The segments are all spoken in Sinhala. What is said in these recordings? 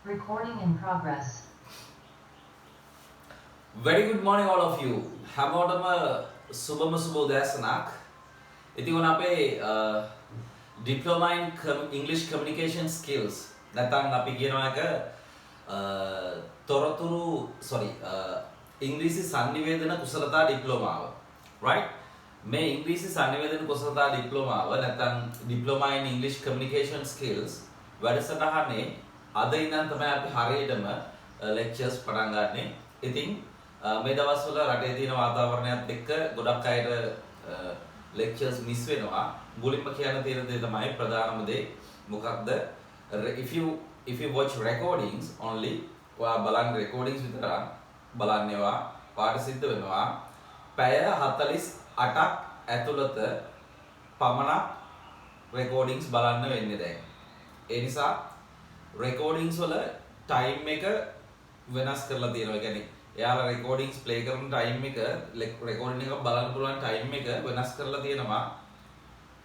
Recording in progress. Very good morning all of you. හැමෝටම සුබම සුබ උදෑසනක්. ඉතින් උන අපේ diploma in English communication skills නැත්නම් අපි කියනවා එක ඉංග්‍රීසි sannivedana කුසලතා ඩිප්ලෝමාව. right? මේ ඉංග්‍රීසි sannivedana කුසලතා ඩිප්ලෝමාව නැත්නම් diploma in English communication skills වැඩසටහනේ අද ඉඳන් තමයි අපි හරියටම lectures පටන් ගන්නෙ. ඉතින් මේ දවස්වල රටේ තියෙන වාතාවරණයත් එක්ක ගොඩක් අයට lectures miss වෙනවා. මුලින්ම කියන්න තියෙන දේ තමයි ප්‍රධානම දේ මොකක්ද? if you watch recordings only ඔයා බලන්න recordings විතරක් බලන්නේවා පාඩ සිද්ධ වෙනවා. පැය 48ක් ඇතුළත පමණක් recordings බලන්න වෙන්නේ දැන්. ඒ නිසා recordings වල time එක වෙනස් කරලා තියෙනවා. ඒ කියන්නේ එයාලා recordings play කරන time එක recording එක බලන්න පුළුවන් time එක වෙනස් කරලා තියෙනවා.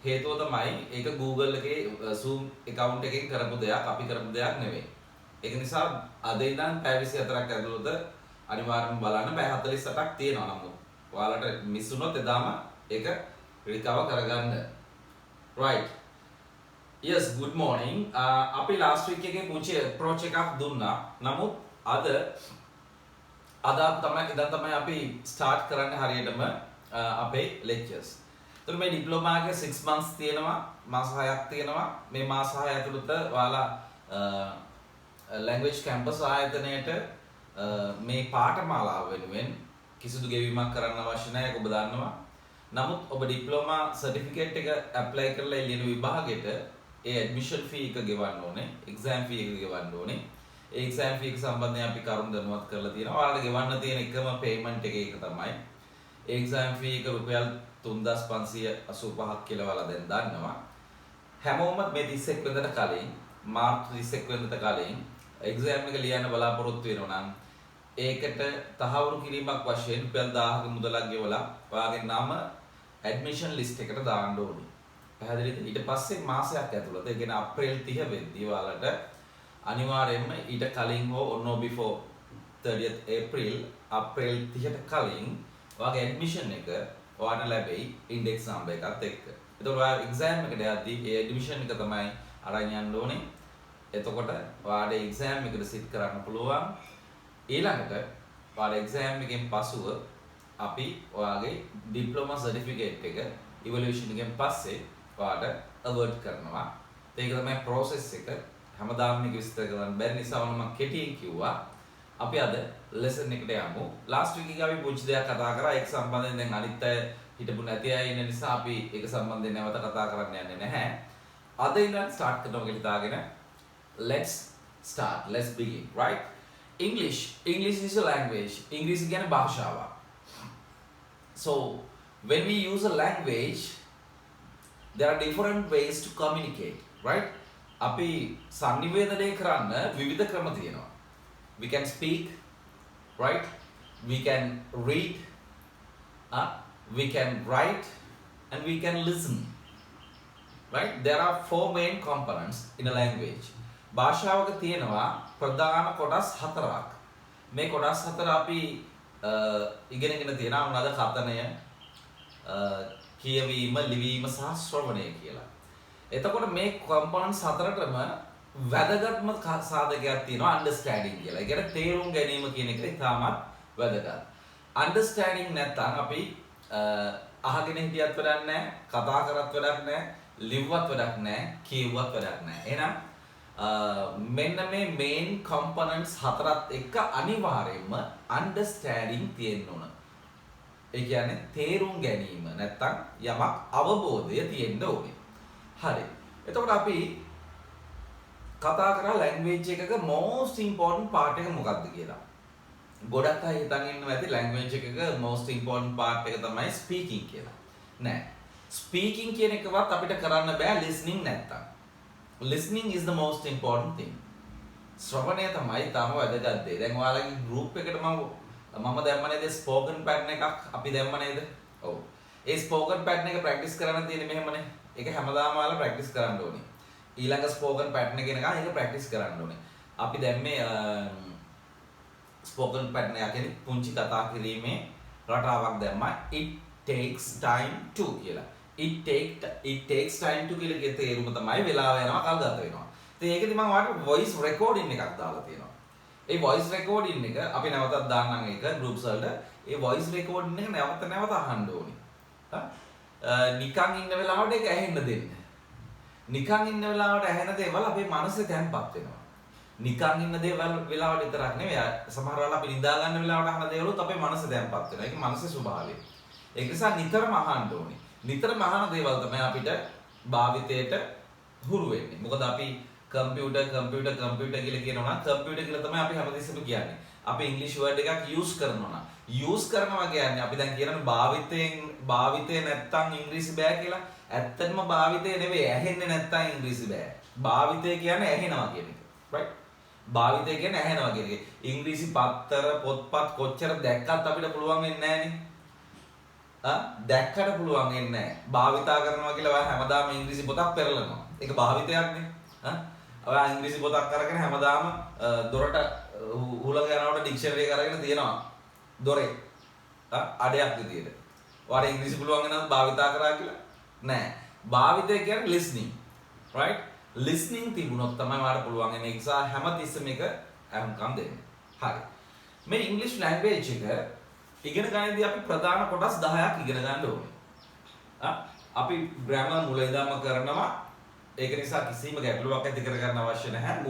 හේතුව තමයි ඒක Google එකේ Zoom account එකෙන් කරපු දෙයක්, අපි කරපු දෙයක් නෙවෙයි. ඒක නිසා අද ඉඳන් පැය 24ක් ඇතුළත අනිවාර්යයෙන්ම බලන්න. පැය 48ක් තියෙනවා නමුත් ඔයාලට මිස් වුණොත් එදාම ඒක recover කරගන්න. right. yes, good morning. අපි last week එකේ පුංචි approach එකක් දුන්නා. නමුත් අද තමයි අපි start කරන්න හරියටම අපේ lectures. එතකොට මේ diploma එකේ 6 months තියෙනවා, මාස 6ක් තියෙනවා. මේ මාස 6 ඇතුළත ඔයාලා language campus ආයතනයේට මේ පාඨමාලාව වෙනුවෙන් කිසිදු ගෙවීමක් කරන්න අවශ්‍ය නැහැ. ඔබ දන්නවා. නමුත් ඔබ diploma certificate එක apply කරලා එළියන විභාගෙට ඒ admission fee එක ගෙවන්න ඕනේ, exam fee එක ගෙවන්න ඕනේ. ඒ exam fee එක සම්බන්ධයෙන් අපි කරුණු දැනුවත් කරලා තියෙනවා. ඔයාලට ගෙවන්න තියෙන එකම payment එක ඒක තමයි. ඒ exam fee එක රුපියල් 3585ක් කියලා ඔයාලා දැන් දන්නවා. හැමෝම මේ 31 වෙනිදාට කලින් මාර්තු 31 වෙනිදාට කලින් exam එක ලියන්න බලාපොරොත්තු වෙනවා නම් ඒකට තහවුරු කිරීමක් වශයෙන් රුපියල් 1000ක මුදලක් ගෙවලා ඔයාගේ නම admission list එකට දාන්න ඕනේ. පැහැදිලිද? ඊට පස්සේ මාසයක් ඇතුළත ඒ කියන්නේ අප්‍රේල් 30 වෙනිදා ඔයාලට අනිවාර්යයෙන්ම ඊට කලින් හෝ or before 30th April අප්‍රේල් 30ට කලින් ඔයාගේ admission එක ඔයාලට ලැබෙයි index number එකත් එක්ක. එතකොට ඔයා exam එකට යද්දී ඒ admission එක තමයි අරන් යන්න ඕනේ. එතකොට ඔයාලට exam එකට sit කරන්න පුළුවන්. ඊළඟට ඔයාලා exam එකෙන් පසුව අපි ඔයාගේ diploma certificate එක evaluation එකෙන් පස්සේ ඔයාලට award කරනවා. ඒක තමයි process එක. හැමදාම මේක විස්තර කරන්න බැරි නිසා මම කෙටියෙන් කිව්වා. අපි අද lesson එකට යමු. last week එකේ අපි පුංචි දෙයක් කතා කරා. ඒක සම්බන්ධයෙන් දැන් අනිත් අය හිටපු නැති අය ඉන්න නිසා අපි ඒක සම්බන්ධයෙන් නැවත කතා කරන්න යන්නේ නැහැ. අද ඉඳන් start කරනවා කියලා හිතාගෙන let's start. Let's begin, right? English is a language. English කියන්නේ භාෂාවක්. So when we use a language, there are different ways to communicate, right? අපි sannivedanaya කරන්න විවිධ ක්‍රම තියෙනවා. We can speak, right? We can read, we can write, and we can listen, right? There are 4 main components in a language. භාෂාවක තියෙනවා ප්‍රධාන කොටස් 4ක්. මේ කොටස් 4 අපි ඉගෙනගෙන තියෙනවා මොනවාද? කතනය, කියවීම, ලිවීම සහ ශ්‍රවණය කියලා. එතකොට මේ components 4ටම වැදගත්ම සාධකයක් තියෙනවා understanding කියලා. ඒ කියන්නේ තේරුම් ගැනීම කියන එක ඉතාමත් වැදගත්. understanding නැත්නම් අපි අහගෙන හිටියත් වැඩක් නැහැ, කතා කරත් වැඩක් නැහැ, ලිව්වත් වැඩක් නැහැ, කියුවත් වැඩක් නැහැ. එහෙනම් මෙන්න මේ main components 4ත් එක්ක අනිවාර්යයෙන්ම understanding තියෙන්න ඕන. ඒ කියන්නේ තේරුම් ගැනීම නැත්නම් යමක් අවබෝධය තියෙන්න ඕනේ. හරි. එතකොට අපි කතා කරා language එකක most important part එක මොකක්ද කියලා. ගොඩක් අය හිතන් ඉන්නවා ඇති language එකක most important part එක තමයි speaking කියලා. නෑ. speaking කියන එකවත් අපිට කරන්න බෑ listening නැත්තම්. listening is the most important thing. ශ්‍රවණය තමයි තම වැදගත් දේ. දැන් ඔයාලගේ group එකට මම දැම්ම නේද spoken pattern එකක් අපි දැම්ම නේද? ඔව්. ඒ spoken pattern එක practice කරන්න තියෙන්නේ මෙහෙමනේ. ඒක හැමදාම ඔයාලා practice කරන්න ඕනේ. ඊළඟ ස්පෝකන් පැටර්න් එක එනකන් ඒක ප්‍රැක්ටිස් කරන්න ඕනේ. අපි දැන් මේ ස්පෝකන් පැටර්න් එක කියන්නේ පුංචි කතා කිරීමේ රටාවක් දැම්මා. it takes time to කියලා. it takes time to කියලා කියන තේරුම තමයි වෙලාව යනවා කල් ගත වෙනවා. ඉතින් ඒකෙදි මම ඔයාලට voice recording එකක් දාලා තියෙනවා. ඒ voice recording එක අපි නැවතත් දාන්නම් ඒක groups වලට. ඒ voice recording එක නැවත අහන්න ඕනේ. නිකන් ඉන්න වෙලාවට ඒක ඇහෙන්න දෙන්න. නිකන් ඉන්න වෙලාවට ඇහෙන දේවල් අපේ මනසේ තැන්පත් වෙනවා. නිකන් ඉන්න දේවල් වෙලාවට විතරක් නෙවෙයි සමහර වෙලාවට අපි නිදා ගන්න වෙලාවට අහන දේවලුත් අපේ මනසේ තැන්පත් වෙනවා. ඒක මනසේ ස්වභාවය. ඒක නිසා නිතරම අහන්න ඕනේ. නිතරම අහන දේවල් තමයි අපිට භාවිතයට හුරු වෙන්නේ. මොකද අපි කම්පියුටර් කියලා කියනවා නම් කම්පියුටර් කියලා තමයි අපි හැමතිස්සෙම කියන්නේ. අපි ඉංග්‍රීසි වර්ඩ් එකක් යූස් කරනවා නම් යූස් කරනවා කියන්නේ අපි දැන් කියනනේ භාවිතේ නැත්තම් ඉංග්‍රීසි බෑ කියලා. ඇත්තටම භාවිතේ නෙවෙයි ඇහෙන්නේ නැත්තම් ඉංග්‍රීසි බෑ. භාවිතේ කියන්නේ ඇහෙනවා කියන එක. right? භාවිතේ කියන්නේ ඇහෙනවා කියන එක. ඉංග්‍රීසි පත්තර පොත්පත් කොච්චර දැක්කත් අපිට පුළුවන් වෙන්නේ නැහනේ. දැක්කට පුළුවන් වෙන්නේ නැහැ. භාවිතා කරනවා කියලා ඔයා හැමදාම ඉංග්‍රීසි පොතක් පෙරලනවා. ඒක භාවිතයක්නේ. ඔයා ඉංග්‍රීසි පොතක් අරගෙන හැමදාම දොරට හුලඟ යනකොට ඩික්ෂනරි එක අරගෙන තියනවා. දොරේ. අඩයක් විදියට. ඔයාට ඉංග්‍රීසි පුළුවන් වෙනවද භාවිතා කරා කියලා? නෑ. භාවිතය කියන්නේ listening. right? listening තිබුණොත් තමයි ඔයාට පුළුවන් වෙන්නේ. ඒ නිසා හැමතිස්සෙම එක අහුම්කම් දෙන්න. හරි. මේ ඉංග්‍රීසි ලැන්ග්වේජ් එක ඉගෙන ගන්නදී අපි ප්‍රධාන කොටස් 10ක් ඉගෙන ගන්න ඕනේ. අපි ග්‍රැමර් මුල ඉඳන්ම කරනවා. ඒක නිසා කිසිම ගැටලුවක් ඇති කර ගන්න අවශ්‍ය නැහැ.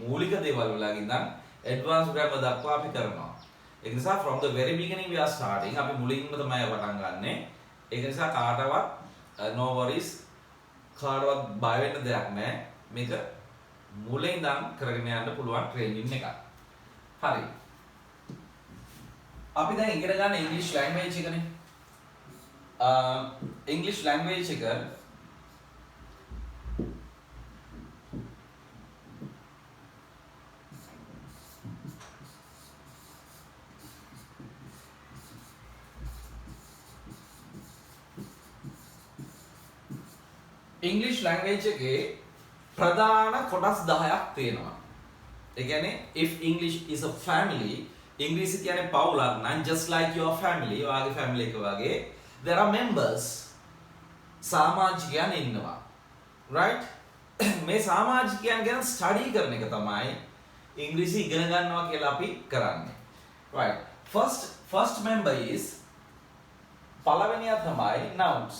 මූලික දේවල් වල ඉඳන් ඇඩ්වාන්ස් ග්‍රැමර් දක්වා අපි කරනවා. ඒක නිසා from the very beginning we are starting. අපි මුලින්ම තමයි පටන් ගන්නෙ. ඒක නිසා කාටවත් no worries කාටවත් බය වෙන්න දෙයක් නැහැ. මේක මුලින් ඉඳන් කරගෙන යන්න පුළුවන් ට්‍රේනින් එකක්. හරි. අපි දැන් ඉගෙන ගන්න ඉංග්‍රීසි ලැන්ග්වේජ් එකනේ. ඉංග්‍රීසි ලැන්ග්වේජ් එක ඉංග්‍රීසි ලැන්ග්වේජ් එකේ ප්‍රධාන කොටස් 10ක් තියෙනවා. ඒ කියන්නේ if English is a family ඉංග්‍රීසි කියන්නේ පවුලක් නම් just like your family ඔයාගේ family එක වගේ there are members සමාජිකයන් ඉන්නවා. right? මේ සමාජිකයන් ගැන ස්ටඩි කරන එක තමයි ඉංග්‍රීසි ඉගෙන ගන්නවා කියලා අපි කරන්නේ. right? first member is පළවෙනියා තමයි nouns.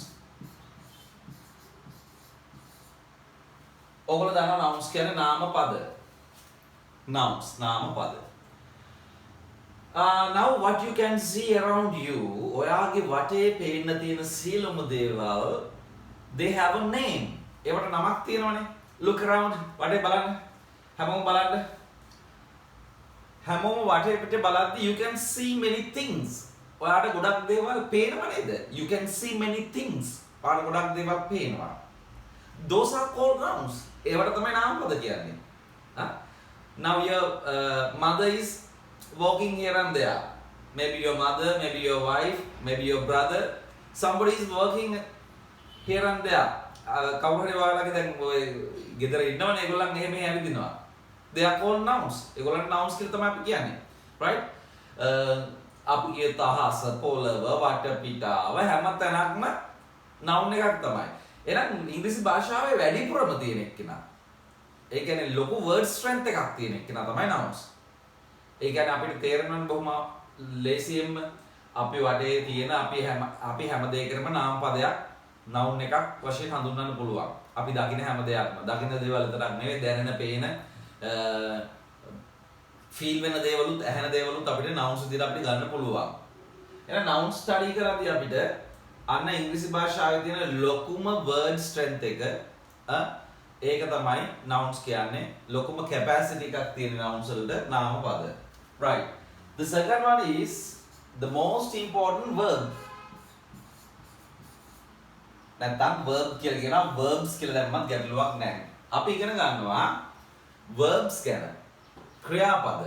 ඔයගොල්ලෝ දන්නවා nouns කියන්නේ නාම පද. nouns නාම පද. Now what you can see around you ඔයාගේ වටේ පේන්න තියෙන සියලුම දේවල් they have a name. ඒවට නමක් තියෙනවනේ. look around වටේ බලන්න. හැමෝම බලන්න. හැමෝම වටේ පිට බලද්දි you can see many things. ඔයාට ගොඩක් දේවල් පේනව නේද? you can see many things. ඔයාට ගොඩක් දේවල් පේනවා. those are called nouns. ඒවට තමයි නාම පද කියන්නේ. Now your mother is walking here and there. Maybe your mother, maybe your wife, maybe your brother. Somebody is working here and there. කවුරු හරි ඔයාලගේ දැන් ඔය ගෙදර ඉන්නවනේ ඒගොල්ලන් එහෙම ඇවිදිනවා. They are called nouns. ඒගොල්ලන් nouns කියලා තමයි අපි කියන්නේ. right? අපගේ තහස, පොළව, වටපිටාව හැම තැනක්ම noun එකක් තමයි. එහෙනම් ඉංග්‍රීසි භාෂාවේ වැඩිපුරම තියෙන එක්කෙනා. ඒ කියන්නේ ලොකු word strength එකක් තියෙන එක්කෙනා තමයි nouns. ඒ කියන්නේ අපිට තේරෙනවා බොහොම ලේසියෙන්ම අපි වටේ තියෙන අපි හැම දෙයකටම නාම පදයක් noun එකක් වශයෙන් හඳුන්වන්න පුළුවන්. අපි දකින හැම දෙයක්ම දකින දේවල් විතරක් නෙවෙයි දැනෙන, පේන, feel වෙන දේවලුත්, ඇහෙන දේවලුත් අපිට nouns විදිහට අපිට ගන්න පුළුවන්. එහෙනම් nouns study කරද්දී අපිට අන්න ඉංග්‍රීසි භාෂාවේ තියෙන ලොකුම word strength එක ඒක තමයි nouns කියන්නේ. ලොකුම capacity එකක් තියෙන nouns වලට නාම පද. right? The second one is the most important verb. නැත්නම් verb කියලා කියනවා. verbs කියලා දැම්මත් ගැටලුවක් නැහැ. අපි ඉගෙන ගන්නවා verbs ගැන. ක්‍රියාපද.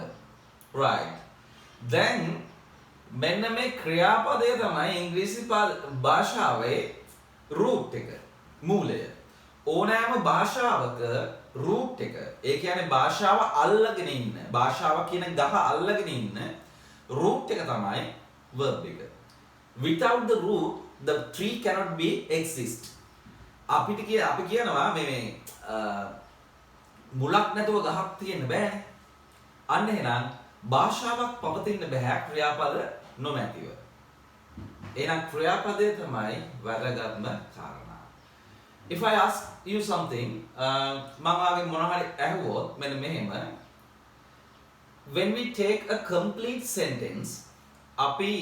right? then මෙන්න මේ ක්‍රියාපදය තමයි ඉංග්‍රීසි භාෂාවේ root එක, මූලය. ඕනෑම භාෂාවක root එක, ඒ කියන්නේ භාෂාව අල්ලගෙන ඉන්න, භාෂාව කියන ගහ අල්ලගෙන ඉන්න root එක තමයි verb එක. Without the root, the tree cannot be exist. අපි කියනවා මේ මුලක් නැතුව ගහක් තියෙන්න බෑනේ. අන්න එහෙනම් භාෂාවක් පවතින්න බෑ ක්‍රියාපද නොමැතිව. එහෙනම් ක්‍රියාපදය තමයි වැදගත්ම කාරණා. If I ask you something, මම ආගේ මොන හරි ඇහුවොත් මෙන්න මෙහෙම. When we take a complete sentence, අපි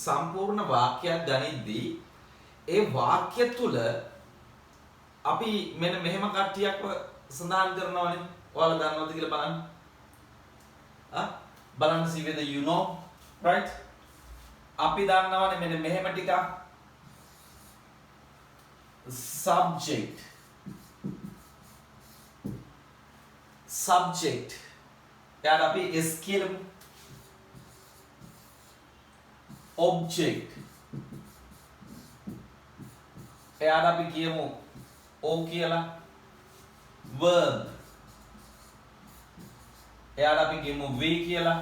සම්පූර්ණ වාක්‍යයක් ගනිද්දී ඒ වාක්‍ය තුල අපි මෙන්න මෙහෙම කට්ටියක්ව සඳහන් කරනවානේ. ඔයාලා දන්නවද කියලා බලන්න. බලන්න see whether you know, right? අපි දන්නවනේ මෙන්න මෙහෙම ටිකක්. Subject. එයාට අපි S කියලාමු. Object. එයාට අපි කියමු O කියලා. Verb. එයාට අපි කියමු V කියලා.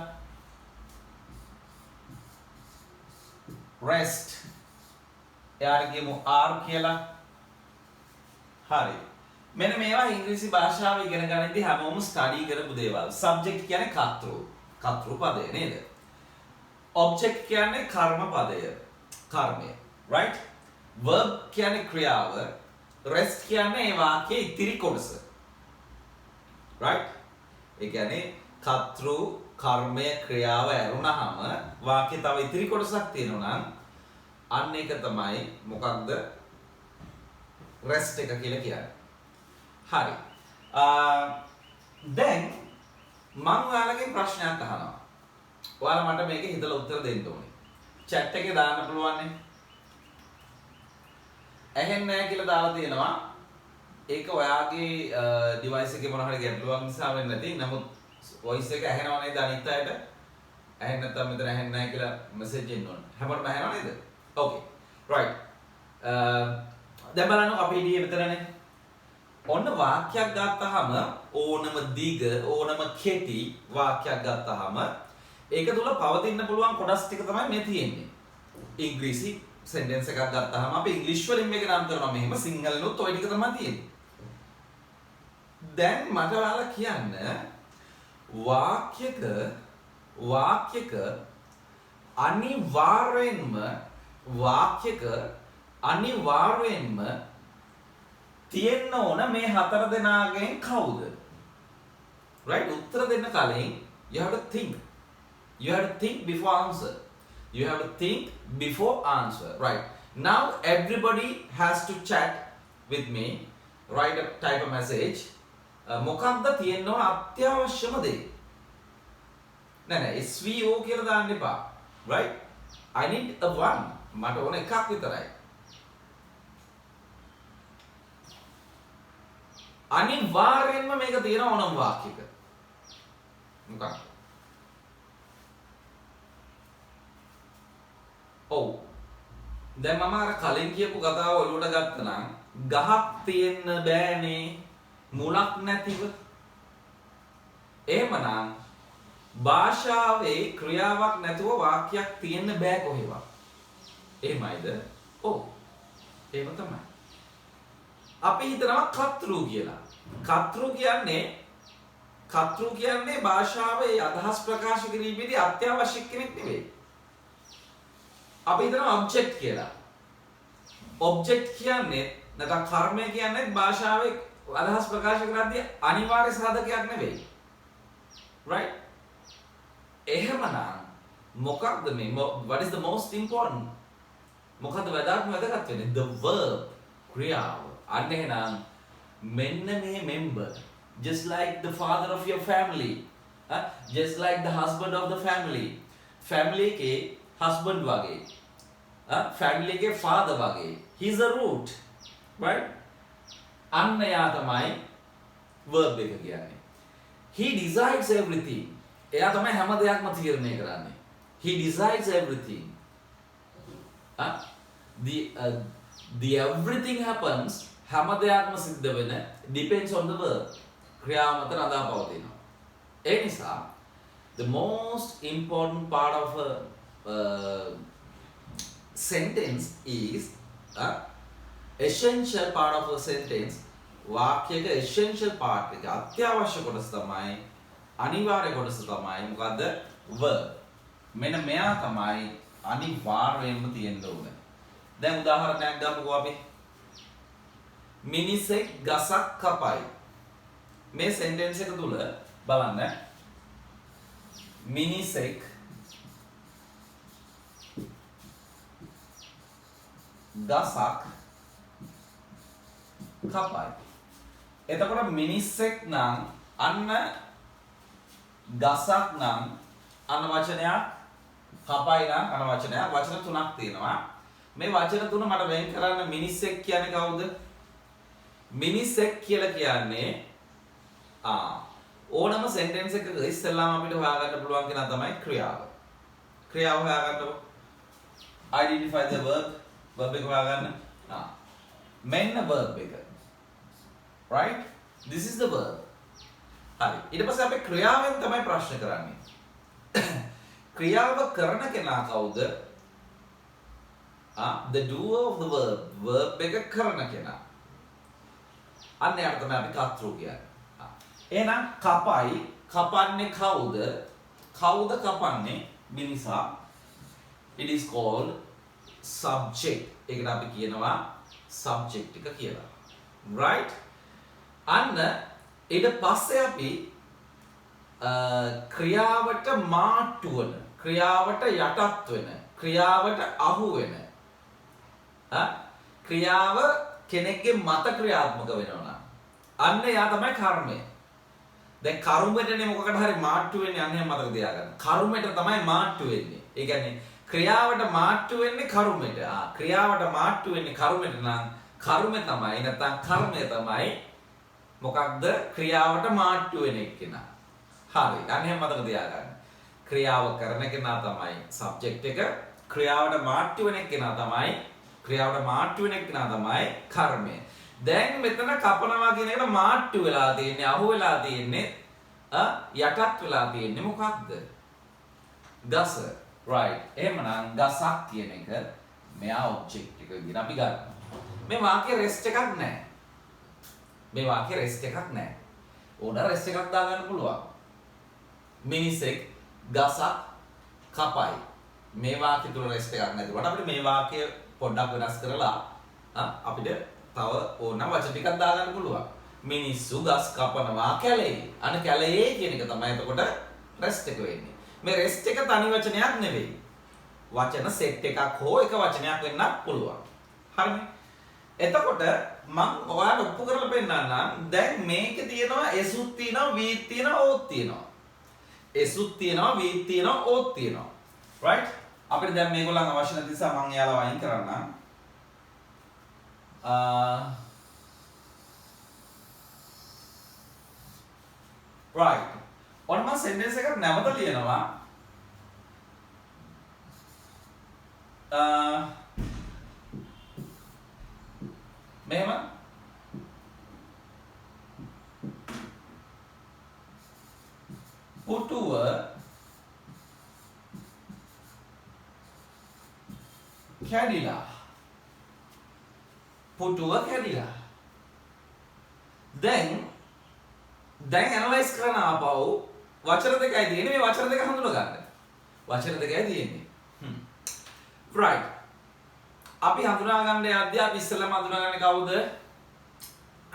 Rest. එයාට කියමු R කියලා. හරි. මෙන්න මේවා ඉංග්‍රීසි භාෂාව ඉගෙන ගන්නදී හැමෝම ස්ටඩි කරපු දේවල්. Subject කියන්නේ කර්තෘ පදය නේද? Object කියන්නේ කර්ම පදය. කර්මය. Right? Verb කියන්නේ ක්‍රියාව. Rest කියන්නේ ඒ වාක්‍යයේ ඉතිරි කොටස. Right? ඒ කියන්නේ කර්තෘ කර්මය ක්‍රියාව ඇරුණාම වාක්‍යයේ තව ඉතිරි කොටසක් තියෙනවා නම් අන්න ඒක තමයි මොකක්ද? Rest එක කියලා කියන්නේ. හරි. දැන් මම ඔයාලගෙන් ප්‍රශ්නයක් අහනවා. ඔයාලා මට මේක හිතලා උත්තර දෙන්න ඕනේ. chat එකේ දාන්න පුළුවන් නේ. ඇහෙන්නේ නැහැ කියලා දාලා තියෙනවා. ඒක ඔයාගේ device එකේ මොන හරි ගැටලුවක් නිසා වෙන්නේ නැති. නමුත් voice එක ඇහෙනව නේද අනිත් අයට? ඇහෙන්නේ නැත්නම් මෙතන ඇහෙන්නේ නැහැ කියලා message එන්න ඕනේ. හැමෝටම ඇහෙනව නේද? Okay. Right. දැන් බලන්න අපි ඉන්නේ මෙතනනේ. ඔන්න වාක්‍යයක් ගත්තාම ඕනම දිග ඕනම කෙටි වාක්‍යයක් ගත්තාම ඒක තුල පවතින්න පුළුවන් කොටස් ටික තමයි මේ තියෙන්නේ. ඉංග්‍රීසි sentence එකක් ගත්තාම අපි ඉංග්‍රීසි වලින් මේක නම් කරනවා මෙහෙම සිංහලෙනුත් ওই ටික තමයි තියෙන්නේ. දැන් මට ඔයාලා කියන්න වාක්‍යක අනිවාර්යෙන්ම තියෙන්න ඕන මේ හතර දෙනාගෙන් කවුද? Right? උත්තර දෙන්න කලින් you have to think. You have to think before answer. You have to think before answer. Right? Now everybody has to chat with me. Write a type of message. මොකක්ද තියෙන්න ඕන අත්‍යවශ්‍යම දේ? නෑ SVO කියලා දාන්න එපා. Right? I need a one. මට ඕන එකක් විතරයි. අනිවාර්යෙන්ම මේක තියෙන ඕනම වාක්‍යයක. මොකක්ද? ඔව්. දැන් මම අර කලින් කියපු කතාව ඔලුවට ගත්තා නම් ගහක් තියෙන්න බෑනේ මුලක් නැතිව. එහෙමනම් භාෂාවේ ක්‍රියාවක් නැතුව වාක්‍යයක් තියෙන්න බෑ කොහෙවත්. එහෙමයිද? ඔව්. එහෙම තමයි. අපි හිතනවා කර්තෘ කියලා. කර්තෘ කියන්නේ භාෂාවේ අදහස් ප්‍රකාශ කිරීමේදී අත්‍යවශ්‍ය කෙනෙක් නෙවෙයි. අපි හිතනවා ඔබ්ජෙක්ට් කියලා. ඔබ්ජෙක්ට් කියන්නේ නැත්නම් කර්මය කියන්නේ භාෂාවේ අදහස් ප්‍රකාශ කරද්දී අනිවාර්ය සාධකයක් නෙවෙයි. Right? එහෙමනම් මොකක්ද මේ what is the most important? මොකද්ද වැදගත් වෙන්නේ? The verb ක්‍රියාව. අන්න එහෙනම් මෙන්න මේ member, just like the father of your family, just like the husband of the family, family के husband වගේ, family के father වගේ, he's a root, right? අන්න එයා තමයි verb එක කියන්නේ. He decides everything. එයා තමයි හැම දෙයක්ම තීරණය කරන්නේ. He decides everything. The everything happens හැම දෙයක්ම සිද්ධ වෙන depends on the verb. ක්‍රියාව මත රඳා පවතිනවා. ඒ නිසා the most important part of a sentence is essential part of a sentence. වාක්‍යයක essential part එක අත්‍යවශ්‍ය කොටස තමයි අනිවාර්ය කොටස තමයි මොකද්ද? verb. මෙන්න මෙයා තමයි අනිවාර්යයෙන්ම තියෙන්න ඕනේ. දැන් උදාහරණයක් ගමුකෝ අපි. මිනිසෙක් ගසක් කපයි. මේ sentence එක තුල බලන්න. මිනිසෙක් ගසක් කපයි. එතකොට මිනිස්සෙක් නම් අන්න ගසක් නම් අන්න වචනයක් කපයි නම් අන්න වචනයක් වචන තුනක් තියෙනවා. මේ වචන තුන මට වෙන් කරන්න මිනිස්සෙක් කියන්නේ කවුද? මිනිස්සෙක් කියලා කියන්නේ ඕනම sentence එකක ඉස්සෙල්ලාම අපිට හොයාගන්න පුළුවන් කෙනා තමයි ක්‍රියාව. ක්‍රියාව හොයාගන්නකො. Identify the verb. verb එක හොයාගන්න. මෙන්න verb එක. Right? This is the verb. හරි. ඊට පස්සේ අපි ක්‍රියාවෙන් තමයි ප්‍රශ්න කරන්නේ. ක්‍රියාව කරන කෙනා කවුද? The doer of the verb. verb එක කරන කෙනා. අන්න යාට තමයි අපි කර්තෘ කියන්නේ. එහෙනම් කපයි කපන්නේ කවුද? කවුද කපන්නේ? මිනිසා. It is called subject. ඒකට අපි කියනවා subject එක කියලා. Right? අන්න ඊට පස්සේ අපි ක්‍රියාවට මාට්ටු වෙන, ක්‍රියාවට යටත් වෙන, ක්‍රියාවට අහු වෙන. ක්‍රියාව කෙනෙක්ගේ මත ක්‍රියාත්මක වෙනවා නම් අන්න එයා තමයි කර්මය. දැන් කර්මෙටනේ මොකකට හරි මාට්ටු වෙන්නේ අන්නේ මතක තියාගන්න. කර්මෙට තමයි මාට්ටු වෙන්නේ. ඒ කියන්නේ ක්‍රියාවට මාට්ටු වෙන්නේ කර්මෙට. ක්‍රියාවට මාට්ටු වෙන්නේ කර්මෙට නම් කර්මය තමයි නැත්නම් කර්මය තමයි මොකක්ද ක්‍රියාවට මාට්ටු වෙන එක්කෙනා. හරි. අන්නේ මතක තියාගන්න. ක්‍රියාව කරන කෙනා තමයි සබ්ජෙක්ට් එක. ක්‍රියාවට මාට්ටු වෙන එක්කෙනා තමයි කර්මය. දැන් මෙතන කපනවා කියන එකට මාට්ටු වෙලා තියෙන්නේ, අහු වෙලා තියෙන්නේ, යටත් වෙලා තියෙන්නේ මොකක්ද? ගස. right. එහෙමනම් ගසක් කියන එක මෙයා ඔබ්ජෙක්ට් එක විදිහට අපි ගන්න. මේ වාක්‍යයේ රෙස්ට් එකක් නැහැ. ඕන රෙස්ට් එකක් දාගන්න පුළුවන්. මිනිසෙක් ගසක් කපයි. මේ වාක්‍ය තුල රෙස්ට් එකක් නැතිවට අපිට මේ වාක්‍ය පොඩ්ඩක් වෙනස් කරලා අපිට තව ඕන වචන ටිකක් දාගන්න පුළුවන්. මිනිස්සු ගස් කපනවා කැලේ. අන්න කැලේ කියන එක තමයි එතකොට රෙස්ට් එක වෙන්නේ. මේ රෙස්ට් එක තනි වචනයක් නෙවෙයි. වචන සෙට් එකක් හෝ එක වචනයක් වෙන්නත් පුළුවන්. හරිනේ. එතකොට මම ඔයාලට ඔප්පු කරලා පෙන්නන්නම්. දැන් මේකේ තියෙනවා එසුත් තියෙනවා වීත් තියෙනවා ඕත් තියෙනවා. එසුත් තියෙනවා වීත් තියෙනවා ඕත් තියෙනවා. right? අපිට දැන් මේගොල්ලන් අවශ්‍ය නැති නිසා මම එයාලා වයින් කරන්නම්. right. ඔන්න මම sentence එකක් නැවත ලියනවා. මෙහෙම පුටුව කැඩිලා. දැන් ඇනලයිස් කරන ආපහු වචන දෙකයි තියෙන්නේ. මේ වචන දෙක හඳුනා ගන්න. වචන දෙකයි තියෙන්නේ. right. අපි හඳුනා ගන්න යද්දී අපි ඉස්සෙල්ලාම හඳුනාගන්නේ කවුද?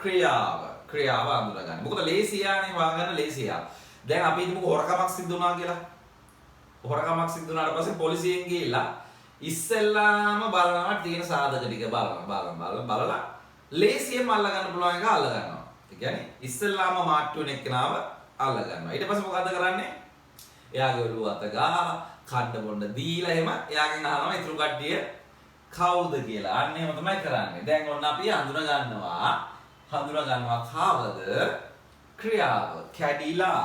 ක්‍රියාව හඳුනාගන්න. මොකද ලේසියානේ හොයාගන්න ලේසියා. දැන් අපි හිතමු හොරකමක් සිද්ධ වුණා කියලා. හොරකමක් සිද්ධ වුණාට පස්සේ පොලිසියෙන් ගිහිල්ලා ඉස්සෙල්ලාම බලනවා තියෙන සාධක ටික බලලා ලේසියෙන්ම අල්ල ගන්න පුළුවන් එක අල්ල ගන්නවා. ඒ කියන්නේ ඉස්සෙල්ලාම මාට්ටු වෙන එක්කනාව අල්ල ගන්නවා. ඊට පස්සේ මොකද කරන්නේ? එයාගේ ඔළුව අත ගාලා කන්න බොන්න දීලා එහෙම එයාගෙන් අහනවා ඉතුරු කට්ටිය කවුද කියලා. අන්න එහෙම තමයි කරන්නේ. දැන් ඔන්න අපි හඳුනා ගන්නවා කාවද? ක්‍රියාව. කැඩිලා.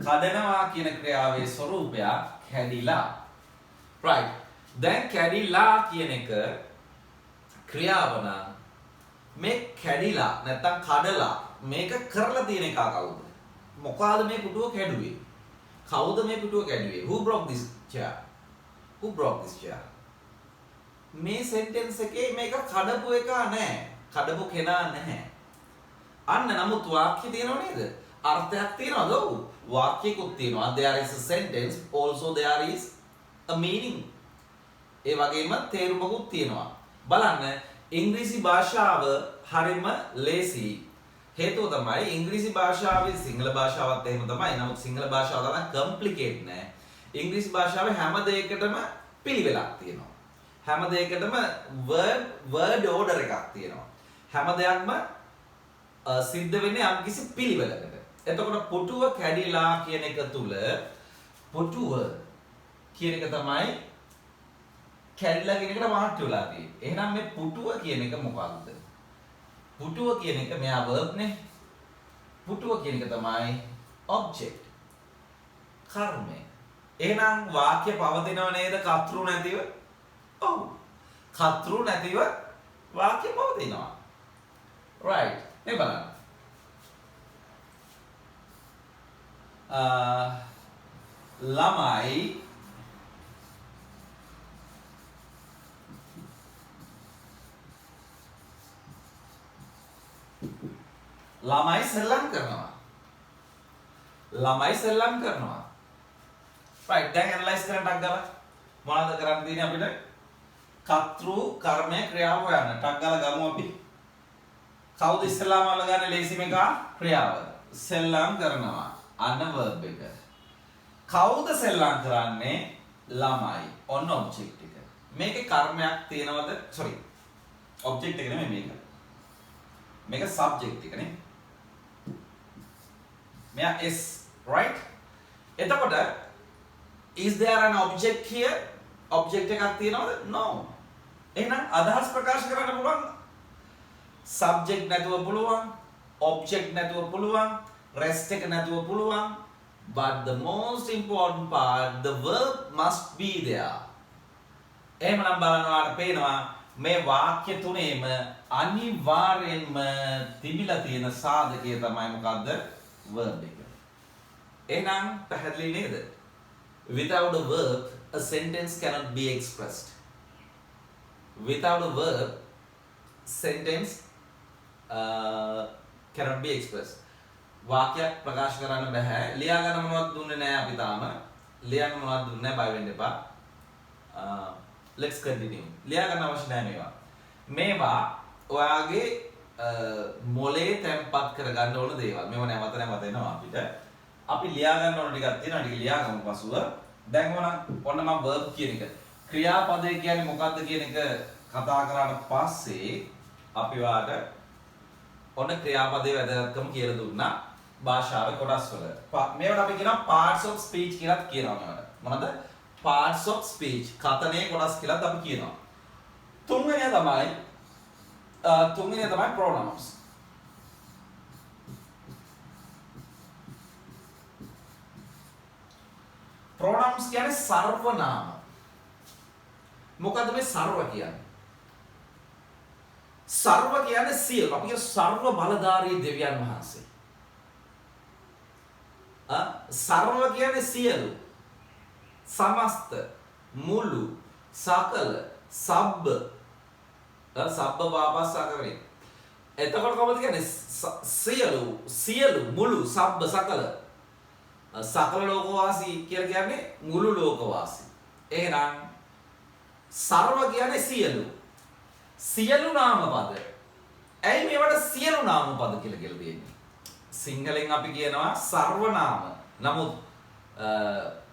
කඩනවා කියන ක්‍රියාවේ ස්වરૂපය කැඩිලා. right. දැන් කැඩිලා කියන එක ක්‍රියාව නම් මේ කැඩිලා නැත්තම් කඩලා මේක කරලා තියෙන එක කවුද? මොකಾದ මේ පුටුව කැඩුවේ? කවුද මේ පුටුව කැඩුවේ? Who broke this chair? Who broke this chair? මේ sentence එකේ මේක කඩපු එක නෑ. කඩපු කෙනා නැහැ. අන්න නමුත් වාක්‍ය තියෙනව නේද? අර්ථයක් තියෙනවද? ඔව්. වාක්‍යයකුත් තියෙනවා. There is a sentence, also there is a meaning. ඒ වගේම තේරුමකුත් තියෙනවා. බලන්න ඉංග්‍රීසි භාෂාව හරිම ලේසි. හේතුව තමයි ඉංග්‍රීසි භාෂාවේ සිංහල භාෂාවත් එහෙම තමයි. නමුත් සිංහල භාෂාව තරම් කම්ප්ලිකේට් නෑ. ඉංග්‍රීසි භාෂාවේ හැම දෙයකටම පිළිවෙලක් තියෙනවා. හැම දෙයකටම word order එකක් තියෙනවා. හැම දෙයක්ම සිද්ධ වෙන්නේ යම්කිසි පිළිවෙලකට. එතකොට පුටුව කැඩිලා කියන එක තුල පුටුව කියන එක තමයි කැඩිලා කියන එකට මාට්ටු වෙලා තියෙන්නේ. එහෙනම් මේ පුටුව කියන එක මොකක්ද? පුටුව කියන එක මෙයා verb නේ. පුටුව කියන එක තමයි object. කර්මය. එහෙනම් වාක්‍ය පවතිනව නේද කර්තෘ නැතිව? ඔව්. කර්තෘ නැතිව වාක්‍ය පවතිනවා. right. මේ බලන්න. ළමයි සෙල්ලම් කරනවා. ළමයි සෙල්ලම් කරනවා. right. දැන් ඇනලයිස් කරන්න ටක් ගාලා මොනවද කරන්න තියෙන්නේ අපිට? කර්තෘ කර්මය ක්‍රියාව හොයන්න. ටක් ගාලා ගමු අපි. කවුද ඉස්සෙල්ලාම අල්ලගන්නේ ලේසිම එක? ක්‍රියාව. සෙල්ලම් කරනවා. අන්න verb එක. කවුද සෙල්ලම් කරන්නේ? ළමයි. ඔන්න object එක. මේකේ කර්මයක් තියෙනවද? sorry. object එක නෙමෙයි මේක. මේක subject එක නේ. මෙයා is right. එතකොට is there an object here? object එකක් තියෙනවද? no. එහෙනම් අදහස් ප්‍රකාශ කරන්න පුළුවන් subject නැතුව පුළුවන්, object නැතුව පුළුවන්, rest එක නැතුව පුළුවන්, but the most important part, the verb must be there. එහෙමනම් බලනවා පේනවා මේ වාක්‍ය තුනේම අනිවාර්යෙන්ම තිබිලා තියෙන සාධකය තමයි මොකද්ද? verb එක. එහෙනම් පැහැදිලි නේද? Without a verb, a sentence cannot be expressed. Without a verb, sentence cannot be expressed. වාක්‍යයක් ප්‍රකාශ කරන්න බෑ. ලියා ගන්න මොනවද දුන්නේ නැහැ අපි තාම. ලියන්න මොනවද දුන්නේ නැහැ බය වෙන්න එපා. Let's continue. ලියා ගන්න අවශ්‍ය නැහැ මේවා. මේවා ඔයාගේ මොලේ තැම්පත් කරගන්න ඕන දේවල්. මේව නැවත නැවත එනවා අපිට. අපි ලියා ගන්න ඕන ටිකක් තියෙනවා. ටික ලියා ගමු පසුව. දැන් ඔන්න මම verb කියන එක. ක්‍රියාපදය කියන්නේ මොකක්ද කියන එක කතා කරාට පස්සේ අපි වාට ඔන්න ක්‍රියාපදයේ වැදගත්කම කියලා දුන්නා භාෂාවේ කොටස් වල. මේවට අපි කියනවා parts of speech කියලාත් කියනවා මේවට. මොනවද? parts of speech. කතනේ කොටස් කියලාත් අපි කියනවා. තුන්වෙනිය තමයි pronouns. pronouns කියන්නේ සර්වනාම. මොකද්ද මේ සර්ව කියන්නේ? සර්ව කියන්නේ සියලු. අපි කිය සර්ව බලධාරී දෙවියන් වහන්සේ. සර්ව කියන්නේ සියලු. සමස්ත, මුළු, සකල, සබ්බ. සබ්බ වාපස්සකරේ. එතකොට කොහොමද කියන්නේ? සියලු, මුළු, සබ්බ, සකල. සකල ලෝකවාසී කියලා කියන්නේ මුළු ලෝකවාසී. එහෙනම් සර්ව කියන්නේ සියලු. සියලු නාමපද. ඇයි මේවට සියලු නාමපද කියලා දෙන්නේ? සිංහලෙන් අපි කියනවා සර්වනාම. නමුත්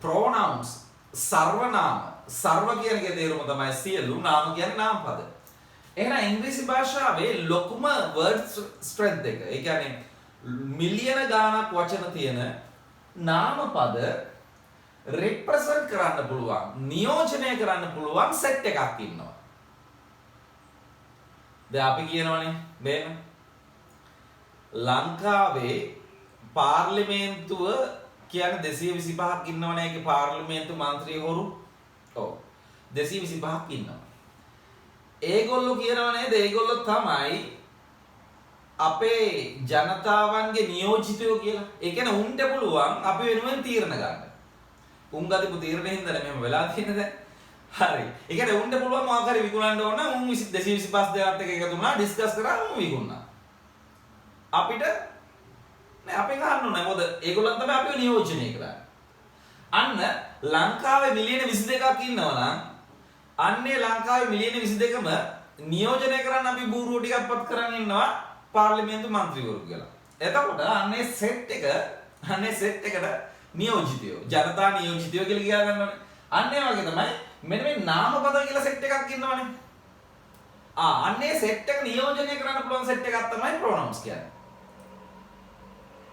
pronouns සර්වනාම. සර්ව කියන එකේ තේරුම තමයි සියලු, නාම කියන්නේ නාමපද. එහෙනම් ඉංග්‍රීසි භාෂාවේ ලොකුම word strength එක. ඒ කියන්නේ මිලියන ගාණක් වචන තියෙන නාමපද represent කරන්න පුළුවන්, නියෝජනය කරන්න පුළුවන් set එකක් ඉන්නවා. දැන් අපි කියනවනේ මේක ලංකාවේ පාර්ලිමේන්තුව කියන්නේ 225ක් ඉන්නවනේ. ඒකේ පාර්ලිමේන්තු මන්ත්‍රීවරු ඔව් 225ක් ඉන්නවා. ඒගොල්ලෝ කියනවා නේද? ඒගොල්ලෝ තමයි අපේ ජනතාවන්ගේ නියෝජිතයෝ කියලා. ඒ කියන්නේ උන්ට පුළුවන් අපි වෙනුවෙන් තීරණ ගන්න. උන් ගතිපු තීරණෙ හින්දා මෙහෙම වෙලා තියෙන්නේ දැන්. හරි. ඒ කියන්නේ උන්ට පුළුවන් මොකක් හරි විකුණන්න ඕන නම් උන් 225 දෙනාත් එක්ක එකතු වුණා ඩිස්කස් කරා උන් විකුණා. අපිට නෑ අපි ගන්න ඕනේ. මොකද ඒගොල්ලන් තමයි අපිව නියෝජනය කරන්නේ. අන්න ලංකාවේ මිලියන 22ක් ඉන්නවා නම් අන්නේ ලංකාවේ මිලියන 22ම නියෝජනය කරන්න අපි බූරුව ටිකක් පත් කරන් ඉන්නවා පාර්ලිමේන්තු මන්ත්‍රීවරු කියලා. එතකොට අන්නේ සෙට් එකට නියෝජිතයෝ ජනතා නියෝජිතයෝ කියලා කියා ගන්න ඕනේ. අන්න ඒ වගේ තමයි මෙන්න මේ නාමපද කියලා සෙට් එකක් ඉන්නවනේ. අන්නේ සෙට් එක නියෝජනය කරන්න පුළුවන් සෙට් එකක් තමයි pronouns කියන්නේ.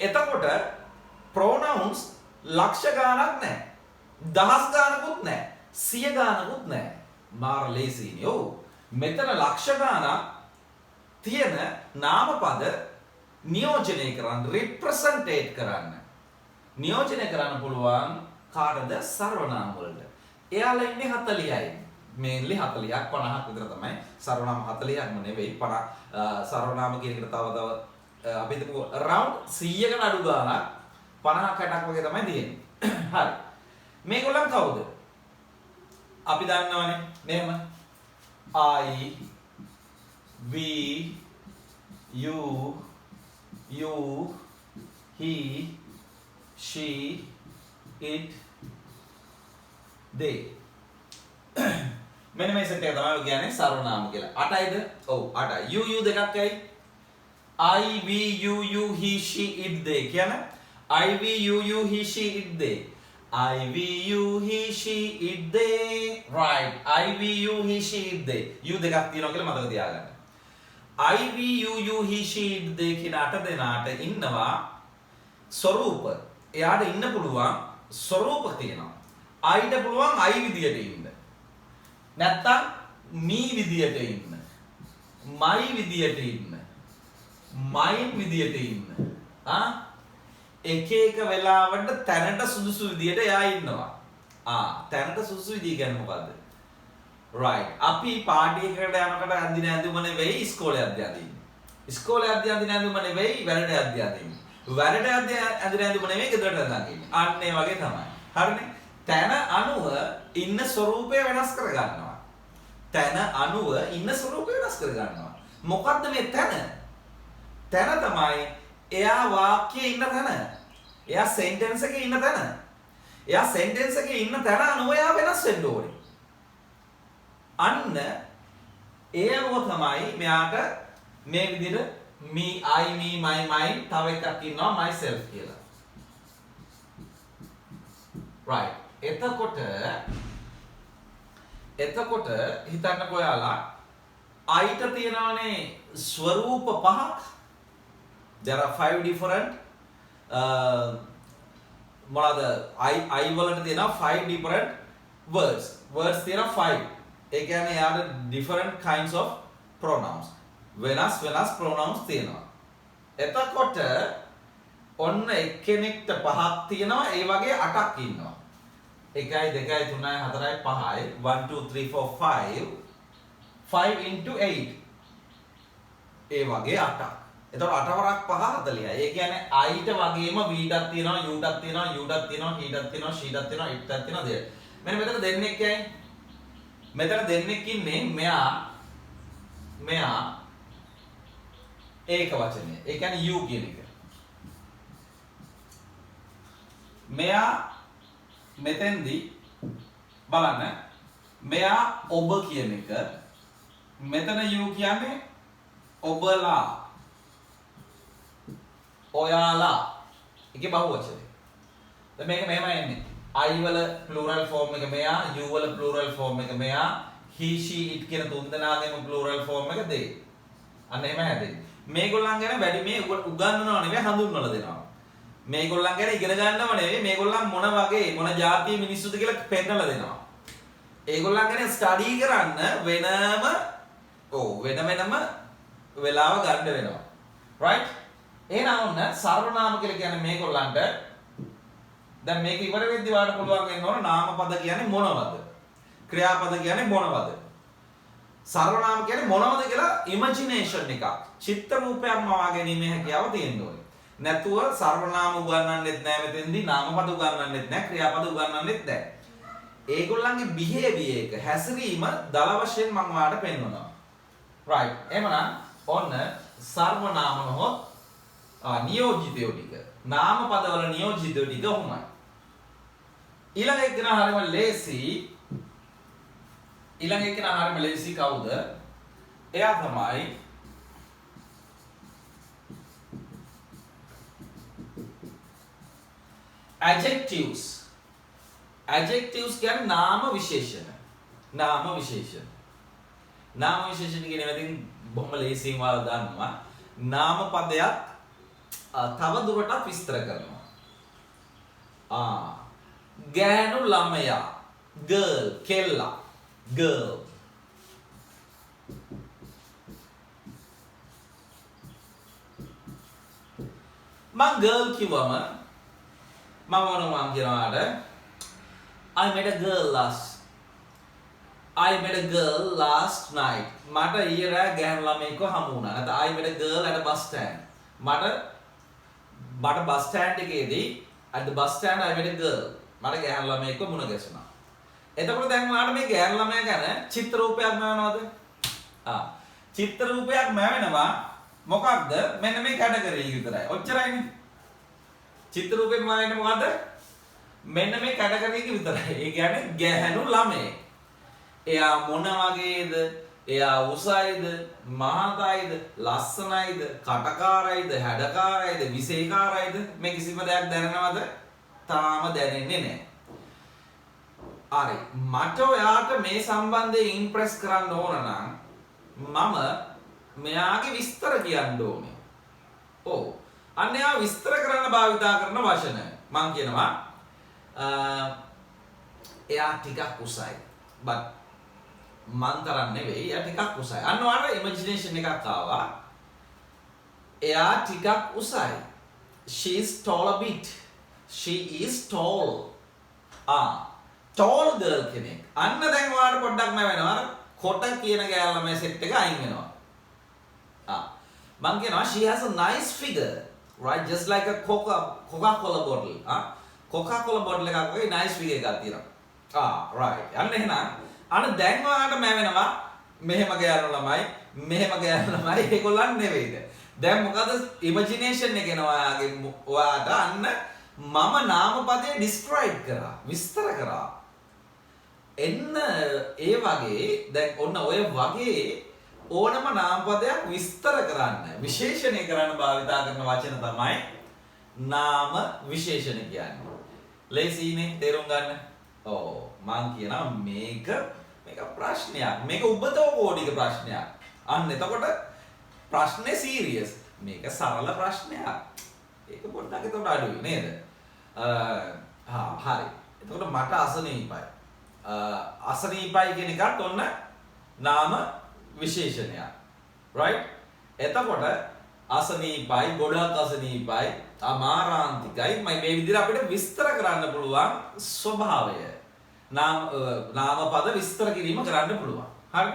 එතකොට pronouns ලක්ෂ ගාණක් නැහැ. දහස් ගාණකුත් නැහැ. සිය ගාණකුත් නැහැ. මාර ලේසියිනේ. ඔව්. මෙතන ලක්ෂ ගාණක් තියෙන නාමපද නියෝජනය කරන්න රිප්‍රසන්ටේට් කරන්න. නියෝජනය කරන්න පුළුවන් කාටද සර්වනාම වලට. එයාලා ඉන්නේ 40යි. මේන්ලි 40ක් 50ක් විතර තමයි. සර්වනාම 40ක්ම නෙවෙයි 50 සර්වනාම කියන එකට තව අපි හිතමු around 100කට අඩු ගාණක් 50ක් 60ක් වගේ තමයි තියෙන්නේ. හරි. මේගොල්ලන් කවුද? අපි දන්නවනේ මෙහෙම I we you he she it they මෙන්න මේ සෙට් එක තමයි කියන්නේ සර්වනාම කියලා. 8යිද? ඔව් 8යි. you දෙකක් ඇයි? I we you he she it they කියන I we you he she it they I we you he she it they right I we you he she it they you දෙකක් තියෙනවා කියලා මතක තියාගන්න. I we you he she it they කියන 8 දෙනාට ඉන්නවා ස්වරූප. එයාට ඉන්න පුළුවන් ස්වරූප තියෙනවා. Iට පුළුවන් I විදියට ඉන්න. නැත්තම් me විදියට ඉන්න. my විදියට ඉන්න. mine විදියට ඉන්න. එක එක වෙලාවට තැනට සුදුසු විදියට එයා ඉන්නවා. තැනට සුදුසු විදිය කියන්නේ මොකද්ද? right. අපි පාටි එකකට යනකොට අඳින ඇඳුම නෙවෙයි ඉස්කෝලේ අධ්‍යය අඳින්නේ. ඉස්කෝලේ අධ්‍යය අඳින ඇඳුම නෙවෙයි වැඩට අධ්‍යය අඳින්නේ. වැඩට අධ්‍යය අඳින ඇඳුම නෙවෙයි ගෙදරට අඳින්නේ. අන්න ඒ වගේ තමයි. හරිනේ? තැන අනුව ඉන්න ස්වරූපය වෙනස් කර ගන්නවා. තැන අනුව ඉන්න ස්වරූපය වෙනස් කර ගන්නවා. මොකද්ද මේ තැන? තැන තමයි එයා වාක්‍යයේ ඉන්න තැන. එයා සෙන්ටෙන්ස් එකේ ඉන්න තැන. එයා සෙන්ටෙන්ස් එකේ ඉන්න තැන අනුව එයා වෙනස් වෙන්න ඕනේ. අන්න ඒ අනුව තමයි මෙයාට මේ විදිහට me I me my mine තව එකක් ඉන්නවා myself කියලා. right. එතකොට හිතන්නකෝ ඔයාලා Iට තියෙනවානේ ස්වරූප පහක්. There are 5 different මොනවාද I වලට තියෙනවා 5 different words තියෙනවා 5. ඒ කියන්නේ යාට different kinds of pronouns වෙනස් pronouns තියෙනවා. එතකොට ඔන්න එක්කෙනෙක්ට 5ක් තියෙනවා ඒ වගේ 8ක් ඉන්නවා. 1 2 3 4 5 1 2 3 4 5 into 8 ඒ වගේ 8ක්. එතකොට 8 වරක් 5 40යි. ඒ කියන්නේ Iට වගේම Vටත් තියෙනවා Uටත් තියෙනවා Uටත් තියෙනවා Hටත් තියෙනවා Sheටත් තියෙනවා Itටත් තියෙනවා දෙය. මෙන්න මෙතන දෙන්නෙක් ඇයි? මෙතන දෙන්නෙක් ඉන්නේ මෙයා ඒක වචනය. ඒ කියන්නේ U කියන එක. මෙයා මෙතෙන්දී බලන්න මෙයා ඔබ කියන එක. මෙතන U කියන්නේ ඔබලා ඔයාලා. ඒකේ බහුවචනය. දැන් මේක මෙහෙමයි එන්නේ. I වල plural form එක මෙයා, you වල plural form එක මෙයා, he she it කියන තුන් දෙනාගේම plural form එක they. අන්න එහෙම හැදෙන්නේ. මේගොල්ලන් ගැන වැඩි මේ උගන්වනව නෙවෙයි හඳුන්වලා දෙනවා. මේගොල්ලන් ගැන ඉගෙන ගන්නව නෙවෙයි මේගොල්ලන් මොන වගේ මොන જાතිය මිනිස්සුද කියලා පෙන්නලා දෙනවා. ඒගොල්ලන් ගැන ස්ටඩි කරන්න වෙනම වෙනම වෙලාව ගන්න වෙනවා. right? එහෙනම් ඔන්න සර්වනාම කියලා කියන්නේ මේගොල්ලන්ට දැන් මේක ඉවර වෙද්දි වාට පුළුවන් වෙන්න ඕන නාමපද කියන්නේ මොනවද? ක්‍රියාපද කියන්නේ මොනවද? සර්වනාම කියන්නේ මොනවද කියලා ඉමේජිනේෂන් එකක්. චිත්ත රූපයක් මවා ගැනීමේ හැකියාව තියෙන්න ඕනේ. නැතුව සර්වනාම උගන්වන්නෙත් නැහැ මෙතෙන්දී, නාමපද උගන්වන්නෙත් නැහැ, ක්‍රියාපද උගන්වන්නෙත් නැහැ. ඒගොල්ලන්ගේ බිහේවියර් එක හැසිරීම දල වශයෙන් මම ඔයාලට පෙන්වනවා. right. එහෙනම් ඔන්න සර්වනාම නොහොත් නියෝජිතයෝ ටික. නාමපදවල නියෝජිතයෝ ටික කොහොමයි? ඊළඟ එක නා හරියම ලේසි. ඊළඟ එක නා හරියම ලේසි කවුද? එයා තමයි adjectives. adjectives කියන්නේ නාම විශේෂණ. නාම විශේෂණ. නාම විශේෂණ කියන එක ඉතින් බොහොම ලේසියෙන් ඔයාලා දන්නවා. නාම පදයක් තව දුරටත් විස්තර කරනවා. ගෑනු ළමයා, girl, කෙල්ලා, girl. මං girl කිව්වම මම මොනවා කියනවාද? I met a girl last night. මට ඊයේ රෑ ගෑනු ළමයෙක්ව හමු වුණා. නැත්නම් I met a girl at a bus stand. මට බස් ස්ටෑන්ඩ් එකේදී at the bus stand I met a girl. මට ගෑනු ළමයෙක්ව මුණ ගැසුණා. එතකොට දැන් ඔයාලට මේ ගෑනු ළමයා ගැන චිත්‍ර රූපයක් මැවෙනවද? චිත්‍ර රූපයක් මැවෙනවා. මොකක්ද? මෙන්න මේ කැටගරි විතරයි. ඔච්චරයිනේ. චිත්‍ර රූපෙම මැවෙන්නේ මොකද්ද? මෙන්න මේ කැටගරි එක විතරයි. ඒ කියන්නේ ගැහැණු ළමයෙක්. එයා මොන වගේද? එයා උසයිද? මහතයිද? ලස්සනයිද? කටකාරයිද? හැඩකාරයිද? විශේෂකාරයිද? මේ කිසිම දෙයක් දැනනවද? තාම දැනෙන්නේ නැහැ. හරි. මට ඔයාට මේ සම්බන්ධයෙන් ඉම්ප්‍රෙස් කරන්න ඕන නම් මම මෙයාගේ විස්තර කියන්න ඕනේ. ඔව්. අන්න එයා විස්තර කරන්න භාවිතා කරන වචන. මම කියනවා එයා ටිකක් උසයි. but මන් තරම් නෙවෙයි. එයා ටිකක් උසයි. අන්න ඔයාලට ඉමේජිනේෂන් එකක් ආවා. එයා ටිකක් උසයි. she is tall a bit. she is tall. tall girl කෙනෙක්. අන්න දැන් ඔයාලට පොඩ්ඩක් වෙනවා. කොට කියන ගෑල් ළමයි සෙට් එක අයින් වෙනවා. මං කියනවා she has a nice figure, right? just like a Coca-Cola bottle. Coca-Cola bottle එකක් වගේ nice figure එකක් තියෙනවා. right. අන්න එහෙනම් අන්න දැන් ඔයාලට වෙනවා මෙහෙම ගෑනු ළමයි, මෙහෙම ගෑනු ළමයි ඒගොල්ලන් නෙවෙයිද? දැන් මොකද ඉමේජිනේෂන් එක එනවා ඔයාට අන්න මම නාමපදයේ describe කරා, විස්තර කරා. එන්න ඒ වගේ දැන් ඔන්න ඔය වගේ ඕනම නාමපදයක් විස්තර කරන්න, විශේෂණය කරන්න භාවිතා කරන වචන තමයි නාම විශේෂණ කියන්නේ. ලේසියිනේ තේරුම් ගන්න. ඔව් මං කියනවා මේක ප්‍රශ්නයක්. මේක උබතෝකෝඩික ප්‍රශ්නයක්. අන්න එතකොට ප්‍රශ්නේ සීරියස්. මේක සරල ප්‍රශ්නයක්. ඒක පොඩ්ඩක් එතකොට අඩුයි නේද? හරි. එතකොට මට අසනීපයි. අසනීපයි කියන එකත් ඔන්න නාම විශේෂණයක්. right? එතකොට අසනීපයි, ගොඩක් අසනීපයි, අමාරාන්තිකයි මේ විදිහට අපිට විස්තර කරන්න පුළුවන් ස්වභාවය. නාමපද විස්තර කිරීම කරන්න පුළුවන්. හරි?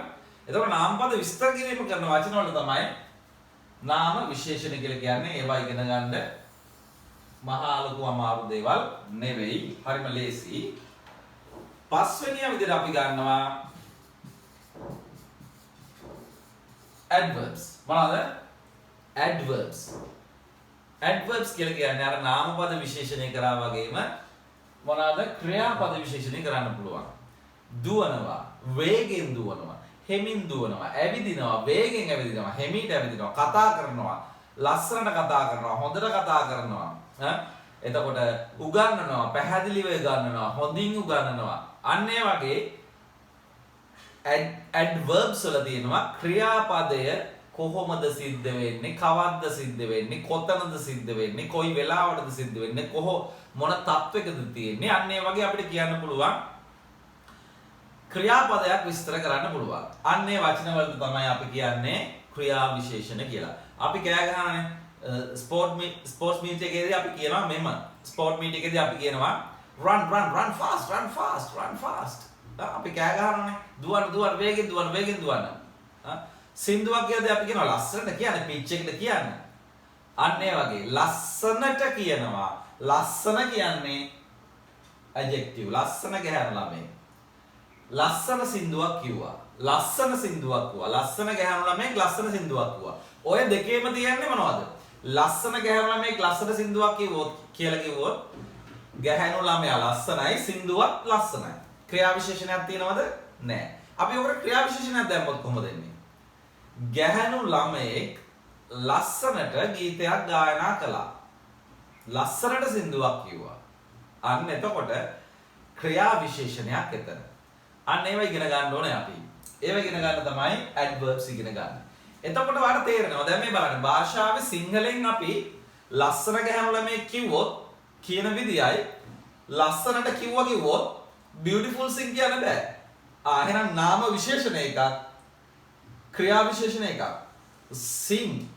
එතකොට නාමපද විස්තර කිරීම කරන වචන වල තමයි නාම විශේෂණ කියලා කියන්නේ. ඒවා ඉගෙන ගන්න මහා ලොකු අමාරු දේවල් නෙවෙයි. හරිම ලේසි. පස්වෙනිය විදිහට අපි ගන්නවා adverbs. මොනවාද? adverbs. adverbs කියලා කියන්නේ අර නාමපද විශේෂණය කරා වගේම මොනවාද? ක්‍රියාපද විශේෂණය කරන්න පුළුවන්. දුවනවා, වේගෙන් දුවනවා, හෙමින් දුවනවා, ඇවිදිනවා, වේගෙන් ඇවිදිනවා, හෙමිට ඇවිදිනවා, කතා කරනවා, ලස්සනට කතා කරනවා, හොඳට කතා කරනවා. එතකොට උගන්වනවා, පැහැදිලිව උගන්වනවා, හොඳින් උගන්වනවා. අන්න ඒ වගේ adverbs වල තියෙනවා ක්‍රියාපදය කොහොමද සිද්ධ වෙන්නේ, කවද්ද සිද්ධ වෙන්නේ, කොතනද සිද්ධ වෙන්නේ, කොයි වෙලාවටද සිද්ධ වෙන්නේ, මොන තත්වයකද තියෙන්නේ. අන්න ඒ වගේ අපිට කියන්න පුළුවන් ක්‍රියාපදයක් විස්තර කරන්න පුළුවන්. අන්න ඒ වචන වලට තමයි අපි කියන්නේ ක්‍රියා විශේෂණ කියලා. අපි කෑ ගහනනේ ස්පෝර්ට්ස් මීට් එකේදී අපි කියනවා මෙම ස්පෝර්ට් මීට් එකේදී අපි කියනවා run fast. අපි කෑ ගහනනේ දුවන්න වේගෙන් දුවන්න. සින්දුවක් කියද්දී අපි කියනවා ලස්සනට කියන්නේ පිච් එකට කියන්නේ. අන්න ඒ වගේ ලස්සනට කියනවා. ලස්සන කියන්නේ adjective. ලස්සන ගැහැණු ළමයි. ලස්සන සින්දුවක් කිව්වා. ලස්සන සින්දුවක් කිව්වා. ලස්සන ගැහැණු ළමයි ලස්සන සින්දුවක් කිව්වා. ඔය දෙකේම තියන්නේ මොනවද? ලස්සන ගැහැණු ළමයි ලස්සන සින්දුවක් කිව්වොත් කියලා කිව්වොත් ගැහැණු ළමයා ලස්සනයි සින්දුවක් ලස්සනයි. ක්‍රියා විශේෂණයක් තියෙනවද? නැහැ. අපි ඔකට ක්‍රියා විශේෂණයක් දැම්මොත් කොහොමද එන්නේ? ගැහැණු ළමයෙක් ලස්සනට ගීතයක් ගායනා කළා. ලස්සනට සින්දුවක් කිව්වා. අන්න එතකොට ක්‍රියා විශේෂණයක් එතන. අන්න ඒව ඉගෙන ගන්න ඕනේ අපි. ඒව ඉගෙන ගන්න තමයි adverbs ඉගෙන ගන්න. එතකොට වාට තේරෙනවා. දැන් මේ බලන්න භාෂාවේ සිංහලෙන් අපි ලස්සන ගැහැණු ළමයෙක් කිව්වොත් කියන විදියයි ලස්සනට කිව්වොත් beautiful sing කියන්න බෑ. එහෙනම් නාම විශේෂණ එකක් ක්‍රියා විශේෂණ එකක්. sing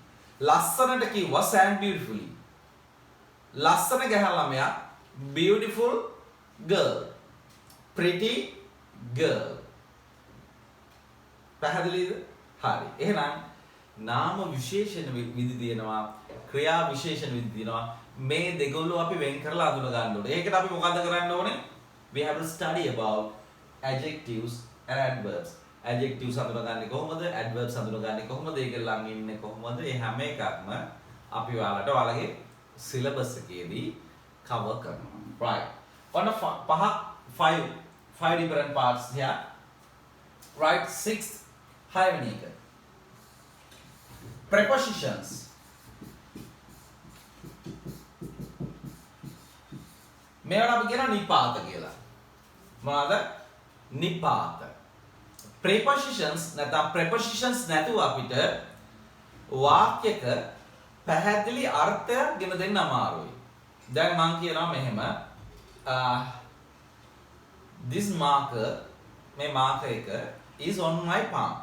ලස්සනට කිව්වා sang beautifully. ලස්සන ගැහැණු ළමයා beautiful girl. pretty girl. පැහැදිලිද? හරි. එහෙනම් නාම විශේෂණ විදි තියෙනවා ක්‍රියා විශේෂණ විදි තියෙනවා. මේ දෙගොල්ලෝ අපි වෙන් කරලා අඳුන ගන්න ඕනේ. ඒකට අපි මොකද්ද කරන්න ඕනේ? We have to study about adjectives and adverbs. Adjectives හඳුනගන්නේ කොහොමද? Adverbs හඳුනගන්නේ කොහොමද? ඒක ළඟ ඉන්නේ කොහොමද? මේ හැම එකක්ම අපි ඔයාලගේ syllabus එකේදී cover කරනවා. Right. On a five different parts here. Right. Sixth හයවෙනි එක. Prepositions. මේවට අපි කියනවා නිපාත කියලා. මොනවාද? නිපාත. Prepositions නැත්නම් prepositions නැතුව අපිට වාක්‍යයක පැහැදිලි අර්ථයක් ගෙන දෙන්න අමාරුයි. දැන් මම කියනවා මෙහෙම this marker මේ marker එක is on my palm.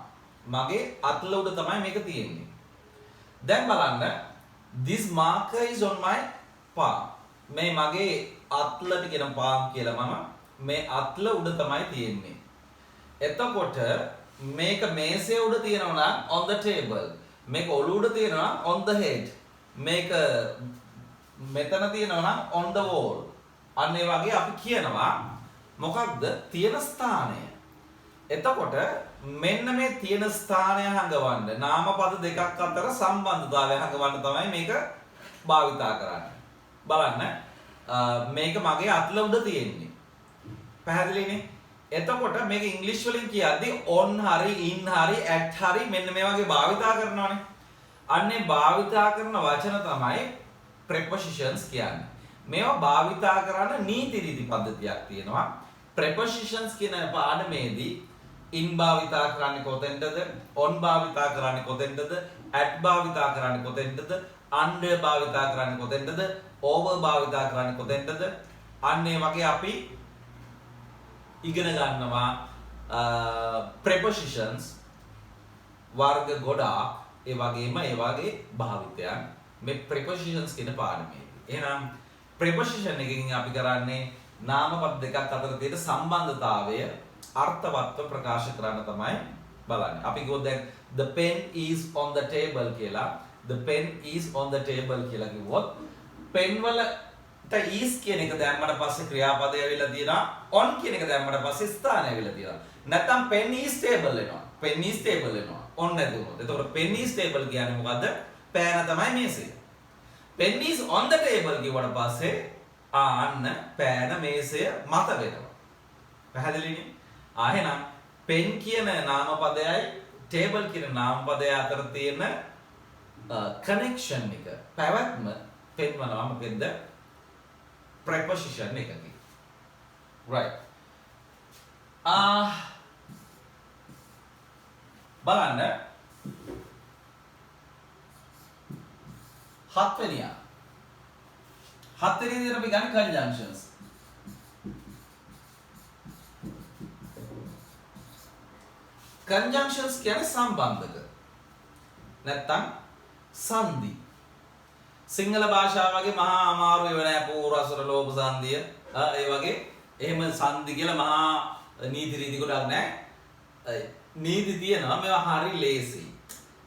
මගේ අතල උඩ තමයි මේක තියෙන්නේ. දැන් බලන්න this marker is on my palm. මේ මගේ අත්ලට කියන palm කියලා මම මේ අත්ල උඩ තමයි තියෙන්නේ. එතකොට මේක මේසේ උඩ තියෙනවා නම් on the table. මේක ඔළුව උඩ තියෙනවා නම් on the head. මේක මෙතන තියෙනවා නම් on the wall. අන්න ඒ වගේ අපි කියනවා මොකක්ද තියෙන ස්ථානය. එතකොට මෙන්න මේ තියෙන ස්ථානය හංගවන්න නාමපද දෙකක් අතර සම්බන්ධතාවය හංගවන්න තමයි මේක භාවිතා කරන්නේ. බලන්න මේක මගේ අත්ල උඩ තියෙන්නේ. පැහැදිලිනේ? එතකොට මේක ඉංග්‍රීසි වලින් කියද්දි on හරි in හරි at හරි මෙන්න මේ වගේ භාවිතා කරනවානේ. අන්නේ භාවිතා කරන වචන තමයි prepositions කියන්නේ. මේවා භාවිතා කරන නීති රීති පද්ධතියක් තියෙනවා. prepositions කියන පාඩමේදී in භාවිතා කරන්නේ කොතෙන්ද? on භාවිතා කරන්නේ කොතෙන්ද? at භාවිතා කරන්නේ කොතෙන්ද? under භාවිතා කරන්නේ කොතෙන්ද? over භාවිතා කරන්නේ කොතෙන්ද? අන්නේ වගේ අපි ඉගෙන ගන්නවා prepositions වර්ග ගොඩාක් ඒ වගේ භාවිතයන් මේ prepositions කියන පාඩමේදී. එහෙනම් preposition එකකින් අපි කරන්නේ නාමපද දෙකක් අතර තියෙන සම්බන්ධතාවය අර්ථවත්ව ප්‍රකාශ කරන්න තමයි බලන්නේ. අපි කිව්වොත් දැන් the pen is on the table කියලා. the pen is on the table කියලා කිව්වොත් pen වලට is කියන එක දැම්මට පස්සේ ක්‍රියාපදය ඇවිල්ලා තියෙනවා. on කියන එක දැම්මට පස්සේ ස්ථානය ඇවිල්ලා තියෙනවා. නැත්නම් pen is table වෙනවා. pen is table වෙනවා. on නැති වුණොත්. එතකොට pen is table කියන්නේ මොකද්ද? පෑන තමයි මේසය. pen is on the table කිව්වට පස්සේ අන්න පෑන මේසය මත වෙනවා. පැහැදිලිනේ? එහෙනම් pen කියන නාමපදයයි table කියන නාමපදය අතර තියෙන connection එක පැවැත්ම පෙන්වනවා මොකෙන්ද? preposition එකකින්. right. බලන්න හත්වෙනි දේ අපි ගන්න conjunctions. conjunctions කියන්නේ සම්බන්ධක. නැත්තම් සංදි. සිංහල භාෂාව වගේ මහා අමාරු ඒව නෑ පූර්වසර ලෝභ සංදිය. ඒ වගේ එහෙම සංදි කියලා මහා නීති රීති ගොඩක් නෑ. නීති තියෙනවා මේවා හරි ලේසි.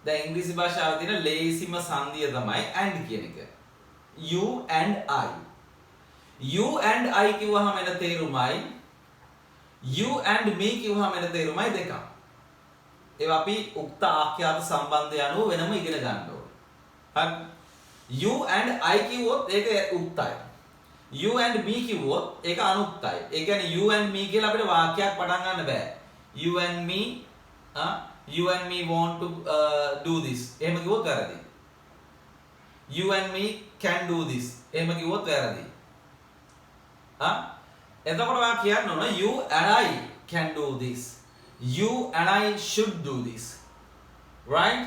දැන් ඉංග්‍රීසි භාෂාවේ තියෙන ලේසිම සංදිය තමයි and කියන එක. you and I. you and I කිව්වහම එන තේරුමයි you and me කිව්වහම එන තේරුමයි දෙකක්. ඒවා අපි උක්ත ආඛ්‍යාත සම්බන්ධය අනුව වෙනම ඉගෙන ගන්න ඕනේ. හරි. you and I කිව්වොත් ඒක උක්තයි. you and me කිව්වොත් ඒක අනුක්තයි. ඒ කියන්නේ you and me කියලා අපිට වාක්‍යයක් පටන් ගන්න බෑ. you and me you and me want to do this. එහෙම කිව්වොත් වැරදි. you and me can do this. එහෙම කිව්වොත් වැරදි. එතකොට ඔයා කියන්න ඕන you and I can do this. You and I should do this. Right?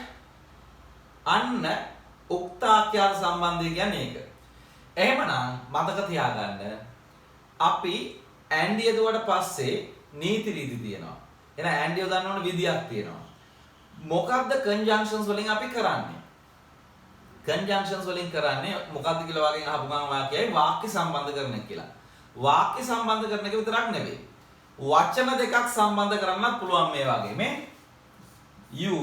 අන්න උක්ත ආඛ්‍යාත සම්බන්ධය කියන්නේ ඒක. එහෙමනම් මතක තියාගන්න අපි and යදුවට පස්සේ නීති රීති තියෙනවා. එහෙනම් and යොදන්න ඕන විදියක් තියෙනවා. මොකක්ද conjunctions වලින් අපි කරන්නේ? conjunctions වලින් කරන්නේ මොකක්ද කියලා වගේ අහපු ගමන් වාක්‍යයයි වාක්‍ය සම්බන්ධ කරන එක කියලා. වාක්‍ය සම්බන්ධ කරන එක විතරක් නෙවෙයි. වචන දෙකක් සම්බන්ධ කරන්නත් පුළුවන් මේ වගේ මේ you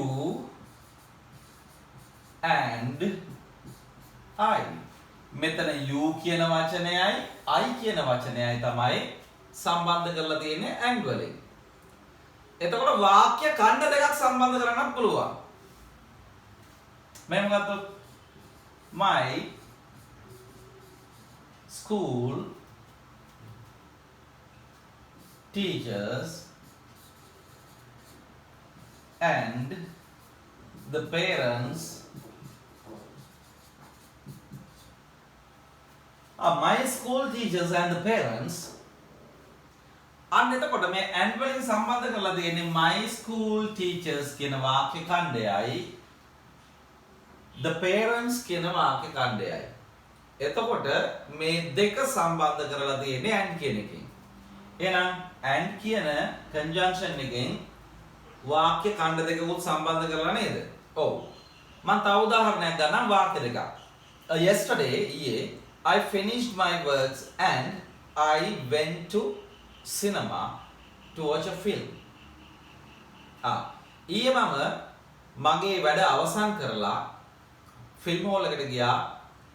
and I. මෙතන you කියන වචනයයි I කියන වචනයයි තමයි සම්බන්ධ කරලා තියෙන්නේ and වලින්. එතකොට වාක්‍ය ඛණ්ඩ දෙකක් සම්බන්ධ කරන්නත් පුළුවන්. මෙහෙම ගත්තොත් my school teachers and the parents my school teachers and the parents අන්න එතකොට මේ and වලින් සම්බන්ධ කරලා තියෙන්නේ my school teachers කියන වාක්‍ය ඛණ්ඩයයි the parents කියන වාක්‍ය ඛණ්ඩයයි. එතකොට මේ දෙක සම්බන්ධ කරලා තියෙන්නේ and කියන එකෙන්. එහෙනම් and කියන conjunction එකෙන් වාක්‍ය ඛණ්ඩ දෙකකුත් සම්බන්ධ කරලා නේද? ඔව්. මම තව උදාහරණයක් ගන්නම් වාක්‍ය දෙකක්. Yesterday I finished my works and I went to cinema to watch a film. ඊයේ මම මගේ වැඩ අවසන් කරලා ෆිල්ම් හෝල් එකට ගියා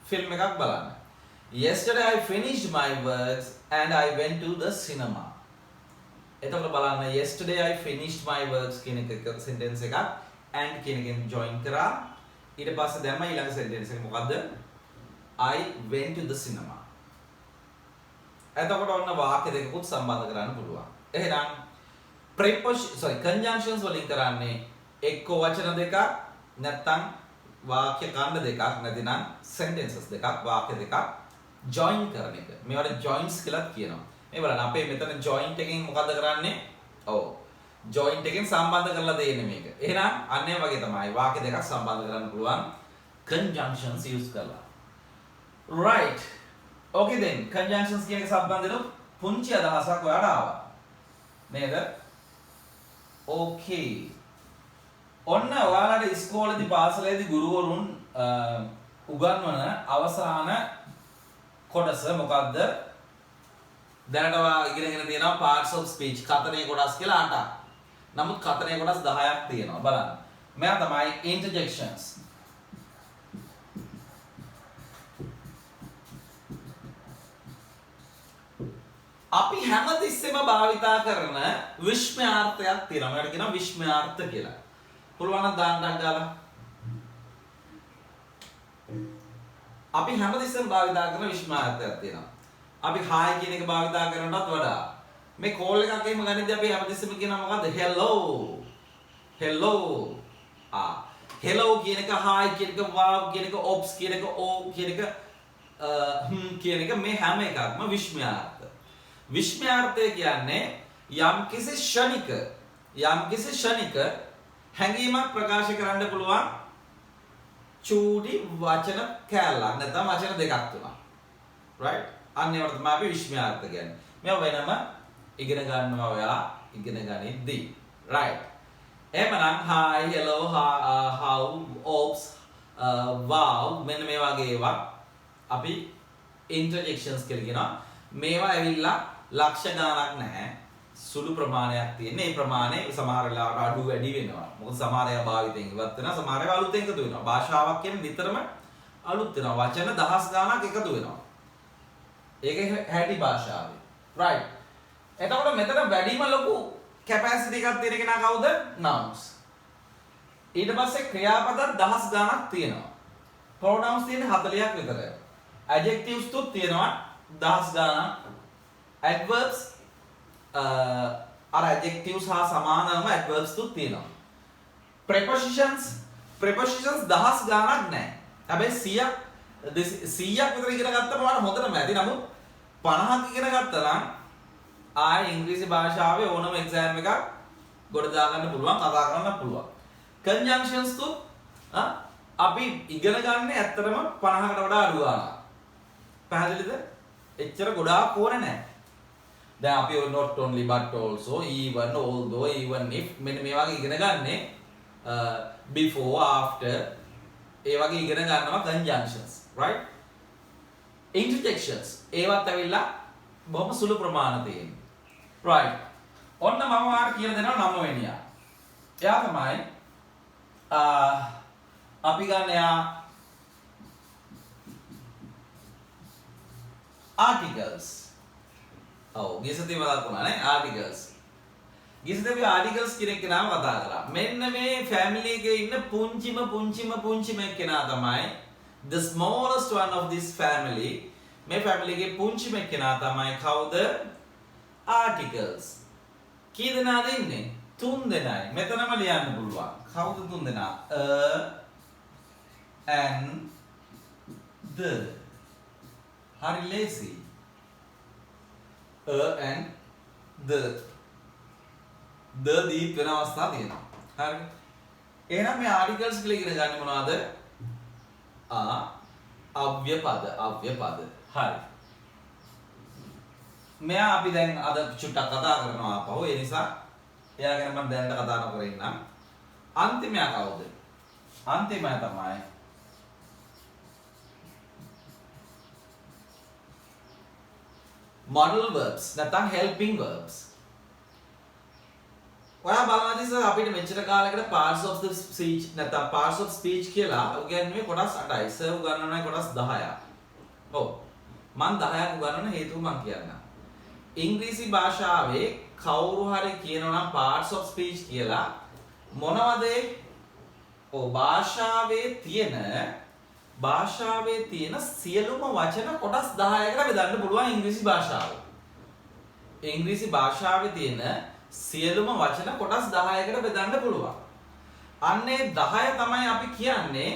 ෆිල්ම් එකක් බලන්න. Yesterday I finished my works and I went to the cinema. එතකොට බලන්න yesterday I finished my works කියන එක sentence එකක් and කියන එකෙන් join කරා. ඊට පස්සේ දැම්ම ඊළඟ sentence එක මොකද්ද? I went to the cinema. එතකොට ඔන්න වාක්‍ය දෙකකුත් සම්බන්ධ කරන්න පුළුවන්. එහෙනම් conjunctions වලින් කරන්නේ එක්ක වචන දෙකක් නැත්නම් වාක්‍ය ඛණ්ඩ දෙකක් නැතිනම් sentences දෙකක් වාක්‍ය දෙකක් join කරන එක. මේවට joins කියලා කියනවා. මේ බලන්න අපේ මෙතන joint එකෙන් මොකද්ද කරන්නේ? ඔව්. joint එකෙන් සම්බන්ධ කරලා දෙන්නේ මේක. එහෙනම් අන්න ඒ වගේ තමයි වාක්‍ය දෙකක් සම්බන්ධ කරන්න පුළුවන් conjunctions use කරලා. Right. Okay then. Conjunctions කියන එක සම්බන්ධව පුංචි අදහසක් ඔයාලට ආවා. නේද? Okay. ඔන්න ඔයාලට ඉස්කෝලේදී පාසලේදී ගුරුවරුන් උගන්වන අවසාන කොටස මොකක්ද? දැනට ඔයා ඉගෙනගෙන තියෙනවා parts of speech කතනේ කොටස් කියලා 8ක්. නමුත් කතනේ කොටස් 10ක් තියෙනවා. බලන්න. මෙයා තමයි interjections. අපි හැමතිස්සෙම භාවිතා කරන විස්මයාර්ථයක් තියෙනවා. මේකට කියනවා විස්මයාර්ථ කියලා. පුළුවන් නම් දාන්නක් ගාලා. අපි හැමතිස්සෙම භාවිතා කරන විස්මයාර්ථයක් තියෙනවා. අපි hi කියන එක භාවිතා කරනටත් වඩා මේ කෝල් එකක් එහෙම ගනිද්දී අපි හැමතිස්සෙම කියනවා මොකද්ද? hello. hello. hello කියන එක hi කියන එක wow කියන එක ops කියන එක o කියන එක කියන එක මේ හැම එකක්ම විස්මයාර්ථ. විස්මයාර්ථය කියන්නේ යම්කිසි ෂණික හැඟීමක් ප්‍රකාශ කරන්න පුළුවන් චූටි වචන කැලලක් නැත්නම් වචන දෙකක් තුනක්. right? අන්න ඒවට තමයි අපි විස්මයාර්ථ කියන්නේ. මේව වෙනම ඉගෙන ගන්නවා ඔයා ඉගෙන ගනිද්දී. right? එහෙමනම් hi hello how oops wow මෙන්න මේ වගේ ඒවා අපි interjections කියලා කියනවා. මේවා ඇවිල්ලා ලක්ෂ ගණනක් නැහැ. සුළු ප්‍රමාණයක් තියෙන. ඒ ප්‍රමාණය සමහර වෙලාවට අඩු වැඩි වෙනවා. මොකද සමහර ඒවා භාවිතයෙන් ඉවත් වෙනවා. සමහර ඒවා අලුතෙන් එකතු වෙනවා. භාෂාවක් කියන්නේ නිතරම අලුත් වෙනවා. වචන දහස් ගාණක් එකතු වෙනවා. ඒක හැටි භාෂාවේ. right. එතකොට මෙතන වැඩිම ලොකු කැපැසිටි එකක් තියෙන කෙනා කවුද? nouns. ඊට පස්සේ ක්‍රියාපද දහස් ගාණක් තියෙනවා. pronouns තියෙන 40ක් විතර. adjectives තුත් තියෙනවා දහස් ගාණක්. adverbs අර adjectives හා සමානම adverbs තුත් තියෙනවා. prepositions දහස් ගාණක් නැහැ. හැබැයි 100ක් විතර ඉගෙන ගත්තම ඔයාලා හොඳටම ඇති. නමුත් 50ක් ඉගෙන ගත්තා නම් ආයෙ ඉංග්‍රීසි භාෂාවේ ඕනම එක්සෑම් එකක් ගොඩ දා ගන්න පුළුවන්, කතා කරන්න පුළුවන්. conjunctions තුත් අපි ඉගෙන ගන්න ඇත්තටම 50කට වඩා අඩු ගාණක්. පැහැදිලිද? එච්චර ගොඩාක් ඕනේ නැහැ. දැන් අපි not only but also, even, although, even if මෙන්න මේ වගේ ඉගෙන ගන්නේ before, after ඒ වගේ ඉගෙන ගන්නවා conjunctions, right? Interjections ඒවත් ඇවිල්ලා බොහොම සුළු ප්‍රමාණ තියෙන. right. ඔන්න මම ඔයාලට කියලා දෙනවා 9 වෙනියා. එයා තමයි අපි ගන්න එයා articles. ඔව් ගියසතිය මතක් වුණා නේ articles. ගියසතිය අපි articles කියන එක නම කතා කරා. මෙන්න මේ family එකේ ඉන්න පුංචිම එක්කෙනා තමයි the smallest one of this family. මේ family එකේ පුංචිම එක්කෙනා තමයි කවුද? articles. කී දෙනාද ඉන්නේ? 3 දෙනයි. මෙතනම ලියන්න පුළුවන්. කවුද 3 දෙනා? and the. හරි ලේසි. and the දීප් වෙන අවස්ථා තියෙනවා. හරි. එහෙනම් මේ ආටිකල්ස් කියලා ඉගෙන ගන්න මොනවද? අව්‍ය පද. හරි. මෙයා අපි දැන් අද චුට්ටක් කතා කරනවා ආපහු. ඒ නිසා එයා ගැන මම දැනට කතා නොකර ඉන්නම්. අන්තිමයා කවුද? අන්තිමයා තමයි modal verbs නැත්නම් helping verbs. ඔයා බලන්න ඉතින් අපිට මෙච්චර කාලයකට parts of the speech නැත්නම් parts of speech කියලා උගන්වන්නේ කොටස් 8යි. සර් උගන්වන්නේ කොටස් 10ක්. ඔව්. මම 10ක් උගන්වන හේතුව මම කියන්නම්. ඉංග්‍රීසි භාෂාවේ කවුරු හරි කියනවා නම් parts of speech කියලා මොනවද? ඔව් භාෂාවේ තියෙන සියලුම වචන කොටස් 10කට බෙදන්න පුළුවන් ඉංග්‍රීසි භාෂාව. ඉංග්‍රීසි භාෂාවේ තියෙන සියලුම වචන කොටස් 10කට බෙදන්න පුළුවන්. අන්නේ 10 තමයි අපි කියන්නේ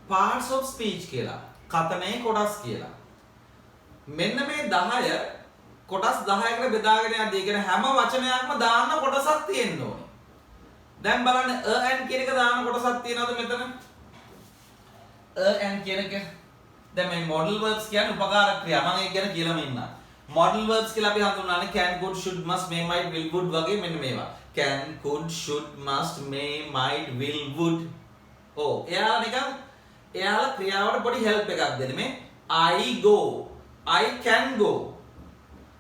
parts of speech කියලා. කතනේ කොටස් කියලා. මෙන්න මේ 10 කොටස් 10කට බෙදාගෙන යද්දී ඒ කියන්නේ හැම වචනයක්ම දාන්න කොටසක් තියෙන්න ඕනේ. දැන් බලන්න and කියන එක දාන්න කොටසක් තියෙනවද මෙතන? and කියන එක දැන් මේ modal verbs කියන්නේ උපකාරක ක්‍රියා. මම ඒක ගැන කියලාම ඉන්නවා. modal verbs කියලා අපි හඳුන්වන්නේ can, could, should, must, may, might, will, would වගේ මෙන්න මේවා. can, could, should, must, may, might, will, would. ඔව් එයාලා ක්‍රියාවට පොඩි help එකක් දෙන්න. මේ I go, I can go.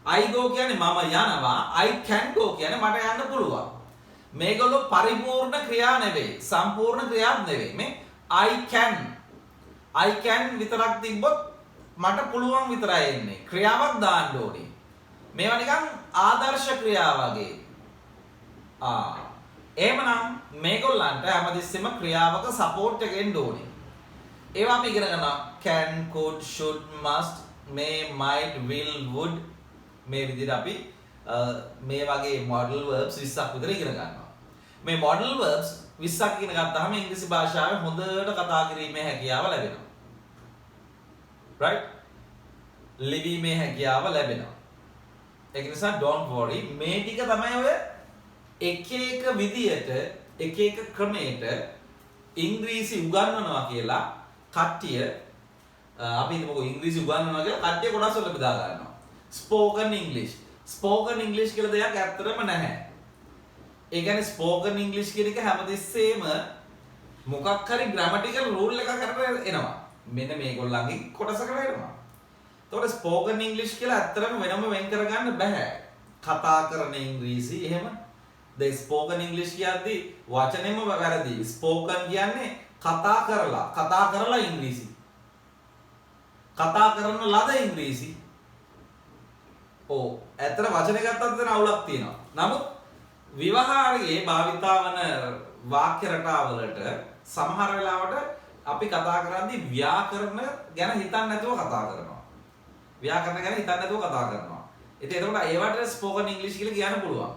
I go කියන්නේ මම යනවා. I can go කියන්නේ මට යන්න පුළුවන්. මේගොල්ලෝ පරිපූර්ණ ක්‍රියා නෙවෙයි. සම්පූර්ණ ක්‍රියාවක් නෙවෙයි. මේ I can විතරක් තිබ්බොත් මට පුළුවන් විතරයි එන්නේ. ක්‍රියාවක් දාන්න ඕනේ. මේවා නිකන් ආදර්ශ ක්‍රියා වගේ. එහෙමනම් මේගොල්ලන්ට හැමතිස්සෙම ක්‍රියාවක සපෝට් එක එන්න ඕනේ. ඒවා අපි ඉගෙන ගන්නවා can, could, should, must, may, might, will, would මේ විදිහට අපි මේ වගේ modal verbs 20ක් විතර ඉගෙන ගන්නවා. මේ modal verbs 20ක් ඉගෙන ගත්තාම ඉංග්‍රීසි භාෂාවේ හොඳට කතා කිරීමේ හැකියාව ලැබෙනවා. right? ලිවීමේ හැකියාව ලැබෙනවා. ඒක නිසා don't worry මේ ටික තමයි ඔය එක විදියට එක ක්‍රමයකට ඉංග්‍රීසි උගන්වනවා කියලා කට්ටිය අපි හිතමුකෝ ඉංග්‍රීසි උගන්වනවා කියලා කට්ටිය කොටස් වලට බෙදා ගන්නවා. spoken english කියලා දෙයක් ඇත්තටම නැහැ. ඒ කියන්නේ spoken english කියන එක හැමතිස්සෙම මොකක් හරි grammatical rule එකක් කරට එනවා. මෙන්න මේගොල්ලන්ගේ කොටසකට එනවා. එතකොට spoken english කියලා ඇත්තටම වෙනම වෙන් කරගන්න බෑ. කතා කරන ඉංග්‍රීසි එහෙම. දැන් spoken English කියද්දි වචනේම වැරදි. spoken කියන්නේ කතා කරලා ඉංග්‍රීසි. කතා කරන ලද ඉංග්‍රීසි. ඇත්තට වචනේ ගත්තත් දැන් අවුලක් තියෙනවා. නමුත් ව්‍යවහාරයේ භාවිතා වන වාක්‍ය රටාවලට සමහර වෙලාවට අපි කතා කරද්දී ව්‍යාකරණ ගැන හිතන්නේ නැතුව කතා කරනවා. ව්‍යාකරණ ගැන හිතන්නේ නැතුව කතා කරනවා. ඉතින් එතකොට ඒවට ස්පෝකන් ඉංග්‍රීසි කියලා කියන්න පුළුවන්.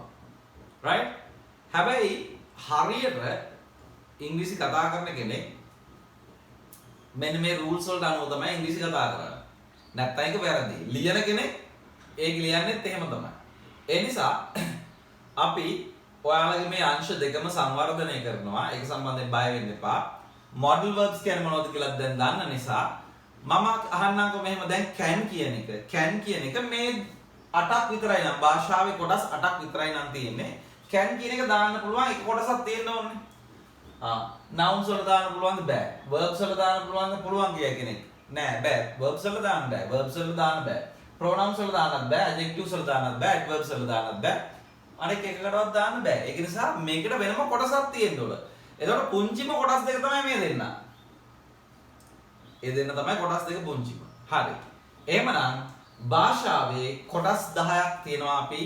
right? හැබැයි හරියට ඉංග්‍රීසි කතා කරන කෙනෙක් මෙන්න මේ rules වලට අනුව තමයි ඉංග්‍රීසි කතා කරන්නේ. නැත්නම් ඒක වැරදි. ලියන කෙනෙක් ඒක ලියන්නේත් එහෙම තමයි. ඒ නිසා අපි ඔයාලගේ මේ අංශ දෙකම සංවර්ධනය කරනවා. ඒක සම්බන්ධයෙන් බය වෙන්න එපා. modal verbs කියන්නේ මොනවද කියලා දැන් දන්න නිසා මම අහන්නම්කො මෙහෙම දැන් can කියන එක. can කියන එක මේ 8ක් විතරයි නම් භාෂාවේ කොටස් 8ක් විතරයි නම් තියෙන්නේ. can කියන එක දාන්න පුළුවන් එක කොටසක් තියෙන්න ඕනේ. nouns වල දාන්න පුළුවන්ද බෑ. verbs වල දාන්න පුළුවන් කිය කෙනෙක්. නෑ බෑ. verbs වල දාන්න බෑ. verbs වල දාන්න බෑ. pronouns වල දාන්නත් බෑ. adjectives වල දාන්නත් බෑ. adverbs වල දාන්නත් බෑ. අනෙක් එකකටවත් දාන්න බෑ. ඒක නිසා මේකට වෙනම කොටසක් තියෙන්න ඕන. එතකොට පුංචිම කොටස් දෙක තමයි මේ දෙන්න. ඒ දෙන්න තමයි කොටස් දෙක පුංචිම. හරි. එහෙමනම් භාෂාවේ කොටස් 10ක් තියෙනවා අපි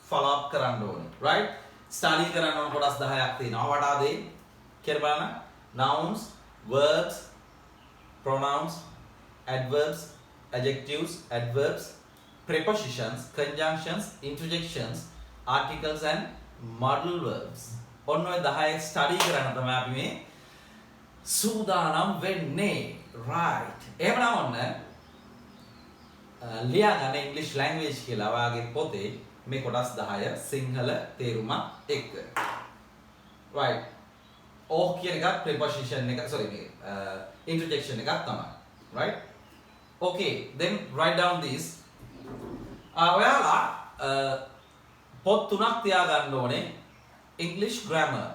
follow up කරන්න ඕනේ. right? study කරන්න ඕන කොටස් 10ක් තියෙනවා. what are they? කියලා බලන්න. nouns, verbs, pronouns, adverbs, adjectives, adverbs, prepositions, conjunctions, interjections, articles and modal verbs. ඔන්න ඔය 10 ස්ටඩි කරන්න තමයි අපි මේ සූදානම් වෙන්නේ. right. එහෙමනම් ඔන්න ලියාගන්න English language කියලා ඔයාගේ පොතේ මේ කොටස් 10 සිංහල තේරුම එක්ක. right. ඕහ කියන එක preposition එක මේ interjection එකක් තමයි. right. okay then write down this. ඔයාලා පොත් තුනක් තියාගන්න ඕනේ. English grammar.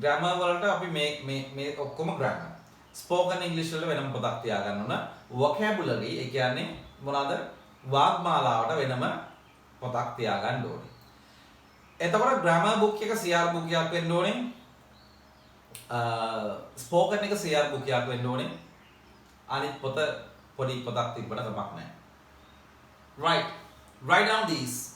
Grammar වලට අපි මේ ඔක්කොම grammar. Spoken English වල වෙනම පොතක් තියාගන්න ඕන. Vocabulary ඒ කියන්නේ මොනවාද? වාග්මාලාවට වෙනම පොතක් තියාගන්න ඕනේ. එතකොට grammar book එක CR book එකක් වෙන්න ඕනේ. spoken එක CR book එකක් වෙන්න ඕනේ. අනිත් පොත පොඩි පොතක් තිබ්බට කමක් නැහැ. right. write down these.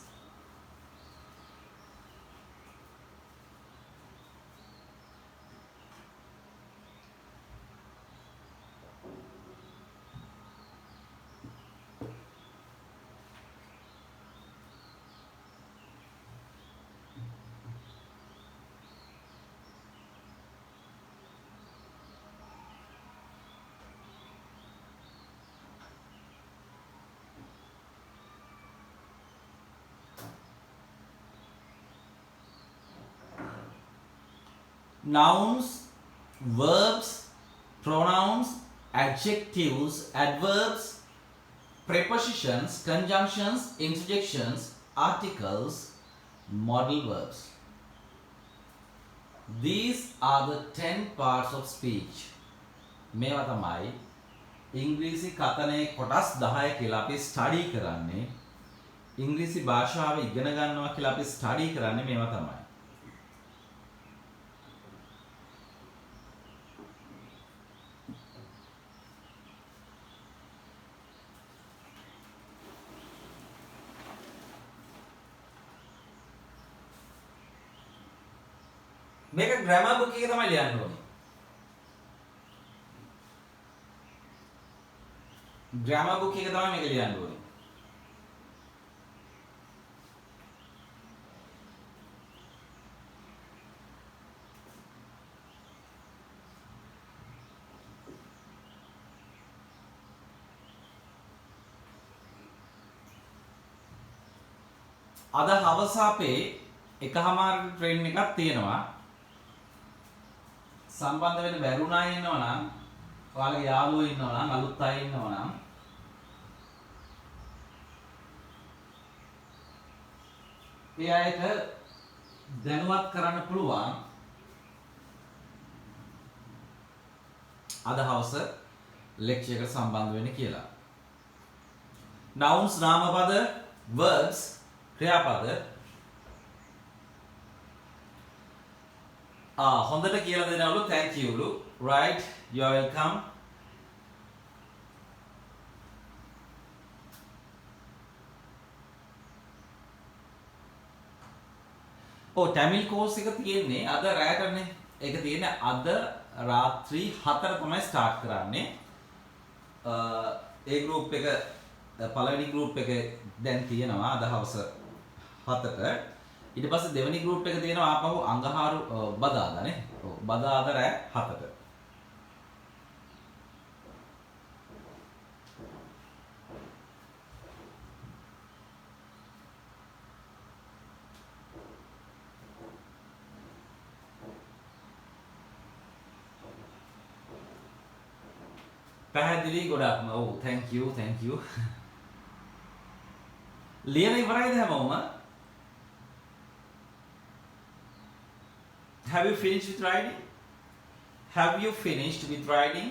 Nouns, verbs, pronouns, adjectives, adverbs, prepositions, conjunctions, interjections, articles, modal verbs. These are the 10 parts of speech. මේවා තමයි ඉංග්‍රීසි කතනයේ කොටස් 10 කියලා අපි ස්ටඩි කරන්නේ. ඉංග්‍රීසි භාෂාව ඉගෙන ගන්නවා කියලා අපි ස්ටඩි කරන්නේ මේවා තමයි. මේක grammar book එකේ තමයි ලියන්න ඕනේ. grammar book එකේ තමයි මේක ලියන්න ඕනේ. අද හවස අපේ එකමාරක ට්‍රේන් එකක් තියෙනවා. සම්බන්ධ වෙන්න බැරුණා ඉන්නවා නම් ඔයාලගේ යාළුවෝ ඉන්නවා නම් අලුත් අය ඉන්නවා නම් ඒ අයට දැනුවත් කරන්න පුළුවන් අද හවස ලෙක්චර් එකට සම්බන්ධ වෙන්න කියලා. nouns නාමපද, verbs ක්‍රියාපද හොඳට කියලා දෙනවලු thank you ලු right you are welcome Tamil course එක තියෙන්නේ අද රැටනේ ඒක තියෙන්නේ අද රාත්‍රී 4 තමයි ස්ටාර්ට් කරන්නේ ඒ ගෲප් එක පළවෙනි ගෲප් එක දැන් තියෙනවා අද හවස 7ට ඊට පස්සේ දෙවෙනි ගෲප් එක තියෙනවා ආපහු අඟහරු බදාදානේ ඔව් බදාදා රෑ 7ට පැහැදිලි ගොඩක්ම ඔව් thank you ලියලා ඉවරයිද හැමෝම have you finished with writing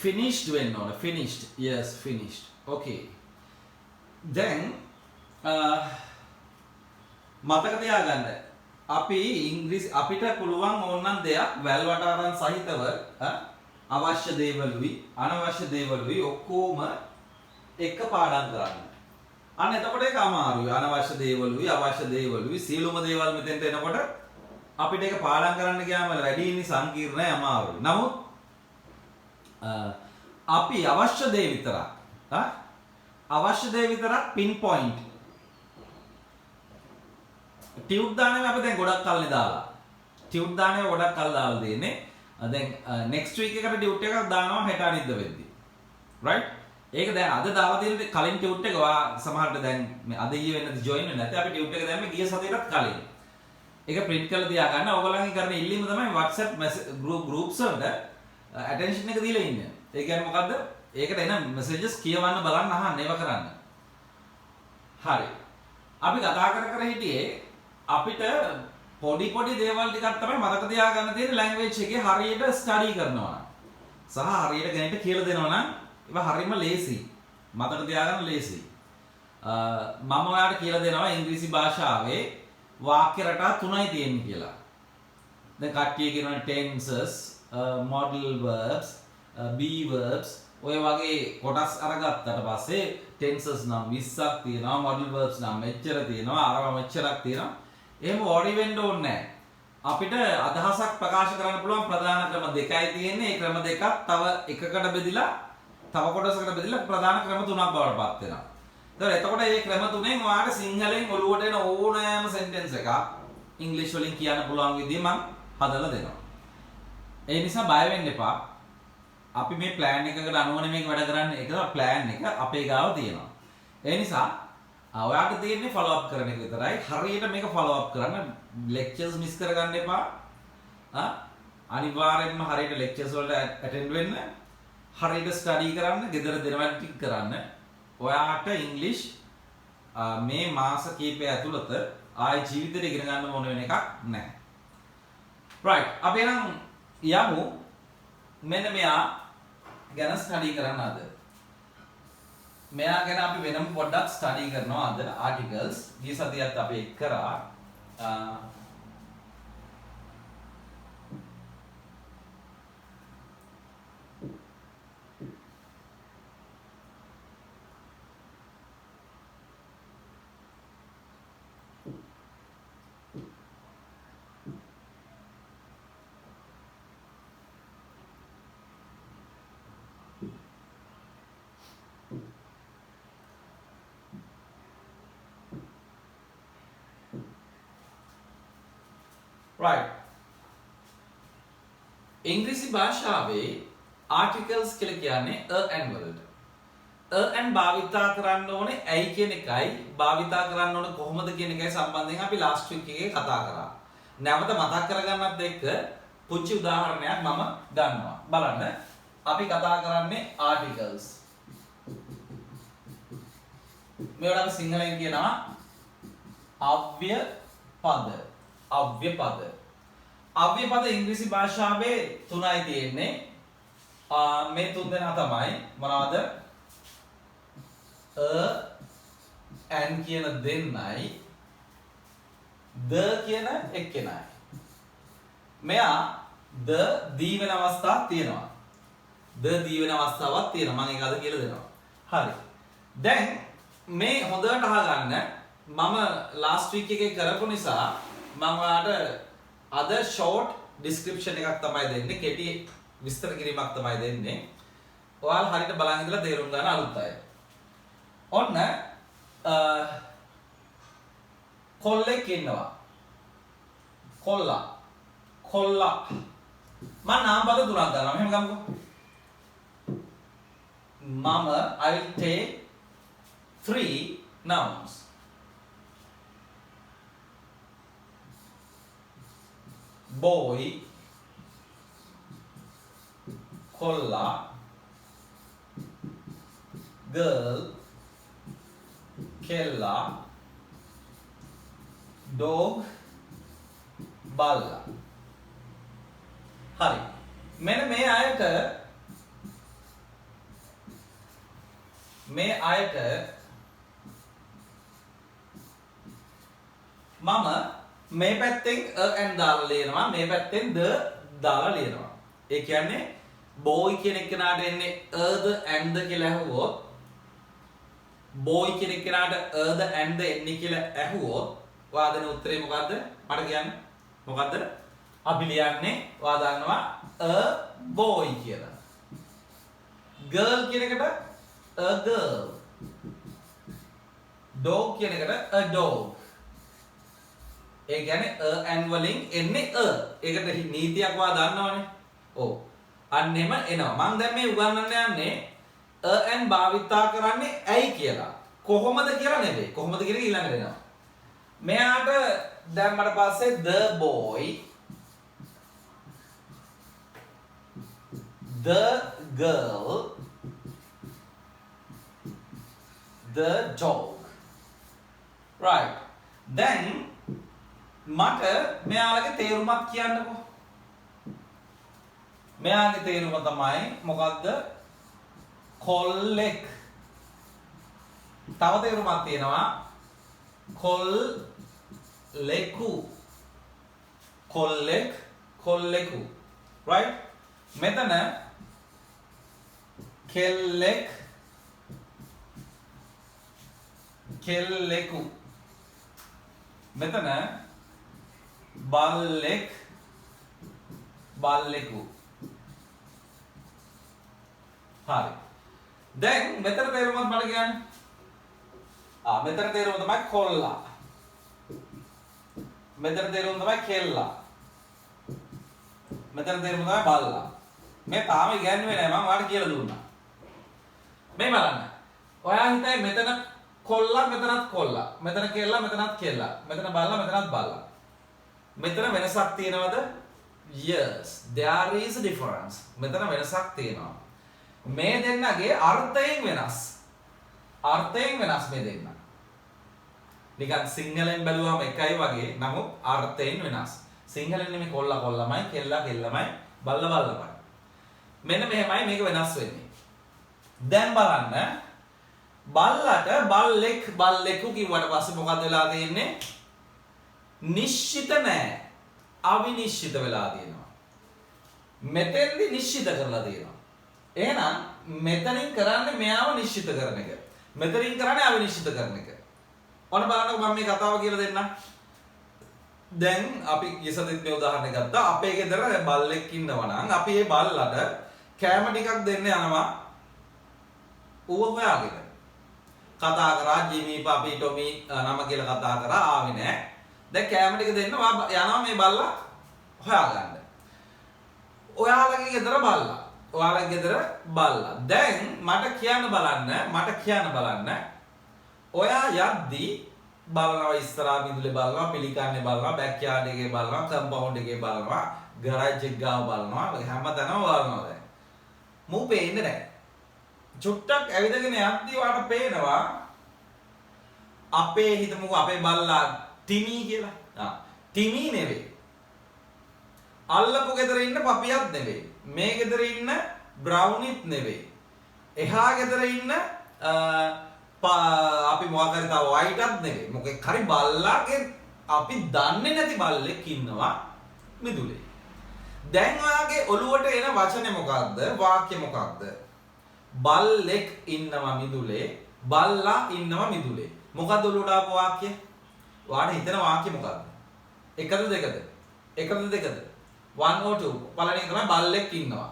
finished වෙන්න ඕන finished yes finished okay then මතක තියාගන්න අපි ඉංග්‍රීසි අපිට පුළුවන් ඕනනම් දෙයක් වැල් වටාරම් සහිතව අවශ්‍ය දේවලුයි අනවශ්‍ය දේවලුයි ඔක්කොම එක පාඩම් කරන්න. අන්න එතකොට ඒක අමාරුයි. අනවශ්‍ය දේවලුයි අවශ්‍ය දේවලුයි සියලුම දේවල් මෙතෙන්ට එනකොට අපිට ඒක පාඩම් කරන්න ගියාම වැඩිින් සංකීර්ණයි අමාරුයි. නමුත් අපි අවශ්‍ය දේ විතරක් පින් පොයින්ට් ටියුට් දාන්නේ අපි දැන් ගොඩක් කල්නේ දාලා. ටියුට් දාන්නේ ගොඩක් කල් දාලා දෙන්නේ. දැන් next week එකට ටියුට් එකක් දානවා හෙට අනිද්ද වෙද්දි. right? ඒක දැන් අද දාලා තියෙන කලින් ටියුට් එක ඔයා සමහරට දැන් මේ අද ඊයේ වෙන්නද ජොයින් වෙන්නේ නැත්නම් අපි ටියුට් එක දැම්මේ ගිය සතියටත් කලින්. ඒක print කරලා තියාගන්න. ඕගොල්ලන්ගේ කරන ඉල්ලීම තමයි WhatsApp groups වලට attention එක දීලා ඉන්නේ. ඒ කියන්නේ මොකද්ද? ඒකට එන messages කියවන්න බලන්න අහන්න ඒව කරන්න. හරි. අපි කතා කර හිටියේ අපිට පොඩි දේවල් ටිකක් තමයි මතක තියාගන්න තියෙන ලැන්ග්වේජ් එකේ හරියට ස්ටඩි කරනවා සහ හරියට කෙනෙක්ට කියලා දෙනවා නම් ඒක හරියම ලේසි මතක තියාගන්න ලේසි මම ඔයාලට කියලා දෙනවා ඉංග්‍රීසි භාෂාවේ වාක්‍ය රටා 3යි තියෙන්නේ කියලා දැන් කට්ටිය කියනවා tenses modal verbs be verbs ඔය වගේ කොටස් අරගත්තට පස්සේ tenses නම් 20ක් තියෙනවා modal verbs නම් මෙච්චර තියෙනවා අරව මෙච්චරක් තියෙනවා එහෙම worry වෙන්න ඕනේ නැහැ. අපිට අදහසක් ප්‍රකාශ කරන්න පුළුවන් ප්‍රධාන ක්‍රම දෙකයි තියෙන්නේ. ඒ ක්‍රම දෙකක් තව එකකට බෙදිලා තව කොටසකට බෙදිලා ප්‍රධාන ක්‍රම තුනක් බවට පත් වෙනවා. එතකොට මේ ක්‍රම තුනෙන් ඔයාලට සිංහලෙන් ඔලුවට එන ඕනෑම සෙන්ටෙන්ස් එකක් ඉංග්‍රීසි වලින් කියන්න පුළුවන් විදිහ මම හදලා දෙනවා. ඒ නිසා බය වෙන්න එපා. අපි මේ plan එකකට අනුවනේ මේක වැඩ කරන්නේ. ඒක තමයි plan එක අපේ ගාව තියෙනවා. ඒ නිසා ඔයාට තියෙන්නේ follow up කරන එක විතරයි. හරියට මේක follow up කරන්න. lectures miss කරගන්න එපා. අනිවාර්යෙන්ම හරියට lectures වලට attend වෙන්න. හරියට study කරන්න, ගෙදර දෙනවල් ටික කරන්න. ඔයාට English මේ මාස කීපය ඇතුළත ආයි ජීවිතේට ඉගෙන ගන්න ඕන වෙන එකක් නැහැ. right. අපි නම් යමු මෙන්න මෙයා ගැන study කරන්න අද. මෙයා ගැන අපි වෙනම පොඩ්ඩක් ස්ටඩි කරනවා අද ආටිකල්ස් ගිය සතියත් අපි එක් කරා right. ඉංග්‍රීසි භාෂාවේ articles කියලා කියන්නේ a and වලට. a and භාවිතා කරන්න ඕනේ ඇයි කියන එකයි භාවිතා කරන්න ඕනේ කොහොමද කියන එකයි සම්බන්ධයෙන් අපි last week එකේ කතා කරා. නැවත මතක් කරගන්නත් එක්ක පුංචි උදාහරණයක් මම ගන්නවා. බලන්න. අපි කතා කරන්නේ articles. මේවට අපි සිංහලෙන් කියනවා අව්‍ය පද. අව්‍ය පද ඉංග්‍රීසි භාෂාවේ 3යි තියෙන්නේ මේ තුන් දෙනා තමයි මොනවද? and කියන දෙන්නයි the කියන එක්කෙනයි. මෙයා the දී වෙන අවස්ථාවක් තියෙනවා. the දී වෙන අවස්ථාවක් තියෙනවා. මම ඒක අද කියලා දෙනවා. හරි. දැන් මේ හොඳට අහගන්න. මම last week එකේ කරපු නිසා මම ඔයාලට අද short description එකක් තමයි දෙන්නේ. කෙටි විස්තර කිරීමක් තමයි දෙන්නේ. ඔයාලා හරියට බලන් ඉඳලා තේරුම් ගන්න අලුත් අය. ඔන්න කොල්ලෙක් ඉන්නවා. කොල්ලා. මම නාම පද තුනක් ගන්නවා. මෙහෙම ගමුකෝ. මම I will take 3 nouns. boy, kolla, girl, kella, dog, balla. හරි. මෙන්න මේ අයට මම මේ පැත්තෙන් and දාලා ලියනවා, මේ පැත්තෙන් the දාලා ලියනවා. ඒ කියන්නේ boy කියන එකනට එන්නේ the and the කියලා ඇහුවොත්, boy කියන එකනට the and the එන්නේ කියලා ඇහුවොත් ඔයා දෙන උත්තරේ මොකද්ද? මට කියන්න. මොකද්ද? අපි ලියන්නේ ඔයා දන්නවා a boy කියලා. girl කියන එකට a girl. dog කියන එකට a dog. ඒ කියන්නේ and වලින් එන්නේ ඒකට නීතියක් වා දන්නවනේ. ඔව්. අන්න එම එනවා. මම දැන් මේ උගන්වන්න යන්නේ and භාවිතා කරන්නේ ඇයි කියලා. කොහොමද කියලා නෙවෙයි. කොහොමද කියන එක ඊළඟට එනවා. මෙයාට දැම්මට පස්සේ the boy, the girl, the dog. Right. Then මට මෙයාලගේ තේරුමක් කියන්නකෝ. මෙයාගේ තේරුම තමයි මොකද්ද? කොල්ලෙක්. තව තේරුමක් තියෙනවා කොල්ලෙකු. කොල්ලෙකු. right? මෙතන කෙල්ලෙකු. මෙතන බල්ලෙකු. හරි. දැන් මෙතන තේරුමක් මට කියන්න. මෙතන තේරුම තමයි කොල්ලා. මෙතන තේරුම තමයි කෙල්ලා. මෙතන තේරුම තමයි බල්ලා. මේ තාම ඉගෙනුවේ නැහැ, මම ඔයාලට කියලා දුන්නා. මේ බලන්න. ඔයා හිතයි මෙතන කොල්ලා, මෙතනත් කොල්ලා. මෙතන කෙල්ලා, මෙතනත් කෙල්ලා. මෙතන බල්ලා, මෙතනත් බල්ලා. මෙතන වෙනසක් තියෙනවද? Yes, there is a difference. මෙතන වෙනසක් තියෙනවා. මේ දෙන්නගේ අර්ථයෙන් වෙනස්. මේ දෙන්න. නිකන් සිංහලෙන් බැලුවම එකයි වගේ, නමුත් අර්ථයෙන් වෙනස්. සිංහලෙන් නෙමෙයි කොල්ලමයි, කෙල්ලමයි, බල්ලමයි. මෙන්න මෙහෙමයි මේක වෙනස් වෙන්නේ. දැන් බලන්න බල්ලට බල්ලෙකු කිව්වට පස්සේ මොකද වෙලා තියෙන්නේ? නිශ්චිත නෑ. අවිනිශ්චිත වෙලා තියෙනවා. මෙතෙන්දි නිශ්චිත කරලා තියෙනවා. එහෙනම් මෙතනින් කරන්නේ මෙයාව නිශ්චිත කරන එක. මෙතනින් කරන්නේ අවිනිශ්චිත කරන එක. ඔන්න බලන්නකො මම මේ කතාව කියලා දෙන්නම්. දැන් අපි ඊසදිත් මේ උදාහරණයක් ගත්තා. අපේ ගෙදර බල්ලෙක් ඉන්නවා නම් අපි ඒ බල්ලට කෑම ටිකක් දෙන්න යනවා. ඌව හොයාගෙන. කතා කරා ජිමි පපි ටොමි නම කියලා කතා කරා ආවේ නෑ. දැන් කෑම ටික දෙන්න යනවා මේ බල්ලා හොයාගන්න. ඔයාලගේ ගෙදර බල්ලා. දැන් මට කියන්න බලන්න. ඔයා යද්දී බලනවා ඉස්සරහා මිදුලේ බලනවා, පිළිකන්නේ බලනවා, බෑක්යාඩ් එකේ බලනවා, කම්පවුන්ඩ් එකේ බලනවා, ගරාජ් එක ගාව බලනවා, හැමතැනම බලනවා දැන්. මූ පේන්නේ නැහැ. චුට්ටක් ඇවිදගෙන යද්දී වාට පේනවා අපේ හිතමුකෝ අපේ බල්ලා ටිමි කියලා. ටිමි නෙවෙයි. අල්ලපු ගෙදර ඉන්න පපියක් නෙවෙයි. මේ ගෙදර ඉන්න බ්‍රවුනිත් නෙවෙයි. එහා ගෙදර ඉන්න අපි මොකක් හරි තව වයිටත් නෙවෙයි. මොකෙක් හරි බල්ලාගේ අපි දන්නේ නැති බල්ලෙක් ඉන්නවා මිදුලේ. දැන් ඔයාගේ ඔළුවට එන වචනේ මොකක්ද? වාක්‍ය මොකක්ද? බල්ලෙක් ඉන්නවා මිදුලේ, බල්ලා ඉන්නවා මිදුලේ. මොකද්ද ඔළුවට ආපු වාක්‍ය? ඔයාට හිතෙන වාක්‍ය මොකක්ද? එකද දෙකද? එකද දෙකද? 1 or 2. පළවෙනි එක තමයි බල්ලෙක් ඉන්නවා.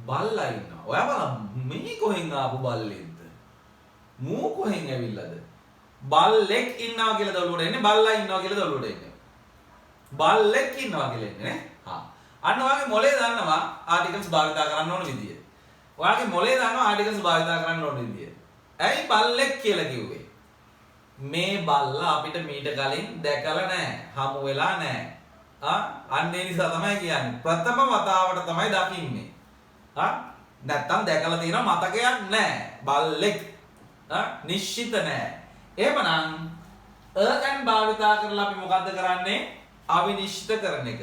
බල්ලා ඉන්නවා. ඔයා බලන්න මේ කොහෙන් ආපු බල්ලෙක්ද? මූ කොහෙන් ඇවිල්ලාද? බල්ලෙක් ඉන්නවා කියලාද ඔළුවට එන්නේ? බල්ලා ඉන්නවා කියලාද ඔළුවට එන්නේ? බල්ලෙක් ඉන්නවා කියලා එන්නේ නේ. අන්න ඔයාගේ මොලේ දන්නවා ආටිකල්ස් භාවිතා කරන්න ඕන විදිය. ඔයාගේ මොලේ දන්නවා ආටිකල්ස් භාවිතා කරන්න ඕන විදිය. ඇයි බල්ලෙක් කියලා කිව්වේ? මේ බල්ලා අපිට මීට කලින් දැකලා නැහැ. හමු වෙලා නැහැ. අන්න ඒ නිසා තමයි කියන්නේ. ප්‍රථම වතාවට තමයි දකින්නේ. නැත්තම් දැකලා තියෙනවා මතකයක් නැහැ. බල්ලෙක්. නිශ්චිත නැහැ. එහෙමනම් අයන් භාවිතා කරලා අපි මොකද්ද කරන්නේ? අවිනිශ්චිත කරන එක.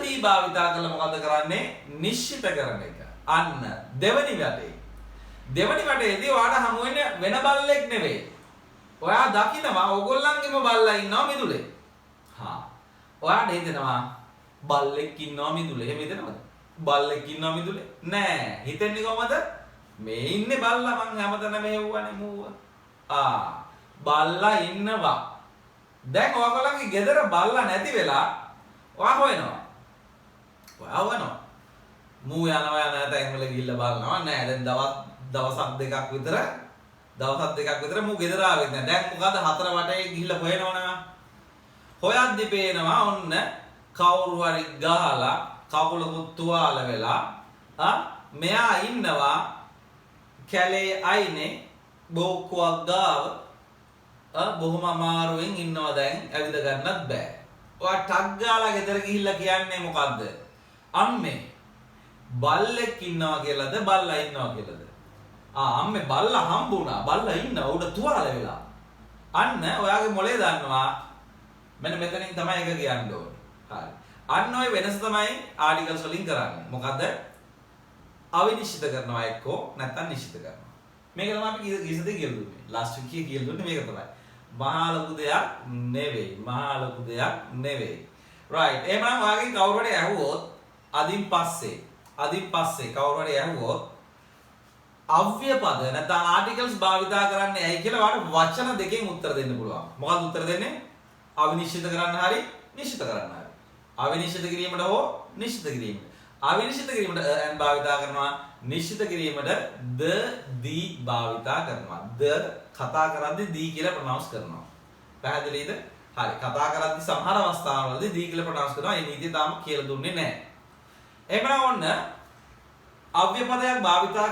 දී භාවිතා කරලා මොකද්ද කරන්නේ? නිශ්චිත කරන එක. අන්න දෙවනි වටේ. දෙවනි වටේදී ඔයාට හමු වෙන්නේ වෙන බල්ලෙක් නෙවෙයි. ඔයා දකිනවා ඕගොල්ලන්ගේම බල්ලා ඉන්නවා මිදුලේ. ඔයාට හිතෙනවා බල්ලෙක් ඉන්නවා මිදුලේ. එහෙම හිතනවද? බල්ලෙක් ඉන්නවා මිදුලේ? නෑ. හිතෙන්නේ කොහමද? මේ ඉන්නේ බල්ලා මං හැමතැනම මෙහෙව්වනේ මූව. බල්ලා ඉන්නවා. දැන් ඔයගොල්ලන්ගේ ගෙදර බල්ලා නැති වෙලා ඔයා හොයනවා. ඔයා හොයනවා. මූ යනවා තැන් වල ගිහිල්ලා බලනවා නෑ. දැන් දවසක් දෙකක් විතර මූ ගෙදර ආවෙත් නෑ. දැන් මොකද හතර වටේ ගිහිල්ලා හොයනවනේ. හොයද්දි පේනවා ඔන්න කවුරු හරි ගහලා කකුලකුත් තුවාල වෙලා මෙයා ඉන්නවා කැලේ අයිනේ බෝක්කුවක් ගාව බොහොම අමාරුවෙන් ඉන්නවා දැන් ඇවිද ගන්නත් බෑ. ඔයා ටක් ගාලා ගෙදර ගිහිල්ලා කියන්නේ මොකද්ද? අම්මේ බල්ලෙක් ඉන්නවා කියලාද බල්ලා ඉන්නවා කියලාද? අම්මේ බල්ලා හම්බුණා. බල්ලා ඉන්නවා උඩ තුවාල වෙලා. අන්න ඔයාගේ මොලේ දන්නවා මෙන්න මෙතනින් තමයි එක කියන්න ඕනේ. හරි. අන්න ඔය වෙනස තමයි ආටිකල්ස් වලින් කරන්නේ. මොකද? අවිනිශ්චිත කරනවා එක්කෝ නැත්නම් නිශ්චිත කරනවා. මේක තමයි අපි කීසද කියලා දුන්නේ. ලාස්ට් වීක් එකේ කියලා දුන්නේ මේක තමයි. මහා ලොකු දෙයක් නෙවෙයි. මහා ලොකු දෙයක් නෙවෙයි. රයිට්. එහෙනම් ඔයාගෙන් කවුරු හරි ඇහුවොත් අදින් පස්සේ කවුරු හරි ඇහුවොත් අව්‍ය පද නැත්නම් ආටිකල්ස් භාවිතා කරන්නේ ඇයි කියලා ඔයාලට වචන දෙකෙන් උත්තර දෙන්න පුළුවන්. මොකක්ද උත්තර දෙන්නේ? අවිනිශ්චිත කරන්න හරි නිශ්චිත කරන්න හරි. අවිනිශ්චිත කිරීමට හෝ නිශ්චිත කිරීමට. අවිනිශ්චිත කිරීමට and භාවිතා කරනවා. නිශ්චිත කිරීමට දී භාවිතා කරනවා. කතා කරද්දී දී කියලා ප්‍රොනවුන්ස් කරනවා. පැහැදිලිද? හරි. කතා කරද්දී සමහර අවස්ථාවලදී දී කියලා ප්‍රොනවුන්ස් කරනවා. ඒ නීතිය තාම කියලා දුන්නේ නැහැ. එහෙනම් ඔන්න අව්‍ය පදයක් භාවිතා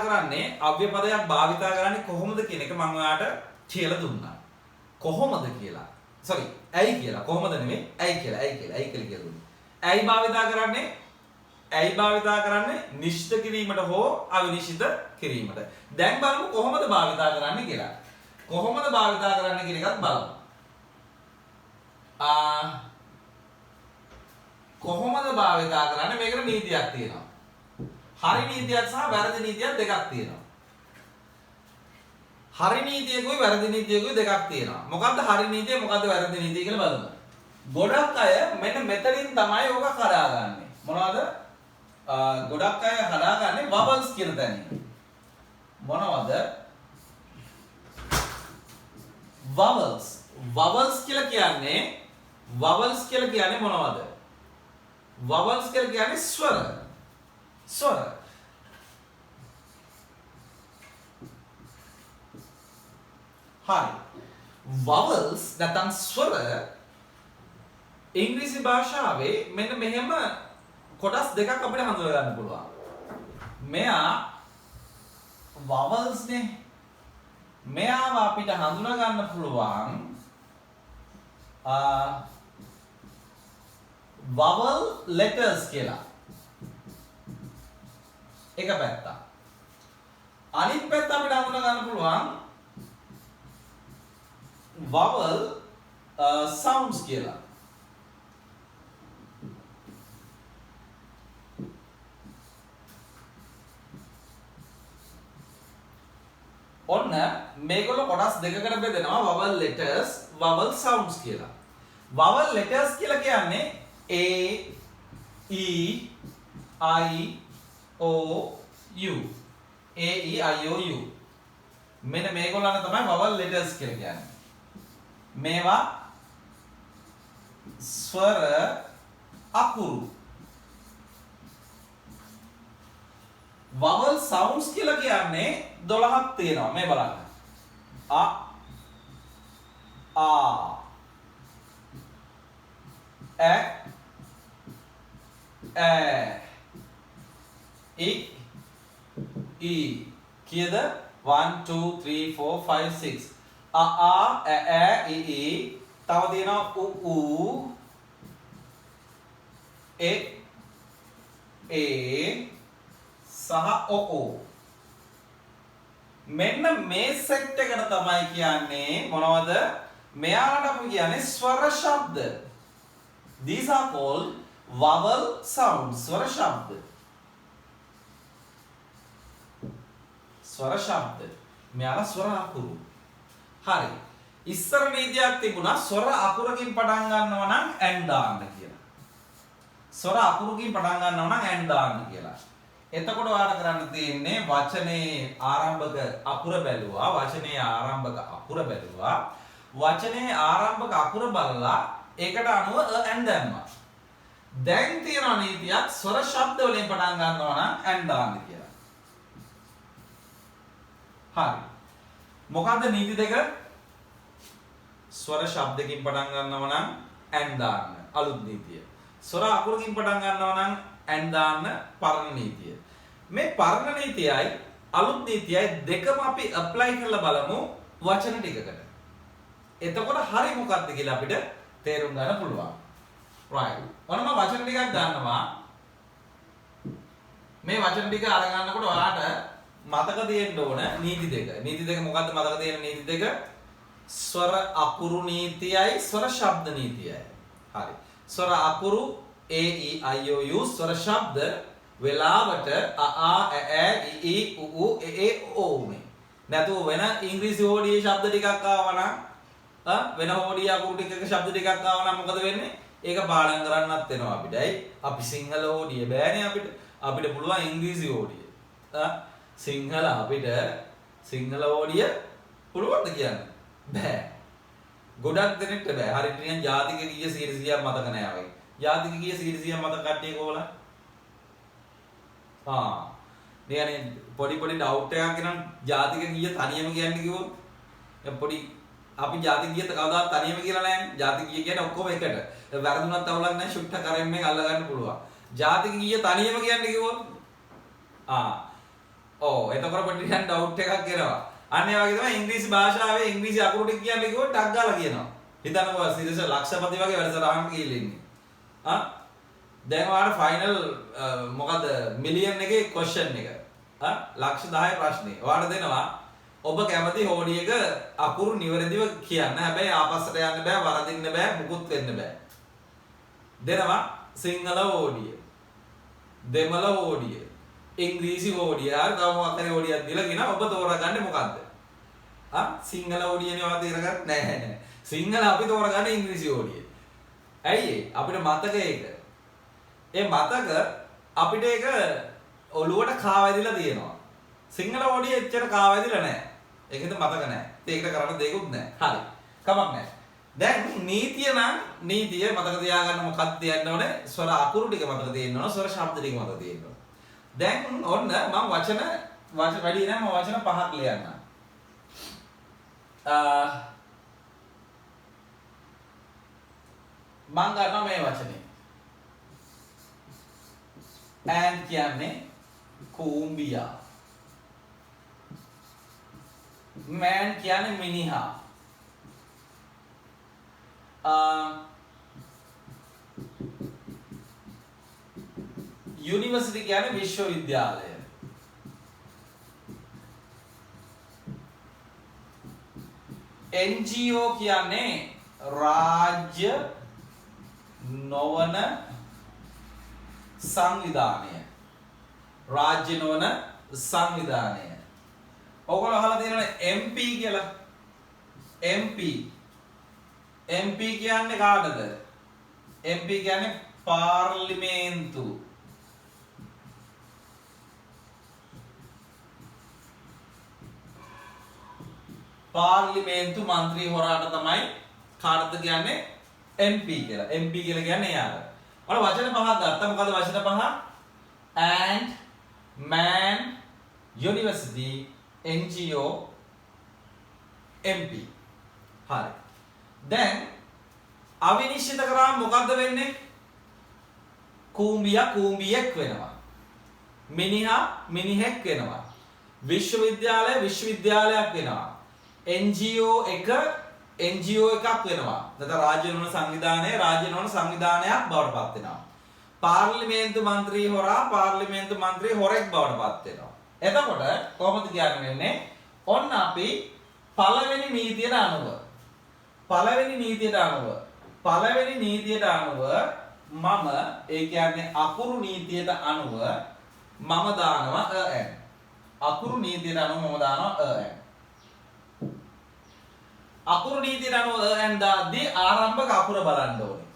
කරන්නේ කොහොමද කියන එක මම ඔයාලට කියලා දුන්නා. කොහොමද කියලා. sorry ඇයි කියලා. කොහොමද නෙමෙයි ඇයි කියලා දුන්නා. ඇයි භාවිතා කරන්නේ නිශ්චිත කිරීමට හෝ අවිනිශ්චිත කිරීමට. දැන් බලමු කොහොමද භාවිතා කරන්නේ කියලා. කොහොමද භාවිතා කරන්නේ කියන එකත් බලමු. කොහොමද භාවිතා කරන්නේ මේකට නීතියක් තියෙනවා. හරි නීතියක් සහ වැරදි නීතියක් දෙකක් තියෙනවා. හරි නීතියකුයි වැරදි නීතියකුයි දෙකක් තියෙනවා. මොකද්ද හරි නීතිය මොකද්ද වැරදි නීතිය කියලා බලමු. ගොඩක් අය මෙන්න මෙතනින් තමයි ඕක කඩාගන්නේ. මොනවද? ගොඩක් අය හදාගන්නේ වවල්ස් කියන තැනින්. මොනවද? වවල්ස්. වවල්ස් කියලා කියන්නේ මොනවද? වවල්ස් කියලා කියන්නේ ස්වර. හරි. වවල්ස් නැත්නම් ස්වර ඉංග්‍රීසි භාෂාවේ මෙන්න මෙහෙම කොටස් දෙකක් අපිට හඳුනා ගන්න පුළුවන්. මෙයා vowels නේ. මෙයාව අපිට හඳුනා ගන්න පුළුවන් vowel letters කියලා. එක පැත්තක්. අනිත් පැත්ත අපිට හඳුනා ගන්න පුළුවන් vowel sounds කියලා. මේගොල්ලෝ කොටස් දෙකකට බෙදෙනවා vowel letters vowel sounds කියලා. vowel letters කියලා කියන්නේ a e i o u a e i o u මෙන්න මේගොල්ලන් තමයි vowel letters කියලා කියන්නේ. මේවා ස්වර අකුරු. vowel sounds කියලා කියන්නේ 12ක් තියෙනවා. මේ බලන්න. a a e කීයද 1 2 3 4 5 6 a e තව තියෙනවා u e සහ o මෙන්න මේ සෙට් එකට තමයි කියන්නේ මොනවද මෙයාට අපි කියන්නේ ස්වර ශබ්ද. these are called vowel sounds. ස්වර ශබ්ද. ස්වර ශබ්ද. මෙයාලා ස්වර අකුරු. හරි. ඉස්සර නීතියක් තිබුණා ස්වර අකුරකින් පටන් ගන්නවා නම් n දාන්න කියලා. ස්වර අකුරකින් පටන් ගන්නවා නම් n දාන්න කියලා. එතකොට ඔයාලට කරන්න තියෙන්නේ වචනේ ආරම්භක අකුර බැලුවා. වචනේ ආරම්භක අකුර බැලුවා. වචනේ ආරම්භක අකුර බලලා ඒකට අනුව n දැම්මා. දැන් තියෙන නීතියක් ස්වර ශබ්ද වලින් පටන් ගන්නවා නම් n දාන්න කියලා. හරි. මොකද්ද නීති දෙක? ස්වර ශබ්දකින් පටන් ගන්නවා නම් n දාන්න අලුත් නීතිය. ස්වර අකුරකින් පටන් ගන්නවා නම් n දාන්න පරණ නීතිය. මේ පරණ නීතියයි අලුත් නීතියයි දෙකම අපි ඇප්ලයි කරලා බලමු වචන ටිකකට. එතකොට හරි මොකක්ද කියලා අපිට තේරුම් ගන්න පුළුවන්. right. ඔන්න මම වචන ටිකක් ගන්නවා. මේ වචන ටික අරගන්නකොට ඔයාලට මතක තියෙන්න ඕන නීති දෙක. නීති දෙක මොකද්ද මතක තියෙන නීති දෙක? ස්වර අකුරු නීතියයි ස්වර ශබ්ද නීතියයි. හරි. ස්වර අකුරු a e i o u ස්වර ශබ්ද වෙලාවට a a e i u e o මේ. නැතුව වෙන ඉංග්‍රීසි හෝඩියේ ශබ්ද ටිකක් ආවා නම් වෙන හෝඩිය අකුරු ටිකක ශබ්ද ටිකක් ආවා නම් මොකද වෙන්නේ? ඒක පාඩම් කරන්නත් වෙනවා අපිටයි. අපි සිංහල හෝඩිය බෑනේ අපිට. අපිට පුළුවන් ඉංග්‍රීසි හෝඩිය. සිංහල අපිට සිංහල හෝඩිය පුළුවන්ද කියන්නේ? බෑ. ගොඩක් දෙනෙක්ට බෑ. හරියට නිකන් ජාතික කීය 100ක් මතක නෑ වගේ. ජාතික කීය 100ක් මතක කට්ටිය කොහොමද? නිකන් පොඩි ඩවුට් එකක් එනම් ජාතික කීය තනියම කියන්නේ කිව්වොත් පොඩි අපි ජාතික කීය කවදාවත් තනියම කියලා නෑනේ. ජාතික කීය කියන්නේ ඔක්කොම එකට. වැරදුනත් අවුලක් නෑ ෂුට්ට කරෙන් මේක අල්ල ගන්න පුළුවන්. ජාතික කීය තනියම කියන්නේ කිව්වොත් එතකොට පොඩි නිකන් ඩවුට් එකක් එනවා. අන්න ඒ වගේ තමයි ඉංග්‍රීසි භාෂාවේ ඉංග්‍රීසි අකුරු ටික කියන්නේ කිව්වොත් ටක් ගාලා කියනවා. හිතන්නකෝ සිරිස ලක්ෂපති වගේ වැඩසටහනක් ගිහිල්ලා ඉන්නේ. දැන් ඔයාලට ෆයිනල් මොකද මිලියන් එකේ ක්වෙස්චන් එක. ලක්ෂ 10 ප්‍රශ්නේ. ඔයාලට දෙනවා ඔබ කැමති හෝඩියක අකුරු නිවැරදිව කියන්න. හැබැයි ආපස්සට යන්න බෑ, වරදින්න බෑ, මුකුත් වෙන්න බෑ. දෙනවා සිංහල හෝඩිය, දෙමළ හෝඩිය, ඉංග්‍රීසි හෝඩිය. හරි තව මොකක් හරි හෝඩියක් දීලා කියනවා ඔබ තෝරගන්නේ මොකද්ද? සිංහල හෝඩියනේ ඔයා තේරගන්න නෑ. සිංහල අපි තෝරගන්නේ ඉංග්‍රීසි හෝඩිය. ඇයි අපිට මතක ඒක. ඒ මතක අපිට ඒක ඔළුවට කාවැදිලා තියෙනවා. සිංහල හෝඩිය එච්චර කාවැදිලා නෑ. ඒකෙද මතක නෑ. ඒකට කරන්න දෙයක්වත් නෑ. හරි. කමක් නෑ. දැන් නීතිය නම් නීතිය මතක තියාගන්න මොකක්ද තියන්න ඕනේ? ස්වර අකුරු ටික මතක තියෙන්න ඕන, ස්වර ශබ්ද ටික මතක තියෙන්න ඕන. දැන් ඔන්න මම වචන වැඩි නෑ මම වචන 5ක් ලියන්නම්. මම ගන්නවා මේ වචනේ. and කියන්නේ කූඹියා. man කියන්නේ මිනිහා. යුනිවර්සිටි කියන්නේ විශ්වවිද්‍යාලය. NGO කියන්නේ රාජ්‍ය නොවන සංවිධානය. රාජ්‍ය නොවන සංවිධානය. ඔයගොල්ලෝ අහලා තියෙනවනේ MP කියලා. MP කියන්නේ කාටද? MP කියන්නේ පාර්ලිමේන්තු. පාර්ලිමේන්තු മന്ത്രി හොරාට තමයි කාටද කියන්නේ MP කියලා. MP කියලා කියන්නේ එයාට. ඔන්න වචන පහක් ගත්තා. මොකද වචන පහ? and, man, university, NGO, MP. හරි. දැන් අවිනිශ්චිත කරාම මොකද්ද වෙන්නේ? කූඹියා කූඹියෙක් වෙනවා. මිනිහා මිනිහෙක් වෙනවා. විශ්වවිද්‍යාලය විශ්වවිද්‍යාලයක් වෙනවා. NGO එක NGO එකක් වෙනවා. නැත්නම් රාජ්‍ය නොවන සංවිධානය රාජ්‍ය නොවන සංවිධානයක් බවට පත් වෙනවා. පාර්ලිමේන්තු മന്ത്രി හොරා පාර්ලිමේන්තු മന്ത്രി හොරෙක් බවට පත් වෙනවා. එතකොට කොහොමද කියන්නේ වෙන්නේ? ඔන්න අපි පළවෙනි නීතියට අනුව මම ඒ කියන්නේ අකුරු නීතියට අනුව මම දානවා an. අකුරු නීතියට අනුව මම දානවා an. අකුරු නීතියට අනුව an දාද්දී ආරම්භක අකුර බලන්න ඕනේ.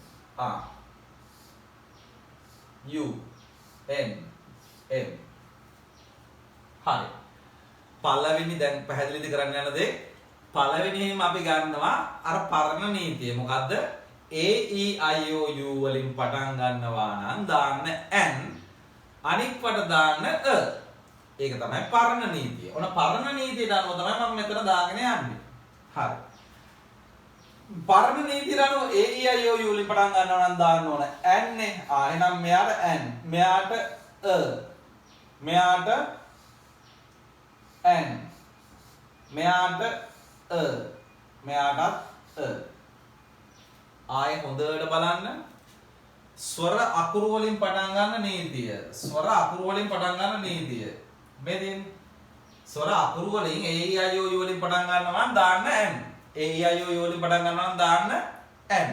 U N M. හරි. පළවෙනි දැන් පැහැදිලිද කරන්න යන දේ පළවෙනිම අපි ගන්නවා අර පරණ නීතිය. මොකද්ද? A E I O U වලින් පටන් ගන්නවා නම් දාන්න n අනික් වට දාන්න a. ඒක තමයි පරණ නීතිය. ඔන්න පරණ නීතියට අනුව තමයි මම මෙතන දාගෙන යන්නේ. හරි. පරණ නීතියට අනුව A E I O U වලින් පටන් ගන්නවා නම් දාන්න ඕන n නේ. එහෙනම් මෙයාට n, මෙයාට a, මෙයාට n, මෙයාට a, මෙයාටත් a. ආයේ හොඳට බලන්න ස්වර අකුරු වලින් පටන් ගන්න නීතිය. ස්වර අකුරු වලින් පටන් ගන්න නීතිය. මේ දෙන්නේ ස්වර අකුරු වලින් A E I O U වලින් පටන් ගන්නවා නම් දාන්න n. A E I O U වලින් පටන් ගන්නවා නම් දාන්න n.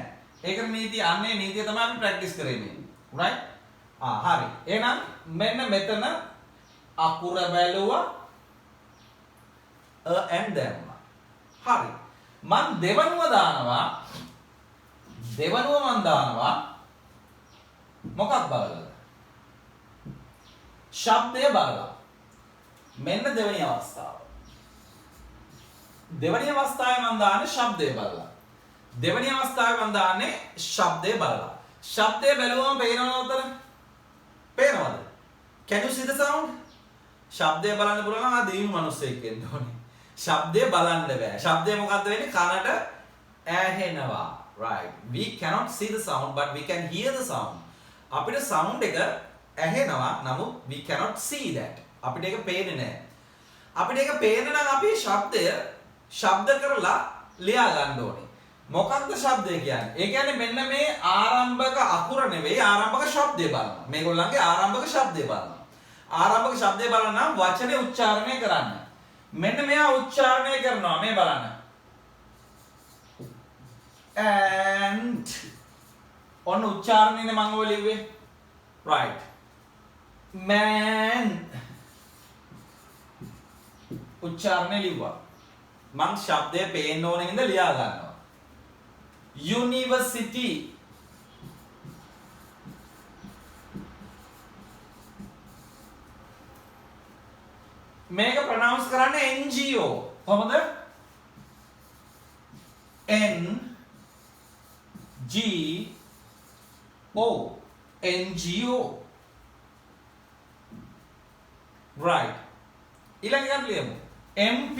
ඒක නීතිය. අන්නේ නීතිය තමයි අපි ප්‍රැක්ටිස් කරන්නේ. right? හරි. එහෙනම් මෙන්න මෙතන අකුර බැලුවා n දැම්මා. හරි. මම දෙවනුව දානවා මොකක් බලලාද? ශබ්දය බලලා. මෙන්න දෙවෙනි අවස්ථාව. දෙවෙනි අවස්ථාවේ මම දාන්නේ ශබ්දය බලලා. දෙවෙනි අවස්ථාවේ මම දාන්නේ ශබ්දය බලලා. ශබ්දය බැලුවම පේනවද උතන? පේනවද? Can you see the sound? ශබ්දය බලන්න පුළුවන් නම් ආ දිනු මිනිස්සෙක් වෙන්න ඕනේ. ශබ්දය බලන්න බෑ. ශබ්දය මොකද්ද වෙන්නේ? කනට ඇහෙනවා. Right. We cannot see the sound but we can hear the sound. අපිට sound එක ඇහෙනවා නමුත් we cannot see that. අපිට ඒක පේන්නේ නැහැ. අපිට ඒක පේන්න නම් අපි ශබ්ද කරලා ලියා ගන්න ඕනේ. මොකක්ද ශබ්දය කියන්නේ? ඒ කියන්නේ මෙන්න මේ ආරම්භක අකුර නෙවෙයි ආරම්භක ශබ්දය බලනවා. මේගොල්ලන්ගේ ආරම්භක ශබ්දය බලනවා. ආරම්භක ශබ්දය බලන නම් වචනේ උච්චාරණය කරන්න. මෙන්න මෙයා උච්චාරණය කරනවා මේ බලන්න. and ඔන්න උච්චාරණයනේ මම ඔය ලිව්වේ. right. man උච්චාරණය ලිව්වා. මං ශබ්දය පේන්න ඕන හින්දා ලියා ගන්නවා. university මේක ප්‍රොනවුන්ස් කරන්නේ NGO. කොහොමද? N G O NGO. right. ඊළඟ එක ලියමු. MP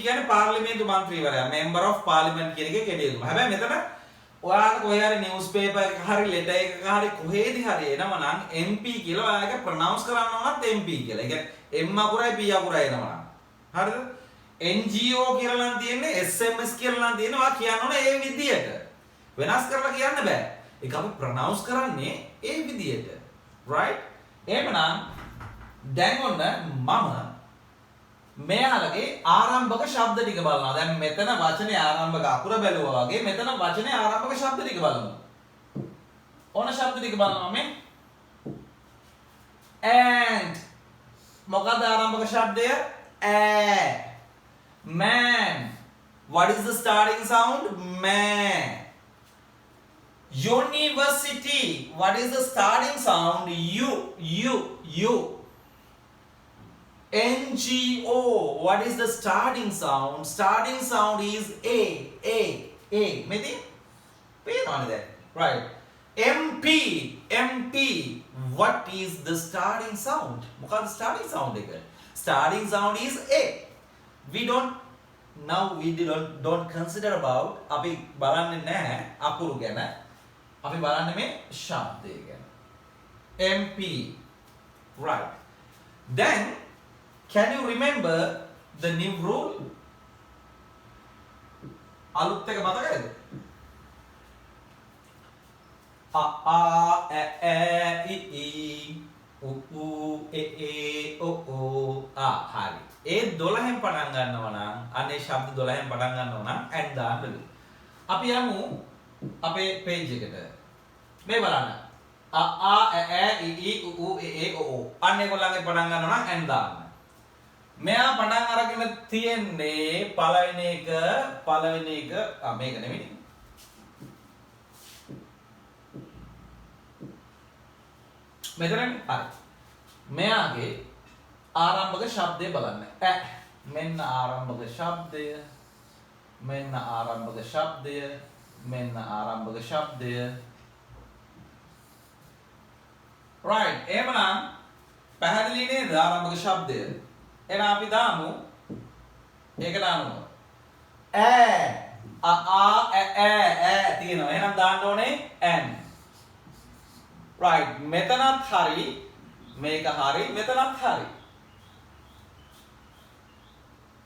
කියන්නේ පාර්ලිමේන්තු මන්ත්‍රීවරයා. member of parliament කියන එකේ කෙඩියුම. හැබැයි මෙතන ඔයාලට කොහේ හරි නිවුස් පේපර් එකක හරි ලෙටර් එකක හරි කොහෙදි හරි එනවා නම් MP කියලා ඔයාලට ප්‍රොනවුන්ස් කරන්න ඕනත් MP කියලා. ඒ කියන්නේ M අකුරයි P අකුරයි එනවා නම්. හරිද? NGO කියලා නම් තියෙන්නේ SMS කියලා නම් තියෙනවා. ඔයා කියන්න ඕනේ ඒ විදියට. වෙනස් කරලා කියන්න බෑ. ඒක අපි ප්‍රොනවුන්ස් කරන්නේ ඒ විදියට. right? එහෙමනම් දැන් ඔන්න මම මෙයාලගේ ආරම්භක ශබ්ද ටික බලනවා. දැන් මෙතන වචනේ ආරම්භක අකුර බැලුවා වගේ මෙතන වචනේ ආරම්භක ශබ්ද ටික බලමු. ඕන ශබ්ද ටික බලනවා මේ. And මොකද ආරම්භක ශබ්දය? Man. What is the starting sound? Man. University. What is the starting sound? U. NGO. What is the starting sound? Starting sound is A. Maybe? Right. MP. What is the starting sound? What is the starting sound? Starting sound is A. We don't consider about අපි බලන්නේ නැහැ අකුරු ගැන. අපි බලන්නේ මේ ශබ්දය ගැන. MP. Right. Then can you remember the new rule? අලුත් එක මතකයිද? A E I U E O හරි. ඒ 12න් පටන් ගන්නවා නම් අනේ ශබ්ද 12න් පටන් ගන්නවා නම් and දාන්න. අපි යමු අපේ page එකට. මේ බලන්න. A E I U E O අන්න ඒගොල්ලන්ගේ පටන් ගන්නවා නම් and දාන්න. මෙයා පටන් අරගෙන තියෙන්නේ පළවෙනි එක මේක නෙමෙයි. මෙතනනේ හරි. මෙයාගේ ආරම්භක ශබ්දය බලන්න. මෙන්න ආරම්භක ශබ්දය. right. එහෙමනම් පැහැදිලි නේද ආරම්භක ශබ්දය? එහෙනම් අපි දාමු. ඒක දාමු. තියෙනවා. එහෙනම් දාන්න ඕනේ n. right. මෙතනත් හරි. මේක හරි. මෙතනත් හරි.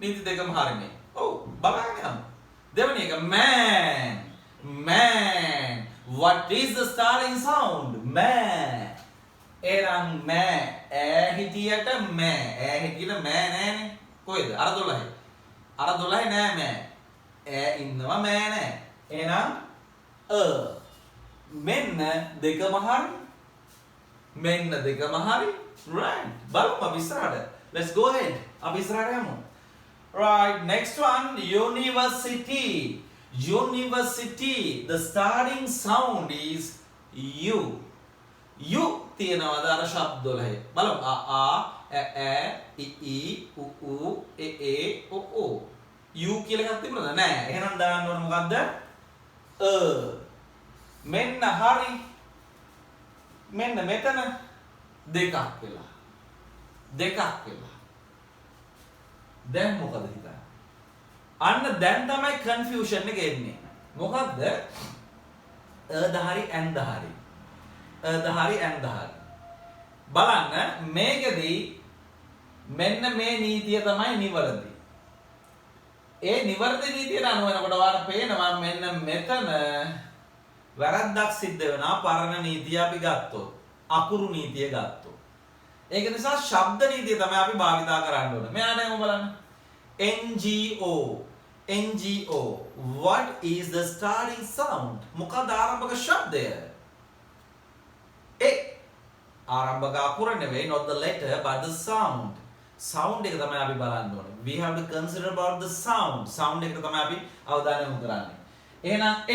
නීති දෙකම හරිනේ. ඔව් බලන්න යමු. දෙවෙනි එක man. What is the starting sound? Man. එහෙනම් හිටියට හිටියට නෑනේ. කොහෙද? අර 12. අර 12 නෑ මෑ. ඉන්නවා මෑ නෑ. එහෙනම් මෙන්න දෙකම හරි. Right. බලමු අපි ඉස්සරහට. Let's go ahead. අපි ඉස්සරහට යමු. Right. Next one. University. The starting sound is U. U තියෙනවද අර ශබ්ද 12? බලමු. I U O. U කියලා එකක් තිබුණාද? නෑ. එහෙනම් දාන්න ඕන මොකද්ද? මෙන්න හරි. මෙන්න මෙතන දෙකක් වෙලා. දැන් මොකද හිතන්නේ? අන්න දැන් තමයි confusion එක එන්නේ. මොකද්ද? and හරි. බලන්න මේකදී මෙන්න මේ නීතිය තමයි නිවැරදි. ඒ නිවැරදි නීතියට අනුව වෙනකොට ඔයාලට පේනවා මෙන්න මෙතන වැරද්දක් සිද්ධ වෙනවා පරණ නීතිය අපි ගත්තොත්. අකුරු නීතිය ගත්තොත්. ඒක නිසා ශබ්ද නීතිය තමයි අපි භාවිතා කරන්න ඕනේ. මෙයාට එමු බලන්න. NGO. What is the starting sound? මොකක්ද ආරම්භක ශබ්දය? ආරම්භක අකුර නෙවෙයි, not the letter but the sound. Sound එක තමයි අපි බලන්න ඕනේ. We have to consider about the sound. Sound එක තමයි අපි අවධානය යොමු කරන්නේ. එහෙනම් I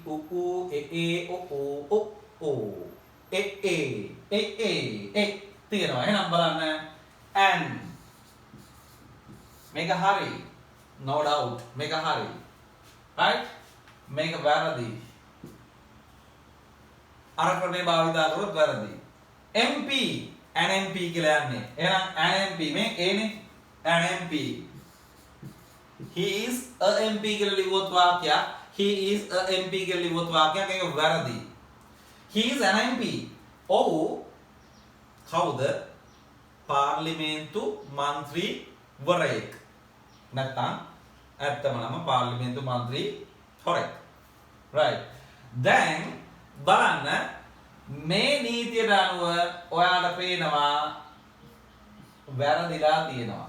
U E O තියෙනවා. එහෙනම් බලන්න and මේක හරි. No doubt. මේක හරි. right? මේක වැරදි. අර ක්‍රමේ භාවිතා කරොත් වැරදි. MP NMP කියලා යන්නේ. එහෙනම් NMP මේ A නේ NMP. He is a MP කියලා ලිව්වොත් වාක්‍යයක්. He is a MP කියලා ලිව්වොත් වාක්‍යයක් ඒක වැරදි. He is an MP. ඔව් කවුද? පාර්ලිමේන්තු මන්ත්‍රීවරයෙක්. නැත්නම් ඇත්තම නම පාර්ලිමේන්තු මන්ත්‍රී හොරෙක්. right. දැන් බලන්න මේ නීතියට අනුව ඔයාලට පේනවා වැරදිලා තියෙනවා.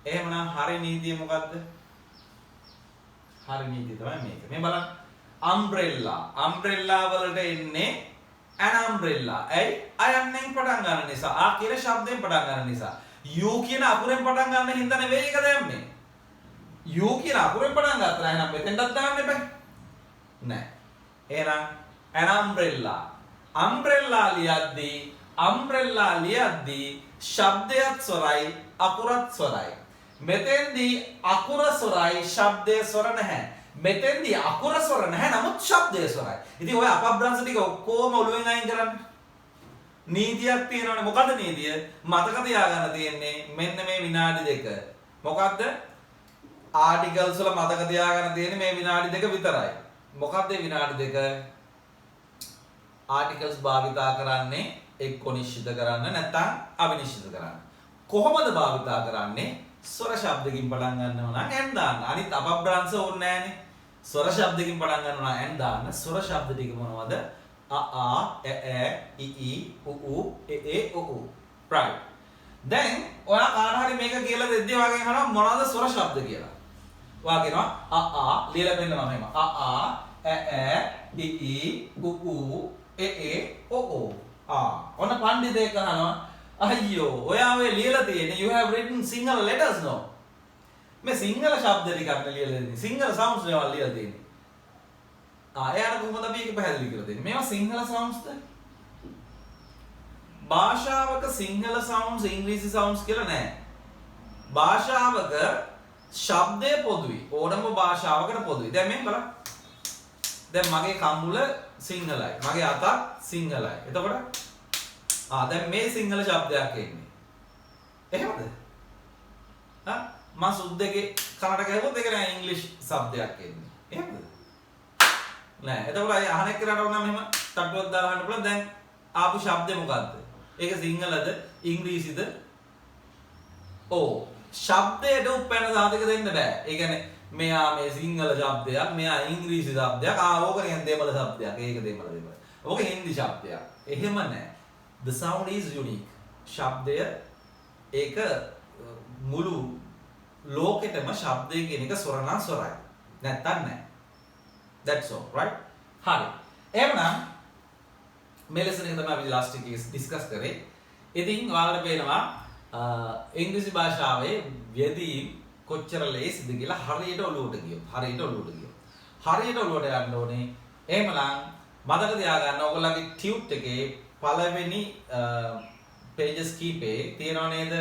එහෙමනම් හරි නීතිය මොකද්ද? හරි නීතිය තමයි මේක. මේ බලන්න. umbrella. umbrella වලට එන්නේ an umbrella. ඇයි? අයන්නෙන් පටන් ගන්න නිසා. ආ කියන ශබ්දයෙන් පටන් ගන්න නිසා. you කියන අකුරෙන් පටන් ගන්න හින්දා නෙවෙයි ඒක දැම්මේ. you කියන අකුරෙන් පටන් ගත්තා නම් එහෙනම් මෙතෙන්ටත් දාන්න එපා. නෑ. එහෙනම් an umbrella. umbrella ලියද්දී ශබ්දයත් ස්වරයි අකුරත් ස්වරයි. මෙතෙන්දී අකුර ස්වරයි ශබ්දය ස්වර නැහැ. මෙතෙන්දී අකුර ස්වර නැහැ නමුත් ශබ්දය ස්වරයි. ඉතින් ඔය අපබ්‍රංශ ටික ඔක්කොම ඔළුවෙන් අයින් කරන්න. නීතියක් තියෙනවනේ. මොකද්ද නීතිය? මතක තියාගන්න තියෙන්නේ මෙන්න මේ විනාඩි දෙක. මොකද්ද? ආටිකල්ස් වල මතක තියාගන්න තියෙන්නේ මේ විනාඩි දෙක විතරයි. මොකද්ද මේ විනාඩි දෙක? ආටිකල්ස් භාවිතා කරන්නේ එක්ක නිශ්චිත කරන්න නැත්නම් අවිනිශ්චිත කරන්න. කොහොමද භාවිතා කරන්නේ? ස්වර ශබ්දකින් පටන් ගන්නවා නම් n දාන්න. අනිත් අපබ්‍රංශ ඕනේ නැහනේ. ස්වර ශබ්දකින් පටන් ගන්නවා නම් n දාන්න. ස්වර ශබ්ද ටික මොනවද? අ ආ ඈ ඈ ඊ ඊ උ උ ඒ ඒ උ උ. right. දැන් ඔයා කාට හරි මේක කියලා දෙද්දී වාගෙන් අහනවා මොනවද ස්වර ශබ්ද කියලා. ඔයා කියනවා අ ආ ලියලා පෙන්නනවා මෙහෙම. අ ආ ඈ ඈ ඊ ඊ උ උ ඒ ඒ උ උ. ඔන්න පණ්ඩිතයෙක් අහනවා අයියෝ ඔයා ඔය ලියලා තියෙන්නේ you have written sinhala letters no මේ සිංහල ශබ්ද ටිකක් නේ ලියලා දෙන්නේ සිංහල sounds නේ වල ලියලා තියෙන්නේ එයාට කොහොමද අපි ඒක පැහැදිලි කරලා දෙන්නේ මේවා සිංහල soundsද භාෂාවක සිංහල sounds ඉංග්‍රීසි sounds කියලා නැහැ භාෂාවක ශබ්දය පොදුයි ඕනම භාෂාවකට පොදුයි දැන් මේ බලන්න දැන් මගේ කම්මුල සිංහලයි මගේ අතක් සිංහලයි එතකොට දැන් මේ සිංහල ශබ්දයක් එන්නේ එහෙමද මම සුද්දගේ කනට ගහුවොත් ඒක නෑ ඉංග්‍රීසි શબ્දයක් එන්නේ එහෙමද නෑ එතකොට අහන එක්කනට වුණා මෙහෙම තට්ටුවක් දාලා අහන්න පුළුවන් දැන් ආපු ශබ්දේ මොකද්ද ඒක සිංහලද ඉංග්‍රීසිද ශබ්දයට උපැන්න සාධක දෙන්න බෑ ඒ කියන්නේ මෙයා මේ සිංහල ශබ්දයක් මෙයා ඉංග්‍රීසි ශබ්දයක් ඕක නිකන් දෙමළ ශබ්දයක් ඒක දෙමළ ඕක හින්දි ශබ්දයක් එහෙම නෑ the sound is unique ශබ්දය ඒක මුළු ලෝකෙටම ශබ්දය කියන එක ස්වරනා ස්වරයි නැත්තම් නෑ that's all right හරි එහෙනම් මේ ලෙසන් එක තමයි අපි last එකේ discuss කරේ ඉතින් ඔයාලට පේනවා ඉංග්‍රීසි භාෂාවේ යෙදීම් කොච්චර ලේසිද කියලා හරියට ඔලුවට ගියොත් හරියට ඔලුවට යන්න ඕනේ එහෙමනම් මතක තියාගන්න ඔයගොල්ලන්ගේ ටියුට් එකේ පළවෙනි pages කීපේ තියෙනව නේද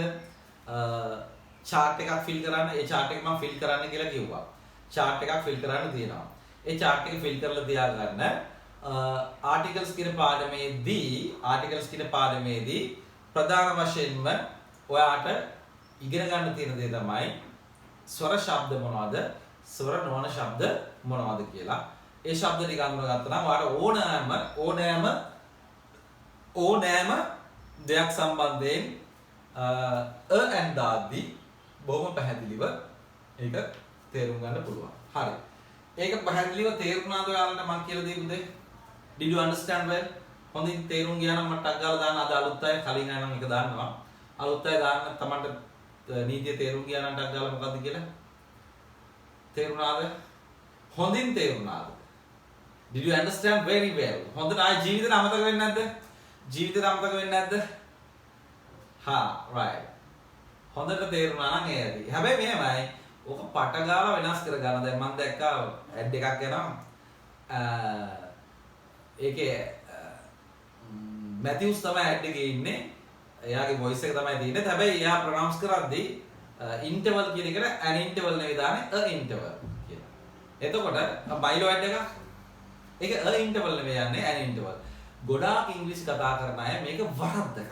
chart එකක් fill කරන්න ඒ chart එක මම fill කරන්න කියලා කිව්වා chart එකක් fill කරන්න තියෙනවා ඒ chart එක fill කරලා තියාගන්න articles කියන පාඩමේදී ප්‍රධාන වශයෙන්ම ඔයාට ඉගෙන ගන්න තියෙන දේ තමයි ස්වර ශබ්ද මොනවද ස්වර නොවන ශබ්ද මොනවද කියලා ඒ ශබ්ද ටික අඳුරගත්තා නම් ඔයාට ඕනෑම දෙයක් සම්බන්ධයෙන් and දාද්දී බොහොම පැහැදිලිව ඒක තේරුම් ගන්න පුළුවන්. හරි. ඒක පැහැදිලිව තේරුණාද ඔයාලට මම කියලා දීපු දේ? Did you understand well? හොඳින් තේරුම් ගියා නම් මට ටක් ගාලා දාන්න අද අලුත් අය කලින් අය නම් ඒක දාන්නවා. අලුත් අය දාන්න තමන්ට නීතිය තේරුම් ගියා නම් ටක් ගාලා මොකද්ද කියලා? තේරුණාද? හොඳින් තේරුණාද? Did you understand very well? හොඳට ආයි ජීවිතේ අමතක වෙන්නේ නැද්ද? ජීවිතේ අමතක වෙන්නේ නැද්ද? right. හොඳට තේරුණා නම් ඒ ඇති. හැබැයි මෙහෙමයි. ඕක පට ගාලා වෙනස් කර ගන්න. දැන් මම දැක්කා ඇඩ් එකක් යනවා. ඒකේ මැතිව්ස් තමයි ඇඩ් එකේ ඉන්නේ. එයාගේ වොයිස් එක තමයි තියෙන්නේ. හැබැයි එයා ප්‍රොනවුන්ස් කරද්දී ඉන්ටර්වල් කියන එකට an interval නෙවෙයි දාන්නේ a interval කියලා. එතකොට බයිලෝ ඇඩ් එක ඒක a interval නෙවෙයි යන්නේ an interval. ගොඩාක් ඉංග්‍රීසි කතා කරන අය මේක වරද්දගන්න.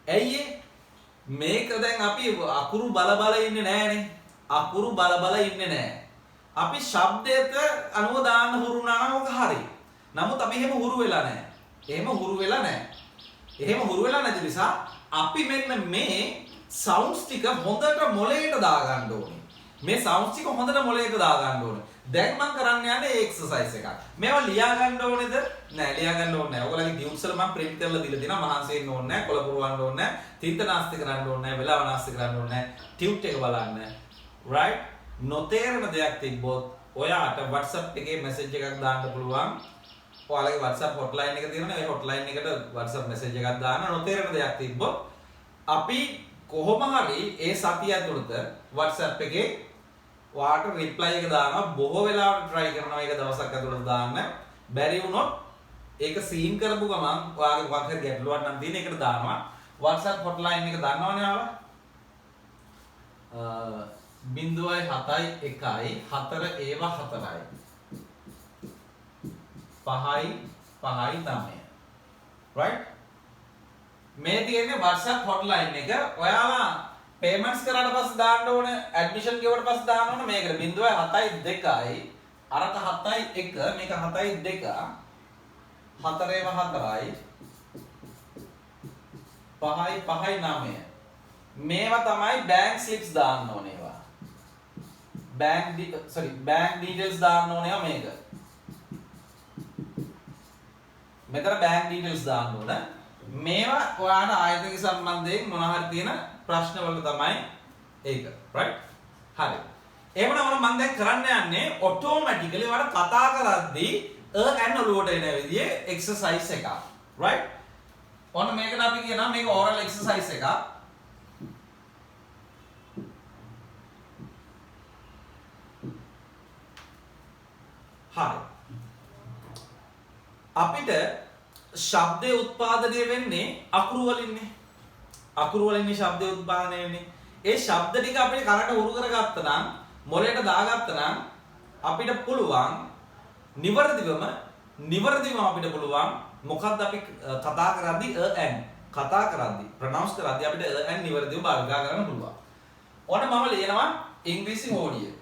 ඇයි මේක දැන් අපි අකුරු බල ඉන්නේ නැහනේ. අකුරු බල ඉන්නේ නැහැ. අපි ශබ්දයට අනුව දාන්න හුරු වුණා නම් ඔක හරි. නමුත් අපි එහෙම හුරු වෙලා නැහැ. එහෙම හුරු වෙලා නැති නිසා අපි මෙන්න මේ sounds ටික හොඳට මොලේට දාගන්න ඕනේ. මේ sounds ටික හොඳට මොලේට දාගන්න ඕනේ. දැන් මම කරන්න යන්නේ එක්සර්සයිස් එකක්. මේවා ලියා ගන්න ඕනේද? නෑ ලියා ගන්න ඕනේ නෑ. ඔයගොල්ලන්ගේ ටියුට්ස් වල මම print කරලා දීලා දෙනවා. මහන්සි වෙන්න ඕනේ නෑ. කොළ පුරවන්න ඕනේ නෑ. තින්ත නාස්ති කරන්න ඕනේ නෑ. වෙලාව නාස්ති කරන්න ඕනේ නෑ. ටියුට් එක බලන්න. right? නොතේරෙන දෙයක් තිබ්බොත් ඔයාට WhatsApp එකේ message එකක් දාන්න පුළුවන්. ඔයාලගේ WhatsApp hotline එක තියෙනවනේ. ඒ hotline එකට WhatsApp message එකක් දාන්න නොතේරෙන දෙයක් තිබ්බොත් අපි කොහොම හරි ඒ සතිය ඇතුළත WhatsApp එකේ ඔයාට reply එක දානවා. බොහෝ වෙලාවට try කරනවා ඒක දවසක් ඇතුළත දාන්න. බැරි වුණොත් ඒක සීන් කරපු ගමන් ඔයාගේ මොකක් හරි ගැටලුවක් නම් තියෙන එකට දානවා. WhatsApp hotline එක දන්නවනේ ඔයාලා? 0.71 4 ඒවා 4යි 5යි 9. right? මේ තියෙන්නේ WhatsApp hotline එක. ඔයාලා payments කරාට පස්සේ දාන්න ඕන, admission ගෙවුවට පස්සේ දාන්න ඕන මේකට 0.72යි අරක 7.1 මේක 7.2 4 ඒවා 4යි 5යි 9. මේවා තමයි bank slips දාන්න ඕනේ ඒවා. bank details දාන්න ඕනේ මේක. මෙතන bank details දාන්න ඕන. මේවා ඔයාට ආයතනික සම්බන්ධයෙන් මොන හරි තියෙන ප්‍රශ්න වලට තමයි ඒක. right? හරි. එහෙමනම් මම දැන් කරන්න යන්නේ automatically ඔයාලා කතා කරද්දී and ඔලුවට එන විදිහේ exercise එකක්. right? ඔන්න මේකට අපි කියනවා මේක oral exercise එකක්. හරි. අපිට ශබ්දය උත්පාදනය වෙන්නේ අකුරු වලින්නේ. අකුරු වලින්නේ ශබ්දය උත්පාදනය වෙන්නේ. ඒ ශබ්ද ටික අපිට කරට හුරු කරගත්තා නම්, මොළයට දාගත්තා නම් අපිට පුළුවන් නිවර්දිවම අපිට පුළුවන් මොකක්ද අපි කතා කරද්දී an කතා කරද්දී ප්‍රොනවුන්ස් කරද්දී අපිට an නිවර්දිව භාවිත කරන්න පුළුවන්. ඔන්න මම ලියනවා ඉංග්‍රීසි හෝඩිය.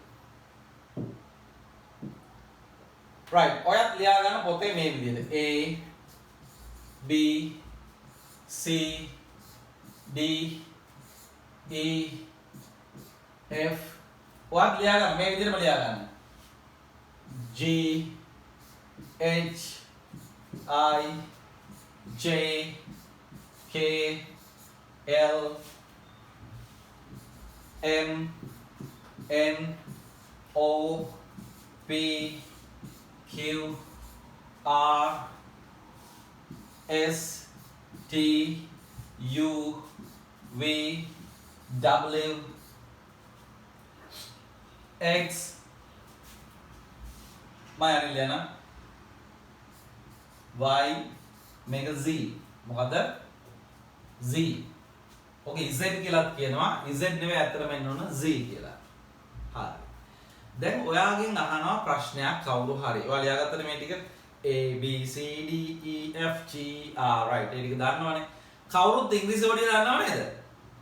right. ඔයත් ලියා ගන්න පොතේ මේ විදිහට A B C D E F ඔයත් ලියා ගන්න මේ විදිහටම ලියා ගන්න. G H I J K L M N O P Q R S T U V W X මායන් ලියන Y මේක Z මොකද Z. ඕකේ Z කියලා කියනවා. Z නෙවෙයි ඇත්තටම එන්න ඕන Z කියලා. හරි. දැන් ඔයාගෙන් අහනවා ප්‍රශ්නයක් කවුරු හරි. ඔයා ලියාගත්තද මේ ටික? A B C D E F G R right. ඒ ටික දන්නවනේ. කවුරුත් ඉංග්‍රීසි වලින් දන්නව නේද?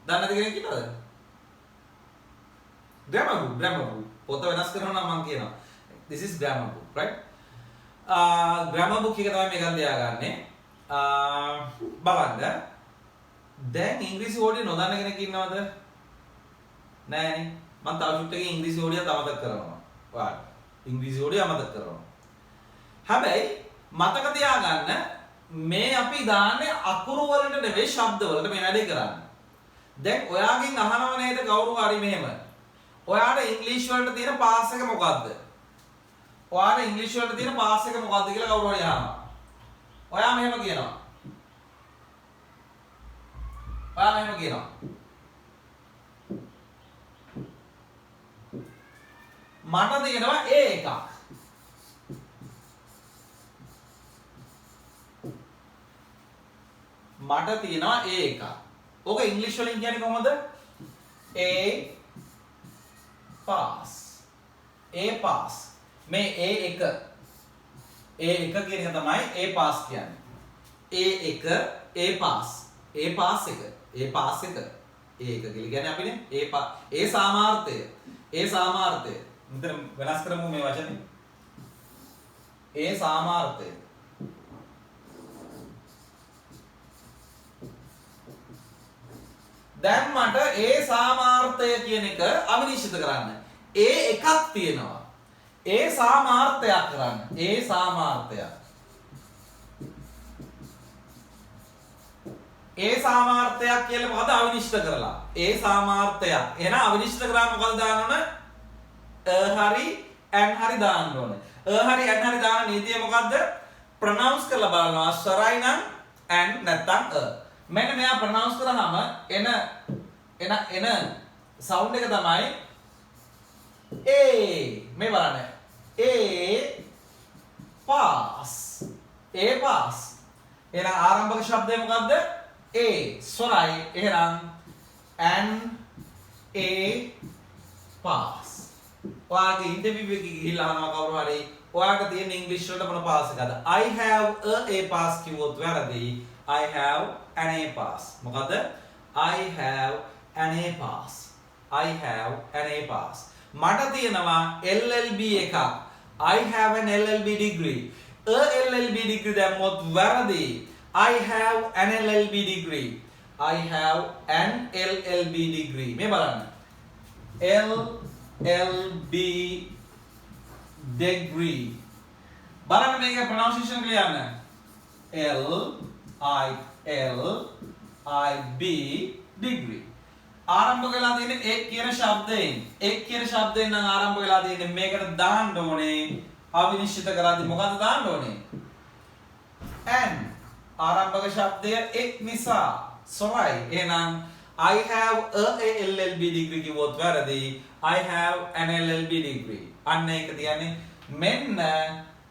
දන්නේ නැති කෙනෙක් ඉන්නවද? grammar book. පොත වෙනස් කරනවා නම් මම කියනවා. This is grammar book, right? grammar book එක තමයි මේකෙන් ලියාගන්නේ. බලන්න. දැන් ඉංග්‍රීසි වලින් නොදන්න කෙනෙක් ඉන්නවද? නෑනේ. මම තව ෂුට් එකේ ඉංග්‍රීසි වලින් අමතක කරනවා. ඔයාලා ඉංග්‍රීසි වලින් අමතක කරනවා. හැබැයි මතක තියාගන්න මේ අපි දාන්නේ අකුරු වලට නෙවෙයි ශබ්ද වලට මේ වැඩේ කරන්නේ. දැන් ඔයාගෙන් අහනව නේද කවුරු හරි මෙහෙම. ඔයාට ඉංග්‍රීසි වලට තියෙන පාස් එක මොකද්ද? ඔයාට ඉංග්‍රීසි වලට තියෙන පාස් එක මොකද්ද කියලා කවුරු හරි අහනවා. ඔයා මෙහෙම කියනවා. මට තියෙනවා A එකක්. මට තියෙනවා A එකක්. ඕක ඉංග්‍රීසි වලින් කියන්නේ කොහොමද? A pass. A pass. මේ A එක කියන එක තමයි A pass කියන්නේ. A එක A pass. A pass එක. A pass එක. A එක කියලා කියන්නේ අපිනේ A සාමාර්ථය. A සාමාර්ථය. මෙතන වෙනස් කරමු මේ වචනේ. A සාමාර්ථය. දැන් මට A සාමාර්ථය කියන එක අවිනිශ්චිත කරන්න. A එකක් තියෙනවා. A සාමාර්ථයක් කරන්න. A සාමාර්ථයක්. A සාමාර්ථයක් කියලා මොකද අවිනිශ්චිත කරලා. A සාමාර්ථයක්. එහෙනම් අවිනිශ්චිත කරා මොකද දාන්න ඕන? හරි and හරි දාන්න ඕනේ. හරි and හරි දාන නීතිය මොකද්ද? pronounce කරලා බලනවා ස්වරයි නම් and නැත්තම් මෙන්න මෙයා pronounce කරාම එන sound එක තමයි a මේ බලන්න a pass එහෙනම් ආරම්භක ශබ්දය මොකද්ද? a ස්වරයි එහෙනම් and a pass. ඔයාගේ ඉන්ටර්විව් එකේ ගිහිල්ලා අහනවා කවුරු හරි ඔයාට තියෙන ඉංග්‍රීසි වලට මොන පාස් එකද? I have a pass කිව්වොත් වැරදි. I have an a pass. මොකද? I have an a pass. I have an a pass. මට තියෙනවා LLB එකක්. I have an LLB degree. a LLB degree දැම්මොත් වැරදි. I have an LLB degree. I have an LLB degree. මේ බලන්න. LLB degree. බලන්න මේක pronunciation ක්ලියර් නෑ. LILIB degree. ආරම්භ වෙලා තියෙන්නේ එක් කියන ශබ්දයෙන්. එක් කියන ශබ්දයෙන් නම් ආරම්භ වෙලා තියෙන්නේ මේකට දාන්න ඕනේ. අවිනිශ්චිත කරද්දී මොකද්ද දාන්න ඕනේ? an. ආරම්භක ශබ්දය එක් නිසා සොරයි. එහෙනම් I have a LLB degree කිව්වොත් වැරදි. I have an LLB degree. අන්න ඒක තියන්නේ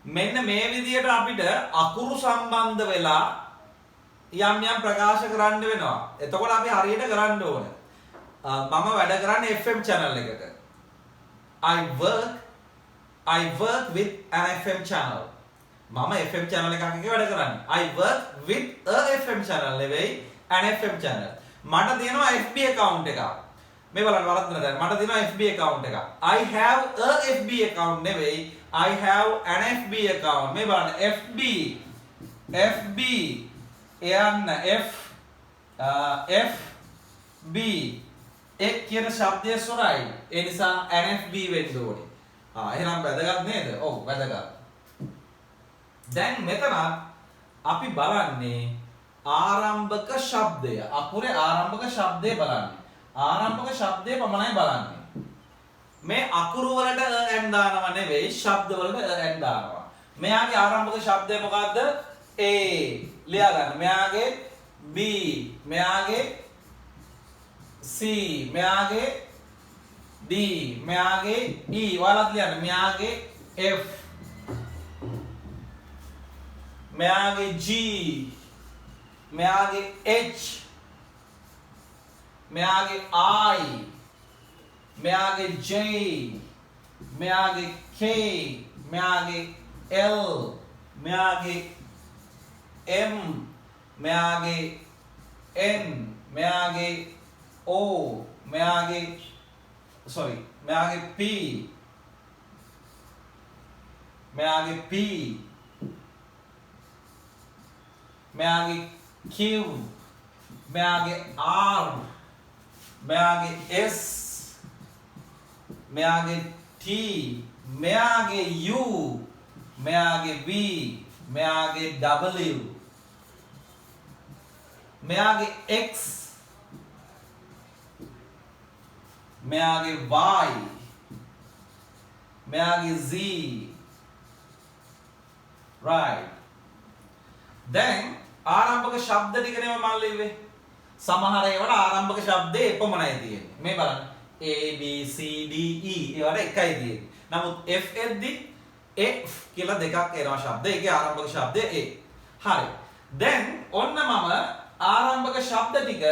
මෙන්න මේ විදියට අපිට අකුරු සම්බන්ධ වෙලා යම් ප්‍රකාශ කරන්න වෙනවා. එතකොට අපි හරියට කරන්න ඕනේ. මම වැඩ කරන්නේ FM channel එකක. I work with an FM channel. මම FM channel එකක වැඩ කරන්නේ. I work with a FM channel නෙවෙයි an FM channel. මට තියෙනවා FB account එකක්. මේ බලන්න වරද්දන දැන් මට තියෙනවා FB account එකක්. I have a FB account නෙවෙයි I have an FB account. මේ බලන්න FB එයන්න FB එක් කියන ශබ්දය ස්වරයි. ඒ නිසා NFB වෙන්න ඕනේ. එහෙනම් වැදගත් නේද? ඔව් වැදගත්. දැන් මෙතන අපි බලන්නේ ආරම්භක ශබ්දය. අකුරේ ආරම්භක ශබ්දය බලන්නේ. ආරම්භක ශබ්දය පමණයි බලන්නේ. මේ අකුරු වලට n දානවා නෙවෙයි ශබ්ද වලට n දානවා. මෙයාගේ ආරම්භක ශබ්දය මොකද්ද? A ලියා ගන්න. මෙයාගේ B, මෙයාගේ C, මෙයාගේ D, මෙයාගේ E ඔයාලත් ලියන්න. මෙයාගේ F, මෙයාගේ G, මෙයාගේ H, මෙයාගේ I, මෙයාගේ J, මෙයාගේ K, මෙයාගේ L, මෙයාගේ M, මෙයාගේ N, මෙයාගේ O, මෙයාගේ P, මෙයාගේ P, මෙයාගේ Q, මෙයාගේ R, මෙයාගේ S, මෙයාගේ T, මෙයාගේ U, මෙයාගේ V, මෙයාගේ W, මෙයාගේ X, මෙයාගේ Y, මෙයාගේ Z. right. දැන් ආරම්භක ශබ්ද ටික නෙමෙයි මම ලිව්වේ. සමහර ඒවාට ආරම්භක ශබ්දේ එපමණයි තියෙන්නේ. මේ බලන්න. A B C D E ඒවට එකයි තියෙන්නේ. නමුත් F එද්දි F කියලා දෙකක් එනවා ශබ්ද. ඒකේ ආරම්භක ශබ්දය A. හරි. දැන් ඔන්න මම ආරම්භක ශබ්ද ටික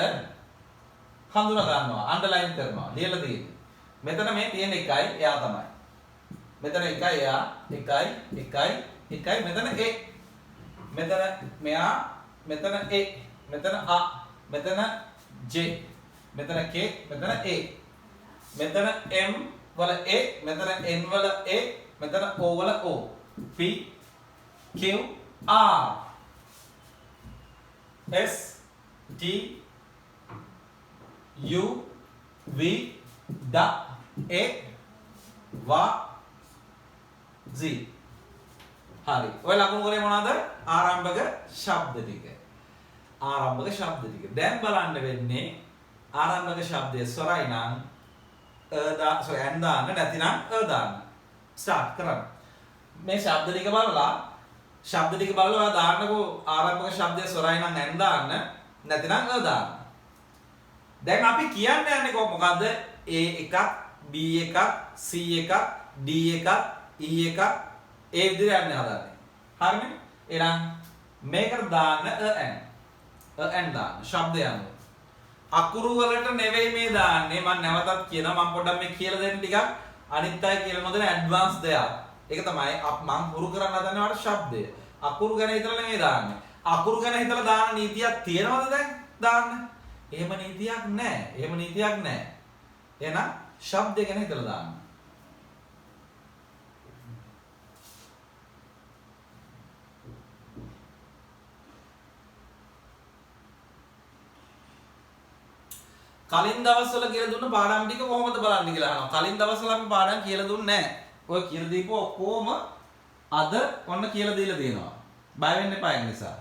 හඳුනා ගන්නවා. අන්ඩර්ලයින් කරනවා. ලියලා තියෙන්නේ. මෙතන මේ තියෙන එකයි එයා තමයි. මෙතන එකයි එයා එකයි මෙතන A. මෙතන මෙයා මෙතන A මෙතන A මෙතන J මෙතන K මෙතන A මෙතන M වල A මෙතන N වල A මෙතන O වල O P Q R S T U V D A W Z. හරි. ඔය ලකුණු කරේ මොනවද? ආරම්භක ශබ්ද ටික. ආරම්භක ශබ්ද ටික. දැන් බලන්න වෙන්නේ ආරම්භක ශබ්දයේ ස්වරයි නම් n දාන්න නැතිනම් දාන්න. ස්ටාර්ට් කරන්න. මේ ශබ්ද ටික බලලා ඔයා දාන්නකෝ ආරම්භක ශබ්දයේ ස්වරයි නම් n දාන්න නැතිනම් අ දාන්න. දැන් අපි කියන්න යන්නේ මොකද්ද? A එකක් B එකක් C එකක් D එකක් E එකක් ඒ විදිහට යන්නේ හදන්නේ. හරිනේ? එහෙනම් මේකට දාන්න n දාන්න ශබ්දය අනුව. අකුරු වලට නෙවෙයි මේ දාන්නේ. මම නැවතත් කියනවා. මම පොඩ්ඩක් මේ කියලා දෙන්න ටිකක් අනිත් අය කියලා නොදෙන ඇඩ්වාන්ස් දෙයක්. ඒක තමයි මම හුරු කරන්න හදන්නේ වට ශබ්දය. අකුරු ගැන හිතලා නෙවෙයි දාන්නේ. අකුරු ගැන හිතලා දාන නීතියක් තියෙනවද දැන් දාන්න? එහෙම නීතියක් නැහැ. එහෙනම් ශබ්දය ගැන හිතලා දාන්න. කලින් දවස්වල කියලා දුන්න පාඩම් ටික කොහොමද බලන්න කියලා අහනවා. කලින් දවස්වල අපි පාඩම් කියලා දුන්නේ නැහැ. ඔය කියලා දීපුව ඔක්කොම අද ඔන්න කියලා දීලා තියෙනවා. බය වෙන්න එපා ඒ නිසා.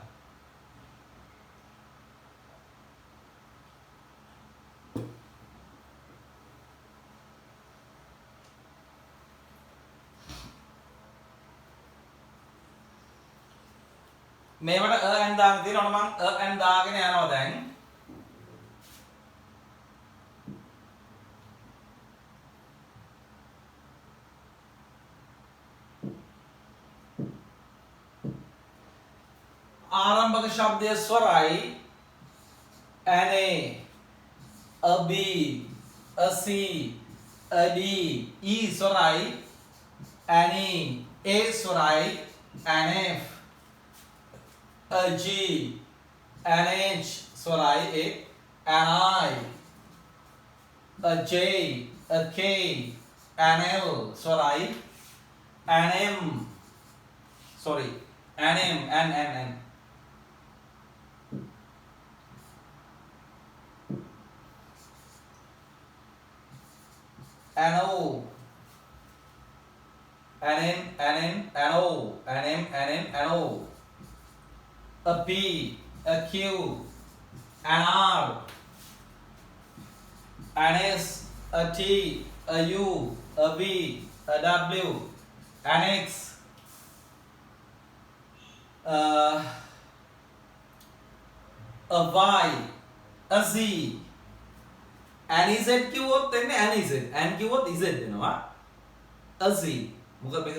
මේවට n දාගෙන තියෙනවා. මම n දාගෙන යනවා දැන්. ආරම්භක ශබ්දයේ ස්වරයි NA, a B, a C, a D, E ස්වරයි NE, A ස්වරයි NF, a G, NH ස්වරයි NI, a J, a K, NL ස්වරයි NM, sorry NM, N NO, NO, a P, a Q, an R, an S, a T, a U, a V, a W, an X, a Y, a Z, NZ කිව්වොත් එන්නේ NZ, N කිව්වොත් Z එනවා. a Z මොකද මේක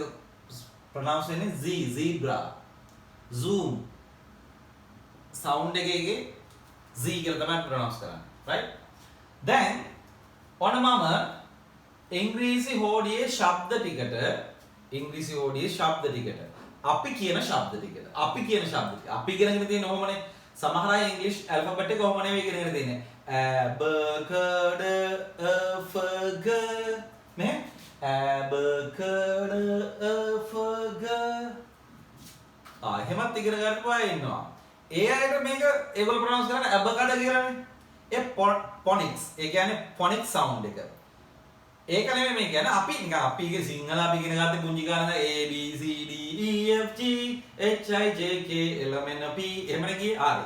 ප්‍රොනවුන්ස් වෙන්නේ Z, zebra, zoom sound එකේ Z කියලා තමයි ප්‍රොනවුන්ස් කරන්නේ, right? දැන් ඔන්න මම ඉංග්‍රීසි හෝඩියේ ශබ්ද ටිකට අපි කියන ශබ්ද ටිකට අපි ඉගෙනගෙන තියෙන කොහොමනේ සමහර අය ඉංග්‍රීසි ඇල්ෆබෙට් එක කොහොම නෙවෙයි ඉගෙනගෙන තියෙන්නේ abcd afg මේ abcd afg එහෙමත් ඉගෙන ගන්න අය ඉන්නවා. ඒ අයට මේක ඒගොල්ලෝ ප්‍රොනවුන්ස් කරන්නේ abcd කියලානේ. ඒ phonics ඒ කියන්නේ phonic sound එක. ඒක නෙමෙයි මේ කියන්නේ අපි නිකන් අපිගේ සිංහල අපි ඉගෙන ගත්තේ පුංචි කාලේ A B C D E F G H I J K L M N P එහෙමනේ කියේ ආරි.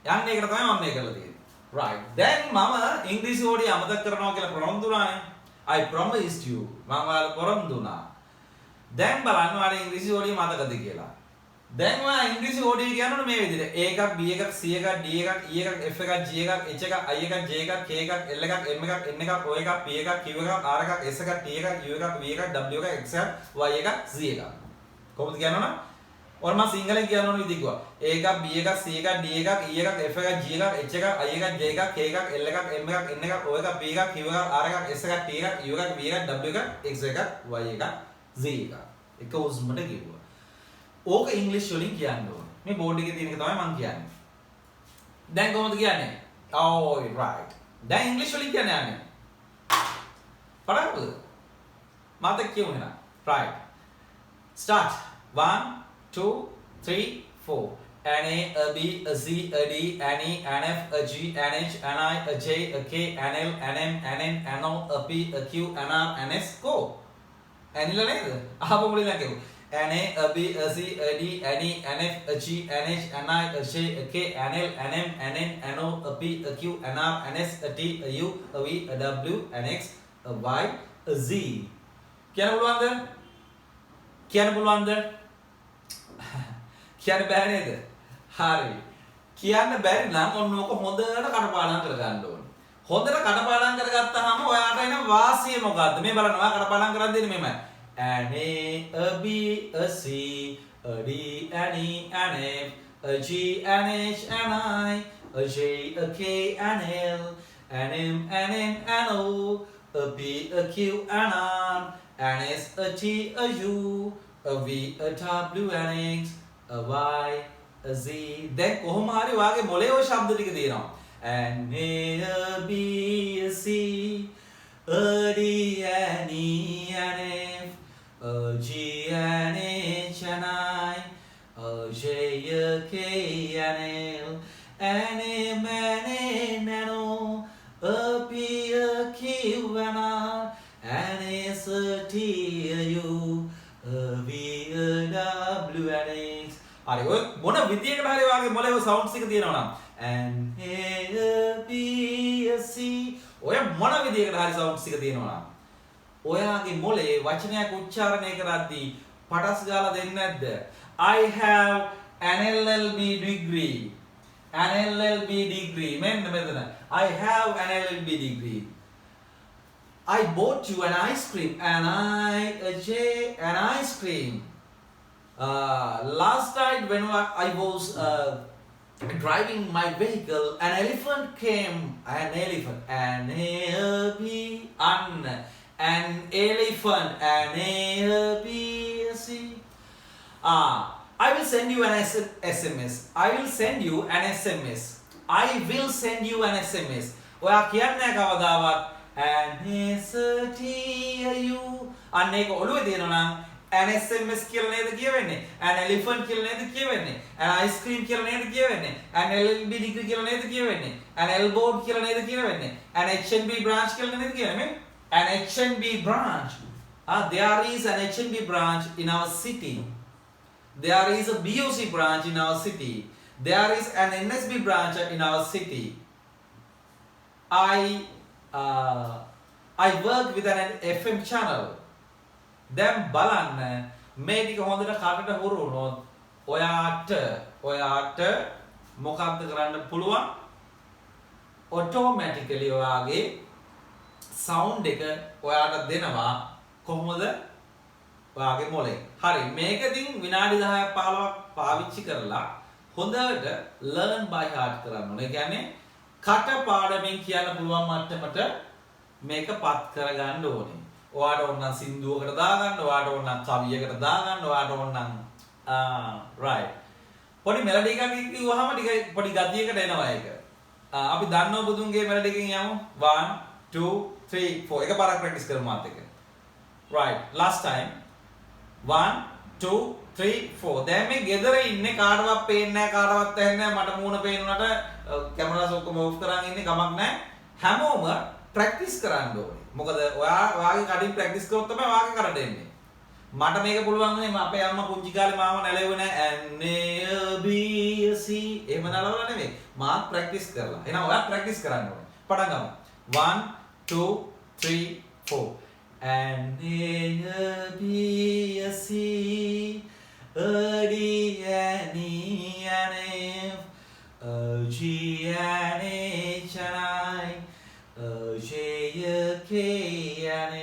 යන්නේ ඒකට තමයි මම මේ කරලා තියෙන්නේ. right. දැන් මම ඉංග්‍රීසි හෝඩිය අමතක කරනවා කියලා ප්‍රොනවුන්ස් දුනානේ. I promised you. මම ඔයාලට පොරොන්දු දුනා. දැන් බලන්න ඔයාලා ඉංග්‍රීසි හෝඩිය මතකද කියලා. දැන් ඔයා ඉංග්‍රීසි හෝඩිය කියනවනේ මේ විදිහට A එකක් B එකක් C එකක් D එකක් E එකක් F එකක් G එකක් H එකක් I එකක් J එකක් K එකක් L එකක් M එකක් N එකක් O එකක් P එකක් Q එකක් R එකක් S එකක් T එකක් U එකක් V එකක් W එකක් X එකක් Y එකක් Z එකක්. කොහොමද කියනවනම් ඔන්න මම සිංහලෙන් කියන්න ඕන විදිහ කිව්වා. A එකක් B එකක් C එකක් D එකක් E එකක් F එකක් G එකක් H එකක් I එකක් J එකක් K එකක් L එකක් M එකක් N එකක් O එකක් P එකක් Q එකක් R එකක් S එකක් T එකක් U එකක් V එකක් W එකක් X එකක් Y එකක් Z එකක්. එක උස්මට කිව්වා. ඕක ඉංග්‍රීසි වලින් කියන්න ඕනේ. මේ බෝඩ් එකේ තියෙන එක තමයි මම කියන්නේ. දැන් කොහොමද කියන්නේ? Oh right. දැන් ඉංග්‍රීසි වලින් කියන්නේ යන්නේ. පටන්ගමු. මතක කියමු එහෙනම්. right. start. 1 2 3 4. NA, a B, a Z, a D, NE, NF, a G, NH, NI, a J, a K, NL, NM, NN, NO, a P, a Q, NR, NS, go. ඇනිලා නේද? අහපු මුලින්ම කියමු. NA, a B, a Z, a D, NE, NF, a G, NH, NI, a J, a K, NL, NM, NN, NO, a P, a Q, NR, NS, a T, a U, a V, a W, an X, a Y, a Z. කියන්න පුළුවන්ද? කියන්න පුළුවන්ද? කියන්න බෑ නේද? හරි. කියන්න බැරි නම් ඔන්න ඕක හොඳට කටපාඩම් කරගන්න ඕනේ. හොඳට කටපාඩම් කරගත්තාම ඔයාට එන වාසිය මොකද්ද? මේ බලන්න ඔයා කටපාඩම් කරන් දෙන්නේ මෙහෙමයි. An A, a B, a C, a D, an E, an F, a G, an H, an I, a J, a K, an L, an M, an N, an O, a P, a Q, an R, an S, a T, a U, a V, a W, an X, a Y, a Z. දැන් කොහොම හරි ඔයාගේ මොලේ ඔය ශබ්ද ටික තියෙනවා. An A, a B, a C, a D, an E, an F, a G, an H, an I, a J, a K, an L, an M, an N, an O, a P, a Q, an R, an S, a T, a U, a V, a W, an X. හරි ඔය මොන විදියකට හරි ඔයාගේ මොලේ ඔය සවුන්ඩ්ස් එක තියෙනවා නම් N A B C ඔය මොන විදියකට හරි සවුන්ඩ්ස් එක තියෙනවා නම් ඔයාගේ මොලේ වචනයක් උච්චාරණය කරද්දී පටස් ගාලා දෙන්නේ නැද්ද? I have an LLB degree. An LLB degree. මෙන්න මෙතන. I have an LLB degree. I bought you an ice cream. An ice cream. Last night when I was driving my vehicle, an elephant came. An elephant. An elephant. I will send you an SMS. I will send you an SMS. I will send you an SMS. ඔයා කියන්නේ කවදාවත් අන්න ඒක ඔළුවේ තියෙනවා නම් an SMS කියලා නේද කියවෙන්නේ? an elephant කියලා නේද කියවෙන්නේ? an ice cream කියලා නේද කියවෙන්නේ? an LLB degree කියලා නේද කියවෙන්නේ? an elbow කියලා නේද කියවෙන්නේ? an HNB branch කියලා නේද කියවෙන්නේ? An HNB branch. There is an HNB branch in our city. There is a BOC branch in our city. There is an NSB branch in our city. I work with an FM channel. දැන් බලන්න මේ ටික හොඳට කටට හුරු වුණොත් ඔයාට මොකක්ද කරන්න පුළුවන්? ඔටෝමැටිකලි ඔයාගේ සවුන්ඩ් එක ඔයාට දෙනවා කොහොමද? ඔයාගේ මොලේ. හරි මේක ඉතින් විනාඩි 10ක් 15ක් පාවිච්චි කරලා හොඳට learn by heart කරන්න ඕනේ. ඒ කියන්නේ කට පාඩමින් කියන්න පුළුවන් මට්ටමට මේක පත් කරගන්න ඕනේ. ඔයාට ඕන සින්දුවකට දාගන්න, ඔයාට ඕන කවියකට දාගන්න, ඔයාට ඕන right. පොඩි මෙලඩි එකක් කිව්වහම ටික පොඩි ගතියකට එනවා ඒක. අපි දන්නවා බුදුන්ගේ මෙලඩි එකකින් යමු. 1 2 3 4 එකපාරක් ප්‍රැක්ටිස් කරමු මාත් එක්ක. right. last time. 1 2 3 4. දැන් මේ ගෙදර ඉන්නේ කාටවත් පේන්නේ නැහැ, කාටවත් ඇහෙන්නේ නැහැ. මට මූණ පේනුනට කැමරාස් ඔක්කොම ඕෆ් කරන් ඉන්නේ කමක් නැහැ. හැමෝම ප්‍රැක්ටිස් කරන්න ඕනේ. මොකද ඔයාගේ කටින් ප්‍රැක්ටිස් කරොත් තමයි ඔයාගේ කරට එන්නේ. මට මේක පුළුවන් වුණේ අපේ අම්මා පුංචි කාලේ මාව නැලෙව්වේ නැහැ. N A B C එහෙම නලවලා නෙමෙයි. මාත් ප්‍රැක්ටිස් කරලා. එහෙනම් ඔයා ප්‍රැක්ටිස් කරන්න ඕනේ. පටන් ගමු. 1 2 3 4. N A B C A D N E N F A G N H N I A J A K N L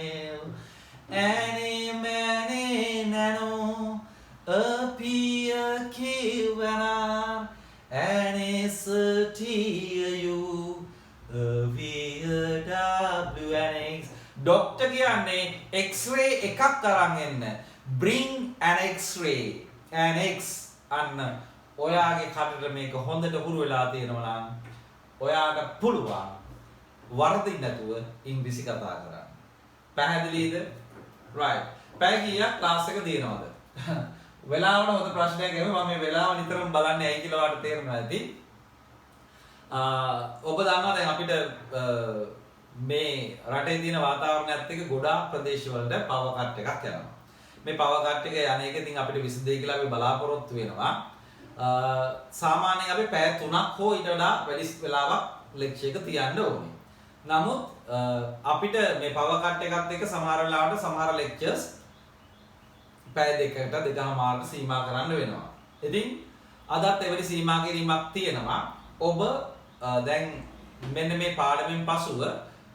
N M N N N O A P A Q N R N S T U A V A W N X. Doctor කියන්නේ X-ray එකක් අරන් එන්න. Bring an X-ray. An X අන්න ඔයාගේ කටට මේක හොඳට හුරු වෙලා තියෙනවා නම් ඔයාට පුළුවන් වරදින් නැතුව ඉංග්‍රීසි කතා කරන්න. පැහැදිලිද? right. පැය කීයක් ක්ලාස් එක දිනනවද? වෙලාවට හොඳ ප්‍රශ්නයක් එමු. මම මේ වෙලාව නිතරම බලන්නේ ඇයි කියලා ඔයාලට තේරෙනවා ඇති. ඔබ දන්නවා දැන් අපිට මේ රටේ තියෙන වාතාවරණයත් එක්ක ගොඩාක් ප්‍රදේශවලට පවර් කට් එකක් යනවා. මේ පවර් කට් එක යන එක ඉතින් අපිට විසඳෙයි කියලා අපි බලාපොරොත්තු වෙනවා. සාමාන්‍යයෙන් අපි පැය 3ක් හෝ ඊට වඩා වැඩි වෙලාවක් ලෙක්චර් එක තියන්න ඕනේ. නමුත් අපිට මේ පවර් කට් එකත් එක්ක සමහර වෙලාවට සමහර ලෙක්චර්ස් පැය දෙකකට දෙකමාරට සීමා කරන්න වෙනවා. ඉතින් අදත් එවැනි සීමා කිරීමක් තියෙනවා. ඔබ දැන් මෙන්න මේ පාඩමෙන් පසුව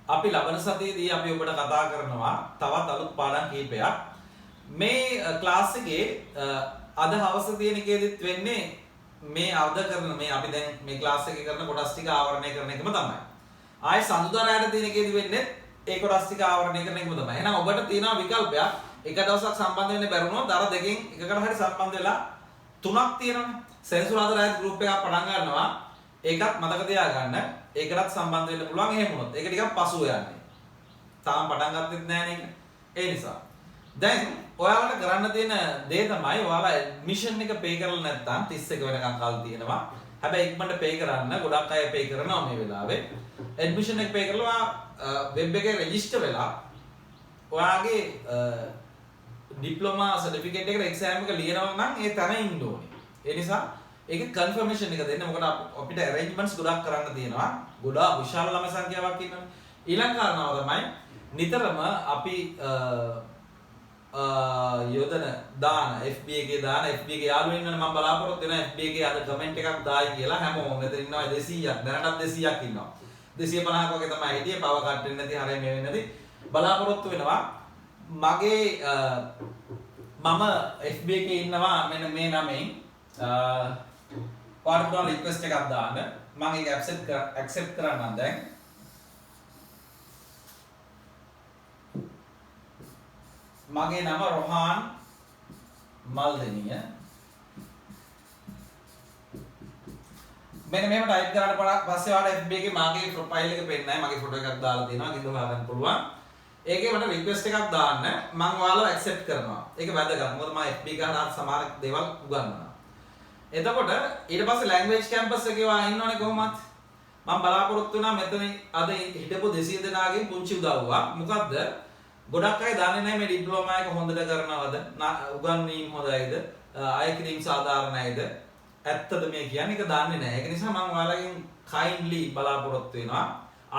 අපි ලබන සතියේදී අපි ඔබට කතා කරනවා තවත් අලුත් පාඩම් කිහිපයක්. මේ ක්ලාස් එකේ අද හවස තියෙන එකේදීත් වෙන්නේ මේ අවද කරන මේ අපි දැන් මේ ක්ලාස් එකේ කරන කොටස් ටික ආවරණය කරන එකම තමයි. ආයේ සඳුදා රැයට තියෙන එකේදී වෙන්නේ ඒ කොටස් ටික ආවරණය කරන එකම තමයි. එහෙනම් ඔබට තියෙනවා විකල්පයක්. එක දවසක් සම්බන්ධ වෙන්න බැරුණොත් අර දෙකෙන් එකකට හරි සම්බන්ධ වෙලා තුනක් තියෙනවානේ. සෙන්සුරාදා රැයට ගෲප් එකක් පටන් ගන්නවා. ඒකත් මතක තියාගන්න. ඒකටත් සම්බන්ධ වෙන්න පුළුවන් එහෙම වුණොත්. ඒක ටිකක් පසුව යන්නේ. තාම පටන් ගත්තෙත් නැහැ නේද? ඒ නිසා. දැන් ඔයාලට කරන්න තියෙන දේ තමයි ඔයාලා ඇඩ්මිෂන් එක පේ කරලා නැත්නම් 31 වෙනකන් කල් තියෙනවා. හැබැයි ඉක්මනට පේ කරන්න ගොඩක් අය පේ කරනවා මේ වෙලාවේ. ඇඩ්මිෂන් එක පේ කරලා වෙබ් එකේ රෙජිස්ටර් වෙලා ඔයාගේ ඩිප්ලෝමා සර්ටිෆිකේට් එකට එක්සෑම් එක ලියනවා නම් ඒ තැන ඉන්න ඕනේ. ඒ නිසා ඒක කන්ෆර්මේෂන් එක දෙන්න. මොකද අපිට arrangements ගොඩක් කරන්න තියෙනවා. ගොඩාක් විශාල ළම සංඛ්‍යාවක් ඉන්නවා. ඊළඟ කාරණාව තමයි නිතරම අපි යොදන දාන FB එකේ දාන FB එකේ යාළුවෝ ඉන්නවනේ මම බලාපොරොත්තු වෙනවා FB එකේ අද කමෙන්ට් එකක් දායි කියලා හැමෝම මෙතන ඉන්නවා 200ක් දැනටත් 200ක් ඉන්නවා 250ක් වගේ තමයි හිටියේ පව කට් වෙන්නේ නැති හරිය මේ වෙන්නේ නැති බලාපොරොත්තු වෙනවා මගේ මම FB එකේ ඉන්නවා මෙන්න මේ නමෙන් පාර්ට්නර් රික්වෙස්ට් එකක් දාන්න මම ඒක ඇක්සෙප්ට් කරන්නම් දැන් මගේ නම රොහාන් මල්දෙනිය මෙන්න මේව ටයිප් කරාට පස්සේ ඔයාලා FB එකේ මාගේ ප්‍රොෆයිල් එක පෙන්නයි මගේ ෆොටෝ එකක් දාලා තියෙනවා ගිහින් හොයාගන්න පුළුවන් ඒකේ මට රික්වෙස්ට් එකක් දාන්න මම ඔයාලව ඇක්සෙප්ට් කරනවා ඒක වැදගත් මොකද මම FB ගහන සමහර දේවල් උගන්වනවා එතකොට ඊට පස්සේ ලැන්ග්වේජ් කැම්පස් එකේ වා ඉන්නෝනේ කොහොමත් මම බලාපොරොත්තු වෙනා මෙතන අද හිටපු 200 දෙනාගෙන් පුංචි උදව්වක් මොකද්ද ගොඩක් අය දන්නේ නැහැ මේ ඩිප්ලෝමා එක හොඳට කරනවද උගන්වීම් හොඳයිද අය කිරීම සාධාරණයිද ඇත්තද මේ කියන්නේ ඒක දන්නේ නැහැ ඒක නිසා මම ඔයාලගෙන් kindly බලාපොරොත්තු වෙනවා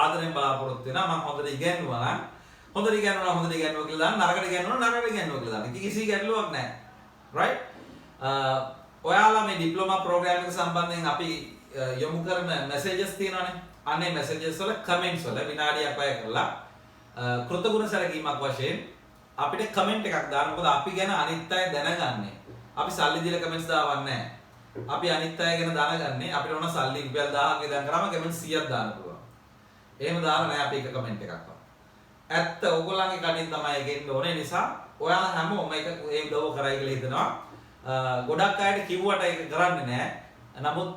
ආදරෙන් බලාපොරොත්තු වෙනවා මම හොඳට ඉගෙනුවා නම් හොඳට ඉගෙනුවා කියලා දාන්න නරකට ඉගෙනුවා කියලා දාන්න කිසි ගැටලුවක් නැහැ right ඔයාලා මේ ඩිප්ලෝමා ප්‍රෝග්‍රෑම් එක සම්බන්ධයෙන් අපි යොමු කරන මැසේජස් තියෙනවානේ අනේ මැසේජස් වල කමෙන්ට්ස් වල විනාඩියක් අය කරලා කෘතගුණ සැලකීමක් වශයෙන් අපිට කමෙන්ට් එකක් දාන්න මොකද අපි ගැන අනිත් අය දැනගන්නේ අපි සල්ලි දීලා කමෙන්ට්ස් දාවන්නේ නැහැ අපි අනිත් අය ගැන දැනගන්නේ අපිට ඕන සල්ලි රුපියල් 1000ක් විතර කරාම කමෙන්ට් 100ක් දාන්න පුළුවන් එහෙම දාලා නැහැ අපි එක කමෙන්ට් එකක්වත් ඇත්ත ඕගොල්ලන්ගේ කණින් තමයි ගෙන්න ඕනේ නිසා ඔයාලා හැමෝම ඒක ඒ උදව් කරයි කියලා හිතනවා ගොඩක් අයට කිව්වට ඒක කරන්නේ නැහැ නමුත්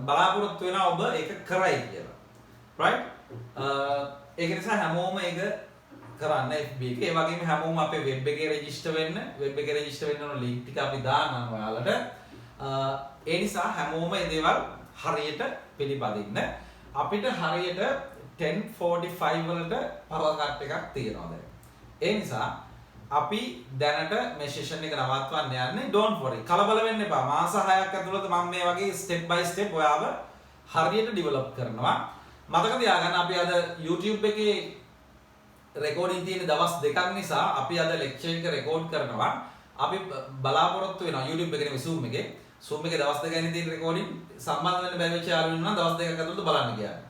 බලාපොරොත්තු වෙනවා ඔබ ඒක කරයි කියලා right ඒක නිසා හැමෝම ඒක කරන්න FB එකේ. ඒ වගේම හැමෝම අපේ වෙබ් එකේ රෙජිස්ටර් වෙන්න. වෙබ් එකේ රෙජිස්ටර් වෙන්න ඕන link ටික අපි දාන්නම් ඔයාලට. ඒ නිසා හැමෝම මේ දේවල් හරියට පිළිපදින්න. අපිට හරියට 10:45 වලට power cut එකක් තියෙනවා දැන්. ඒ නිසා අපි දැනට මේ session එක නවත්වන්න යන්නේ. Don't worry. කලබල වෙන්න එපා. මාස 6ක් ඇතුළත මම මේ වගේ step by step ඔයාව හරියට develop කරනවා. මතක තියාගන්න අපි අද YouTube එකේ රෙකෝඩින් තියෙන දවස් දෙකක් නිසා අපි අද ලෙක්චර් එක රෙකෝඩ් කරනවා. අපි බලාපොරොත්තු වෙනවා YouTube එකේ නෙවෙයි Zoom එකේ. Zoom එකේ දවස් දෙකකින් තියෙන රෙකෝඩින් සම්බන්ධ වෙන්න බැරි වෙච්ච යාළුවෝ ඉන්නවා දවස් දෙකක් ඇතුළත බලන්න කියන්නේ.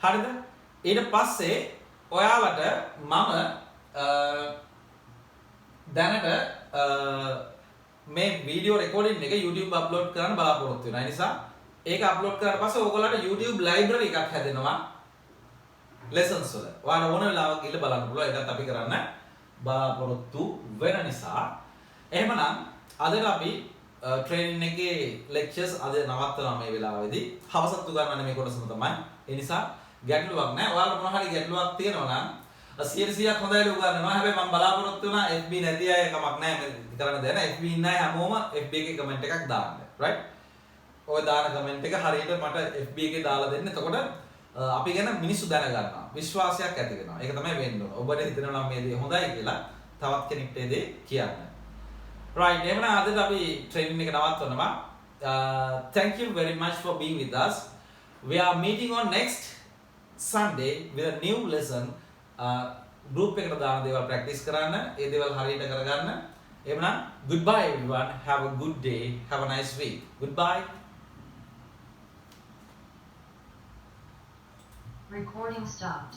හරිද? ඊට පස්සේ ඔයාලට මම දැනට මේ වීඩියෝ රෙකෝඩින් එක YouTube අප්ලෝඩ් කරන්න බලාපොරොත්තු වෙනවා. ඒ නිසා ඒක අප්ලෝඩ් කරලා පස්සේ ඕගොල්ලන්ට YouTube library එකක් හැදෙනවා lessons වල. ඔයාලා ඕන වෙලාවක ගිහලා බලන්න පුළුවන්. ඒකත් අපි කරන්න බලාපොරොත්තු වෙන නිසා. එහෙමනම් අදට අපි ට්‍රේනින් එකේ lectures අද නවත්තනවා මේ වෙලාවේදී. හවසත් උගන්වන්නේ මේ කොටසම තමයි. ඒ නිසා ගැටලුවක් නැහැ. ඔයාලා මොනවා හරි ගැටලුවක් තියෙනවා නම් 100%ක් හොඳයිලු උගන්වනවා. හැබැයි මම බලාපොරොත්තු වෙනවා FB නැති අය කමක් නැහැ. කරන්න දෙන්න. FB ඉන්න අය හැමෝම FB එකේ කමෙන්ට් එකක් දාන්න. right? ඔය දාන කමෙන්ට් එක හරියට මට FB එකේ දාලා දෙන්න. එතකොට අපි ගැන මිනිස්සු දැනගන්නවා. විශ්වාසයක් ඇති වෙනවා. ඒක තමයි වෙන්න ඕන. ඔබට හිතෙනවා නම් මේ දේ හොඳයි කියලා තවත් කෙනෙක්ට ඒ දේ කියන්න. right. එහෙනම් අද අපි ට්‍රේනින් එක නවත්වනවා. Thank you very much for being with us. We are meeting on next Sunday with a new lesson. Group එකට දාන දේවල් practice කරන්න. ඒ දේවල් හරියට කරගන්න. එහෙනම් goodbye everyone, have a good day, have a nice week. Goodbye. Recording stopped.